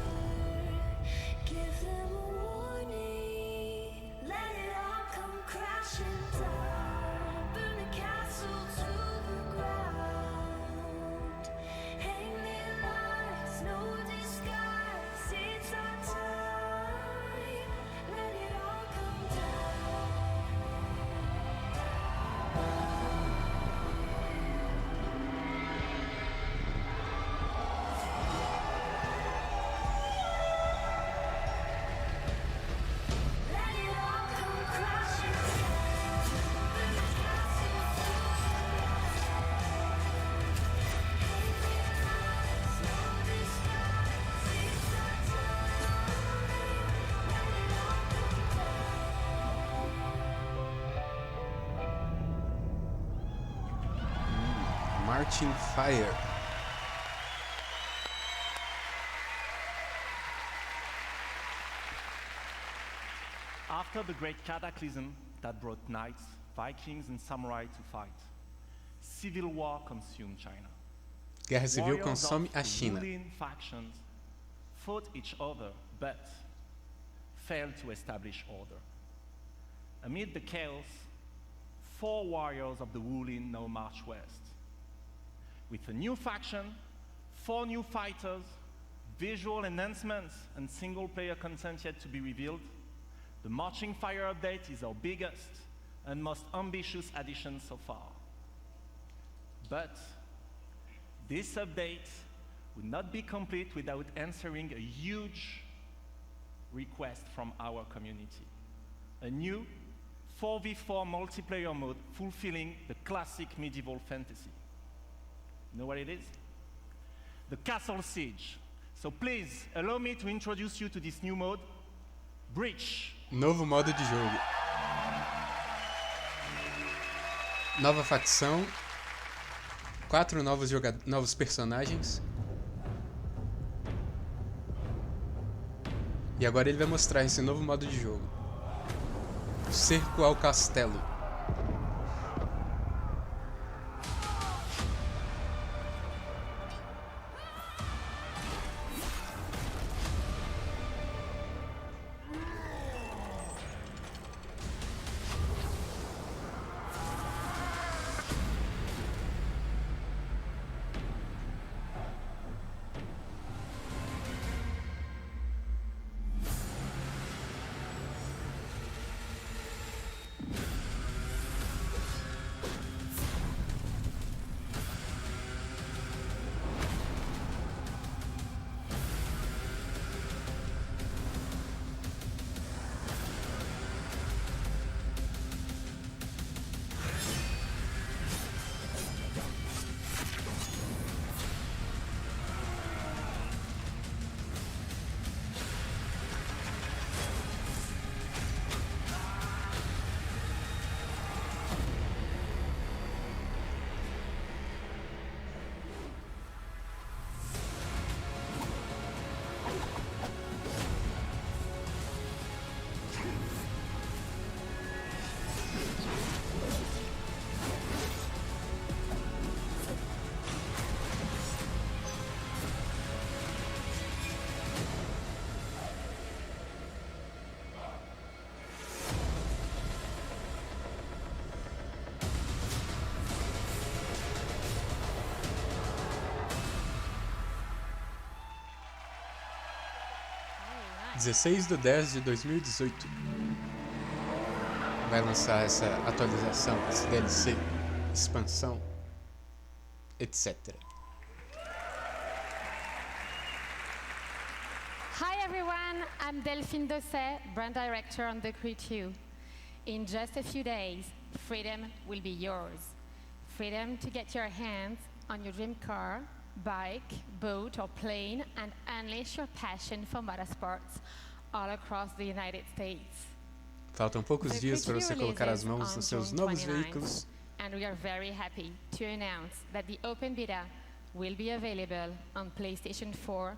Give them a warning. Let it all come crashing down. Burn the castle to the ground. Hang their lives, no disguise. It's our time. Let it all come down. Marching Fire. After the great cataclysm that brought knights, Vikings, and samurai to fight, civil war consumed China. Guerra civil Warriors consome of a China. ruling factions fought each other, but failed to establish order. Amid the chaos, 4 warriors of the ruling now march west. With a new faction, 4 new fighters, visual enhancements, and single-player content yet to be revealed, the Marching Fire update is our biggest and most ambitious addition so far. But this update would not be complete without answering a huge request from our community. A new 4v4 multiplayer mode fulfilling the classic medieval fantasy. You know what it is? The Castle Siege. So please, allow me to introduce you to this new mode, Breach. Novo modo de jogo. Nova facção. 4 novos personagens. E agora ele vai mostrar esse novo modo de jogo. Cerco ao castelo. Dia 16/10/2018 vai lançar essa atualização, esse DLC, expansão, etc. Hi everyone, I'm Delphine Dosset, brand director on The Crew 2. In just a few days, freedom will be yours. Freedom to get your hands on your dream car, bike, boat or plane and unleash your passion for motorsports all across the United States. Faltam poucos dias para você colocar as mãos nos seus novos veículos. And we are very happy to announce that the open beta will be available on PlayStation 4,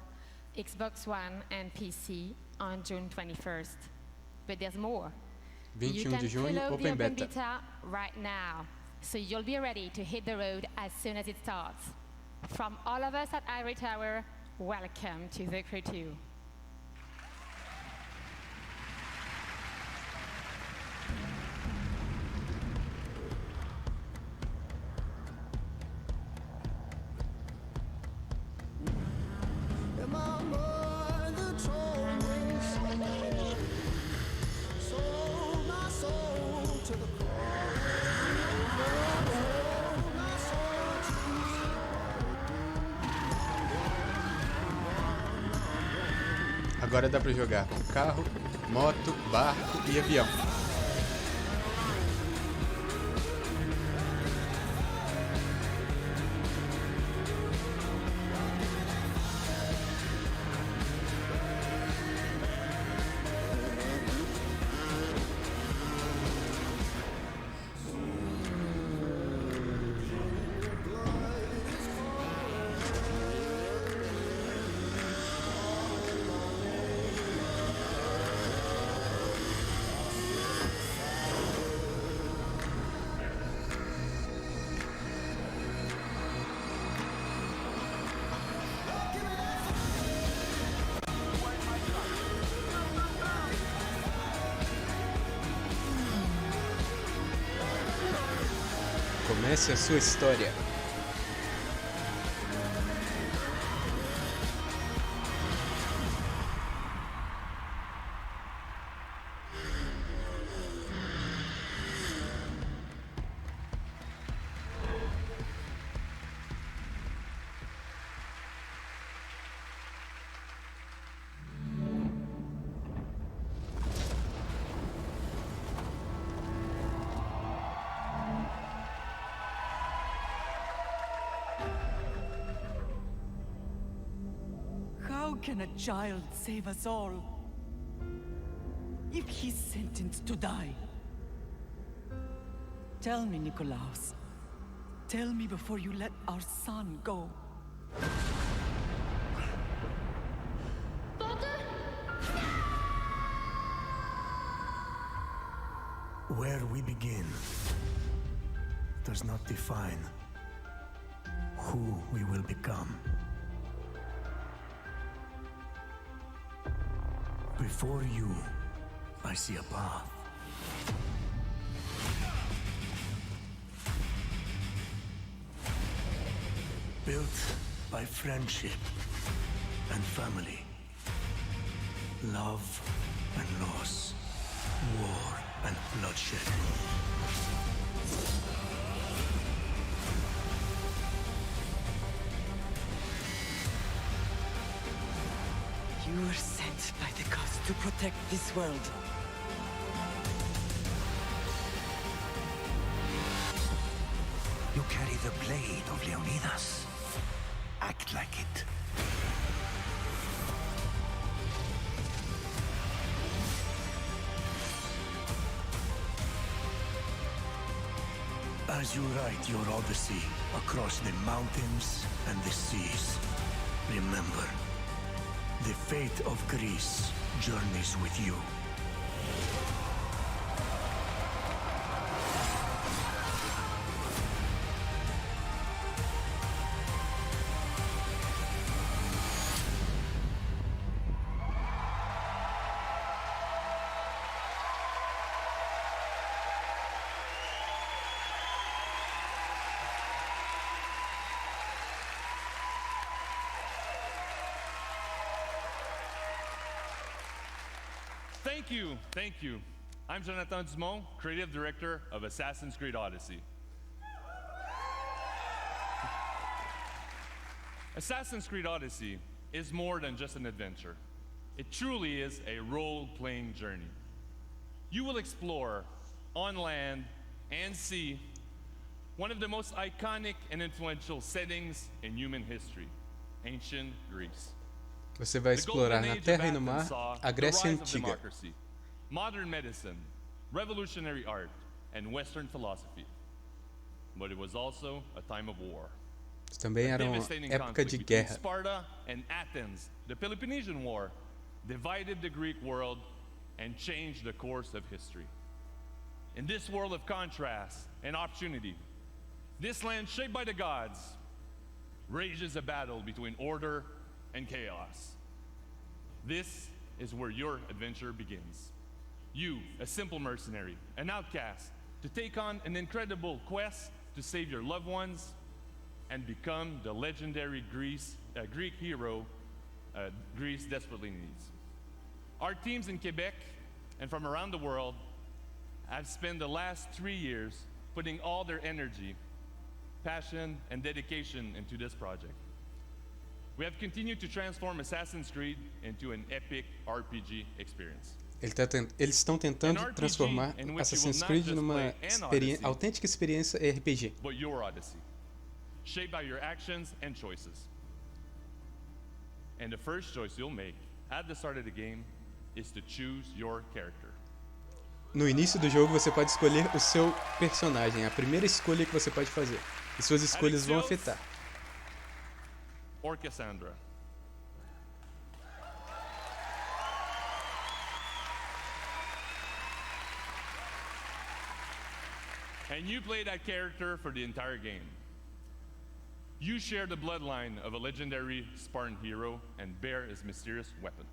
Xbox One and PC on June 21st. But there's more. 21 de junho, Open Beta. Right now. so you'll be ready to hit the road as soon as it starts. From all of us at Ivory Tower, welcome to the Crew 2. Agora dá para jogar com carro, moto, barco e avião. Comece a sua história. How can a child save us all if he's sentenced to die? Tell me, Nikolaus. Tell me before you let our son go. Where we begin does not define who we will become. Before you, I see a path. Built by friendship and family, love and loss, war and bloodshed. You were sent by the gods to protect this world. You carry the blade of Leonidas. Act like it. As you write your odyssey across the mountains and the seas, remember, the fate of Greece journeys with you. Thank you. I'm Jonathan Dumont, Creative Director of Assassin's Creed Odyssey. Assassin's Creed Odyssey is more than just an adventure. It truly is a role-playing journey. You will explore, on land and sea, one of the most iconic and influential settings in human history, ancient Greece. Você vai explorar na terra e no mar a Grécia Antiga. Modern medicine, revolutionary art, and Western philosophy. But it was also a time of war. Também era uma época de guerra. Sparta and Athens, the Peloponnesian War, divided the Greek world and changed the course of history. In this world of contrast and opportunity, This land shaped by the gods rages a battle between order and chaos. This is where your adventure begins. You, a simple mercenary, an outcast, to take on an incredible quest to save your loved ones and become the legendary Greek hero Greece desperately needs. Our teams in Quebec and from around the world have spent the last 3 years putting all their energy, passion, and dedication into this project. We have continued to transform Assassin's Creed into an epic RPG experience. Eles estão tentando transformar Assassin's Creed numa autêntica experiência RPG. But your Odyssey, shaped by your actions and choices. And the first choice you'll make at the start of the game is to choose your character. No início do jogo você pode escolher o seu personagem, a primeira escolha que você pode fazer. E suas escolhas vão afetar. Or Cassandra. And you play that character for the entire game. You share the bloodline of a legendary Spartan hero and bear his mysterious weapon.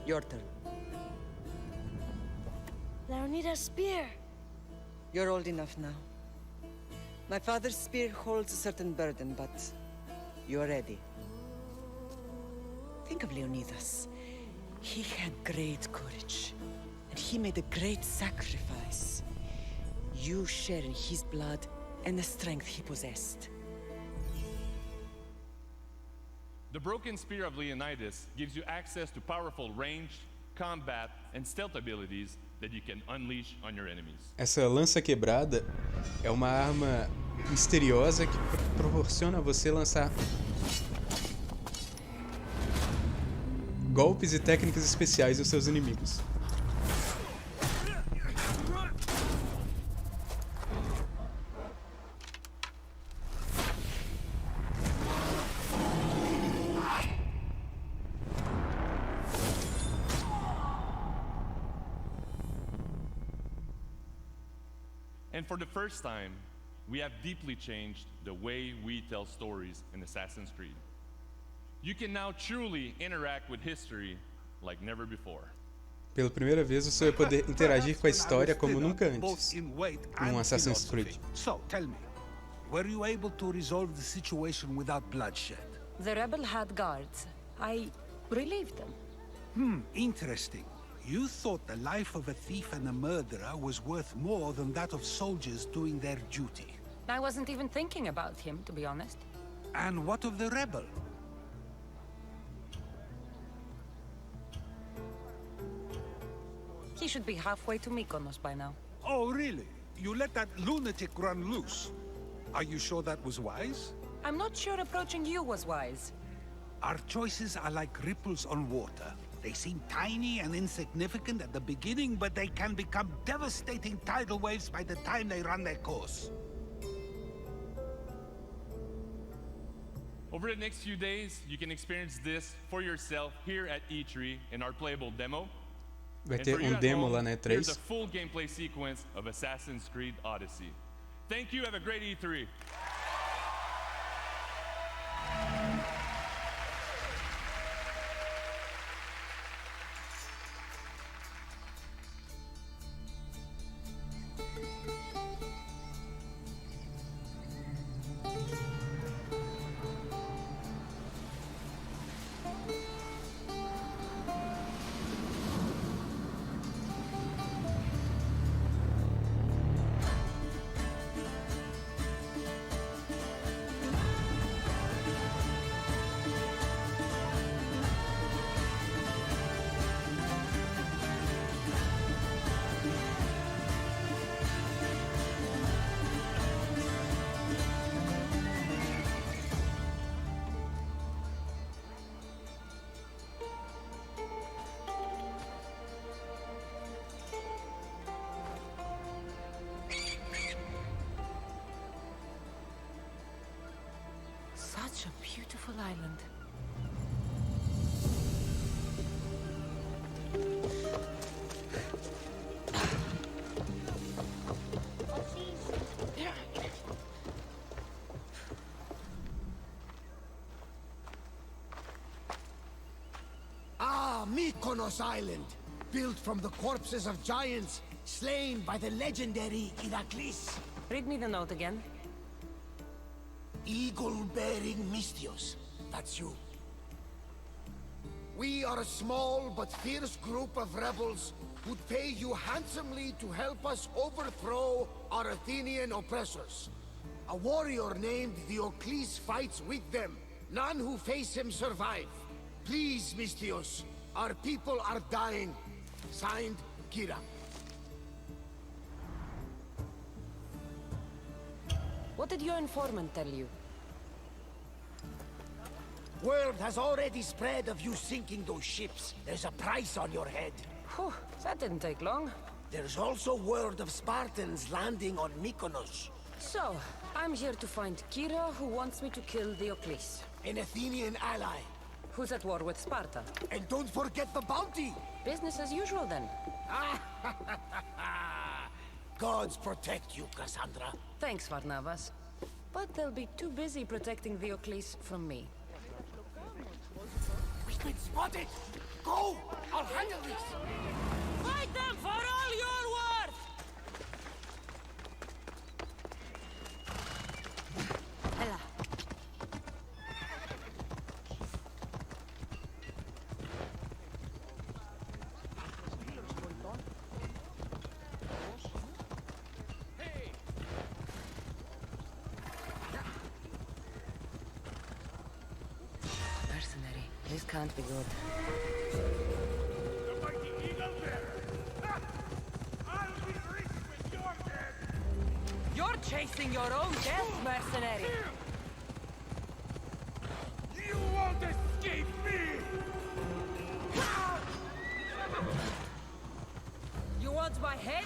Your turn. Leonida's spear. You're old enough now. My father's spear holds a certain burden, but you're ready. Think of Leonidas. He had great courage, and he made a great sacrifice. You share in his blood and the strength he possessed. The broken spear of Leonidas gives you access to powerful range, combat, and stealth abilities that you can unleash on your enemies. Essa lança quebrada é uma arma misteriosa que proporciona a você lançar golpes e técnicas especiais aos seus inimigos. And for the first time, we have deeply changed the way we tell stories in Assassin's Creed. You can now truly interact with history like never before. Pela primeira vez você vai poder interagir com a história como nunca antes em Assassin's Creed. So, tell me, were you able to resolve the situation without bloodshed? The rebel had guards. I relieved them. Interesting. You thought the life of a thief and a murderer was worth more than that of soldiers doing their duty. I wasn't even thinking about him, to be honest. And what of the rebel? He should be halfway to Mykonos by now. Oh, really? You let that lunatic run loose? Are you sure that was wise? I'm not sure approaching you was wise. Our choices are like ripples on water. They seem tiny and insignificant at the beginning, but they can become devastating tidal waves by the time they run their course. Over the next few days, you can experience this for yourself here at E3 in our playable demo. Vai ter demo lá na E3. Here's a full gameplay sequence of Assassin's Creed Odyssey. Thank you, have a great E3. Such a beautiful island. Mykonos Island, built from the corpses of giants slain by the legendary Iraklis. Read me the note again. Eagle-bearing Mystios. That's you. We are a small but fierce group of rebels who'd pay you handsomely to help us overthrow our Athenian oppressors. A warrior named Diocles fights with them. None who face him survive. Please, Mystios. Our people are dying. Signed, Kira. What did your informant tell you? Word has already spread of you sinking those ships. There's a price on your head. Whew, that didn't take long. There's also word of Spartans landing on Mykonos. So, I'm here to find Kira, who wants me to kill Diocles. An Athenian ally. Who's at war with Sparta. And don't forget the bounty! Business as usual, then. Gods protect you, Cassandra. Thanks, Varnavas. But they'll be too busy protecting Diocles from me. We've been spotted! Go! I'll handle this! Fight them for all you're worth! Ella. Mercenary, this can't be good. The mighty eagle bearer! I'll be rich with your death! You're chasing your own death, mercenary! You won't escape me! You want my head?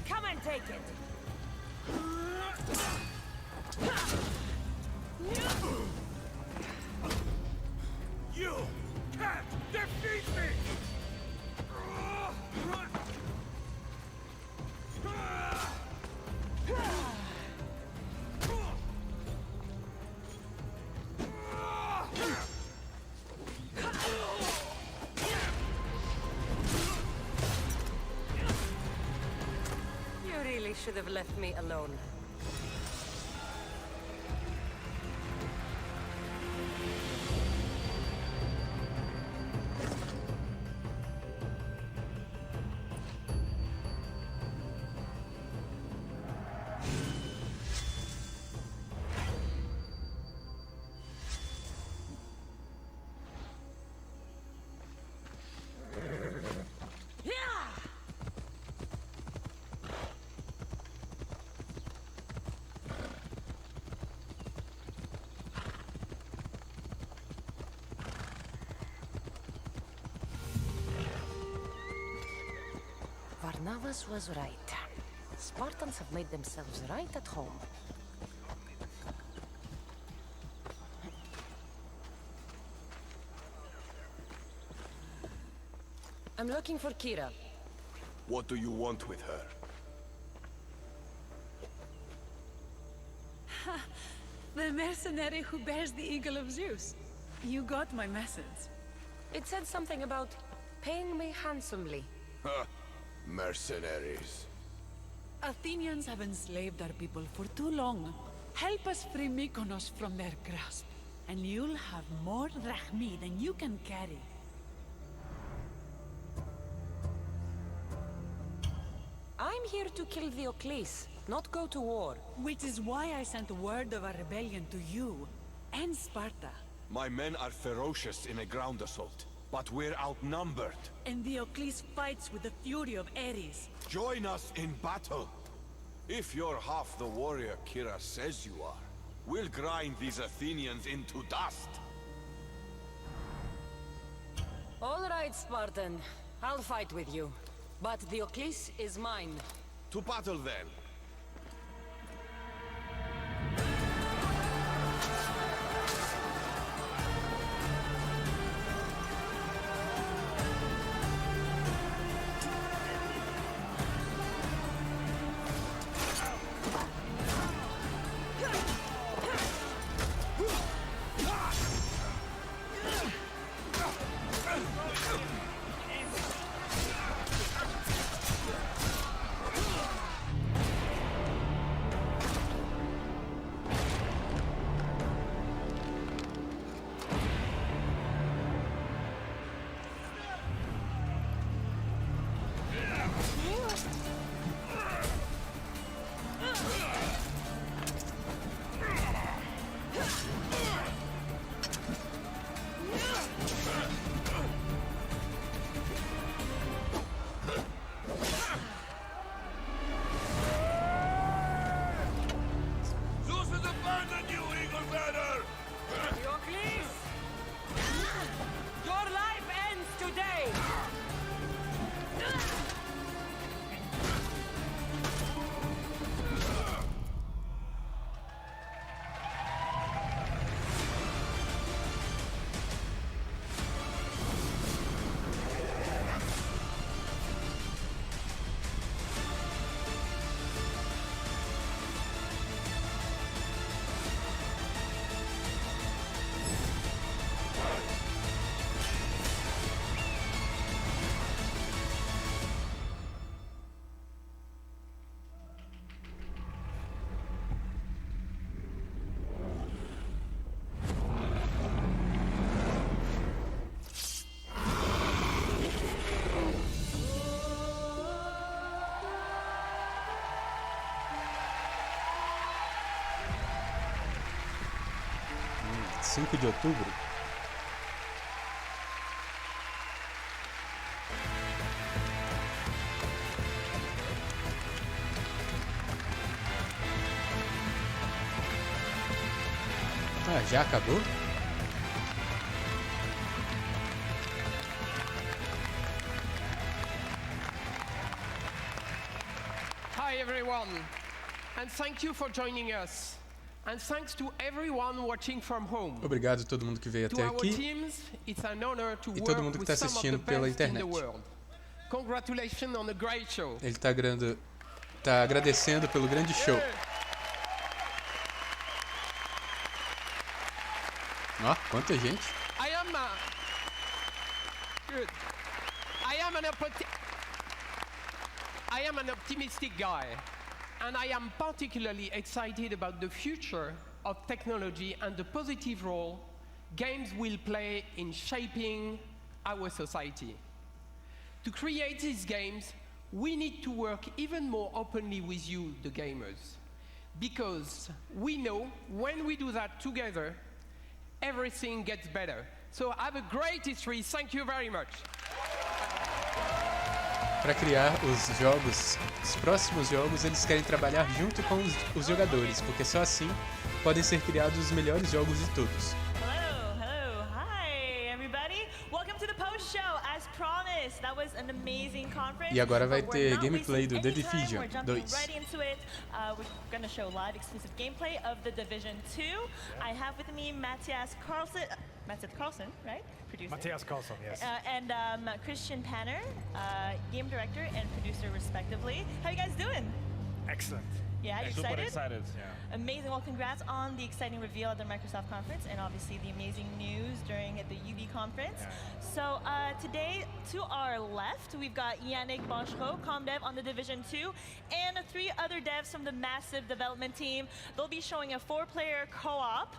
Come and take it! You can't defeat me! You really should have left me alone. Varnavas was right. Spartans have made themselves right at home. I'm looking for Kira. What do you want with her? The mercenary who bears the eagle of Zeus. You got my message. It said something about paying me handsomely. Huh. Mercenaries. Athenians have enslaved our people for too long. Help us free Mykonos from their grasp, and you'll have more drachmi than you can carry. I'm here to kill Diocles, not go to war. Which is why I sent word of our rebellion to you and Sparta. My men are ferocious in a ground assault, but we're outnumbered. And Diocles fights with the fury of Ares. Join us in battle. If you're half the warrior Kira says you are, we'll grind these Athenians into dust. All right, Spartan. I'll fight with you. But Diocles is mine. To battle then. 5 de outubro. Ah, já acabou? Hi everyone, and thank you for joining us. And thanks to everyone watching from home. Obrigado a todo mundo que veio até aqui. Teams, it's an honor to e todo mundo que está assistindo pela internet. Congratulations on a great show. Ele está agradecendo pelo grande show. Ó, quanta gente. Good. I am an optimistic guy. And I am particularly excited about the future of technology and the positive role games will play in shaping our society. To create these games, we need to work even more openly with you, the gamers. Because we know when we do that together, everything gets better. So have a great history. Thank you very much. Para criar os jogos, os próximos jogos, eles querem trabalhar junto com os jogadores, porque só assim podem ser criados os melhores jogos de todos. Hello, hi everybody. Welcome to the post show. As promised, that was an amazing conference. E agora vai ter gameplay do The Division 2. Right into it. We're going to show live exclusive gameplay of The Division 2. I have with me Matthias Carlson, right? Producer. Matthias Carlson, yes. And Christian Panner, game director and producer respectively. How you guys doing? Excellent. Yeah, you super excited? excited, yeah. Amazing. Well, congrats on the exciting reveal at the Microsoft conference and obviously the amazing news during the UB conference. Yeah. So today, to our left, we've got Yannick Bonchereau, ComDev on The Division 2, and 3 other devs from the massive development team. They'll be showing a 4-player co-op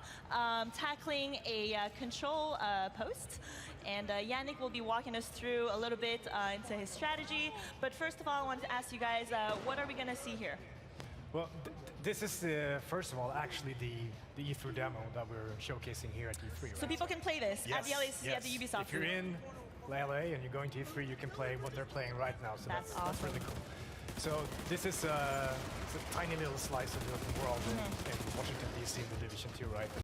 tackling a control post. And Yannick will be walking us through a little bit into his strategy. But first of all, I wanted to ask you guys, what are we going to see here? Well, this is, first of all, actually the E3 demo that we're showcasing here at E3. So right? people can play this at the LAC, at the Ubisoft. If you're in LA and you're going to E3, you can play what they're playing right now. So that's awesome. That's really cool. So this is it's a tiny little slice of the open world in Washington, D.C. in the Division 2, right?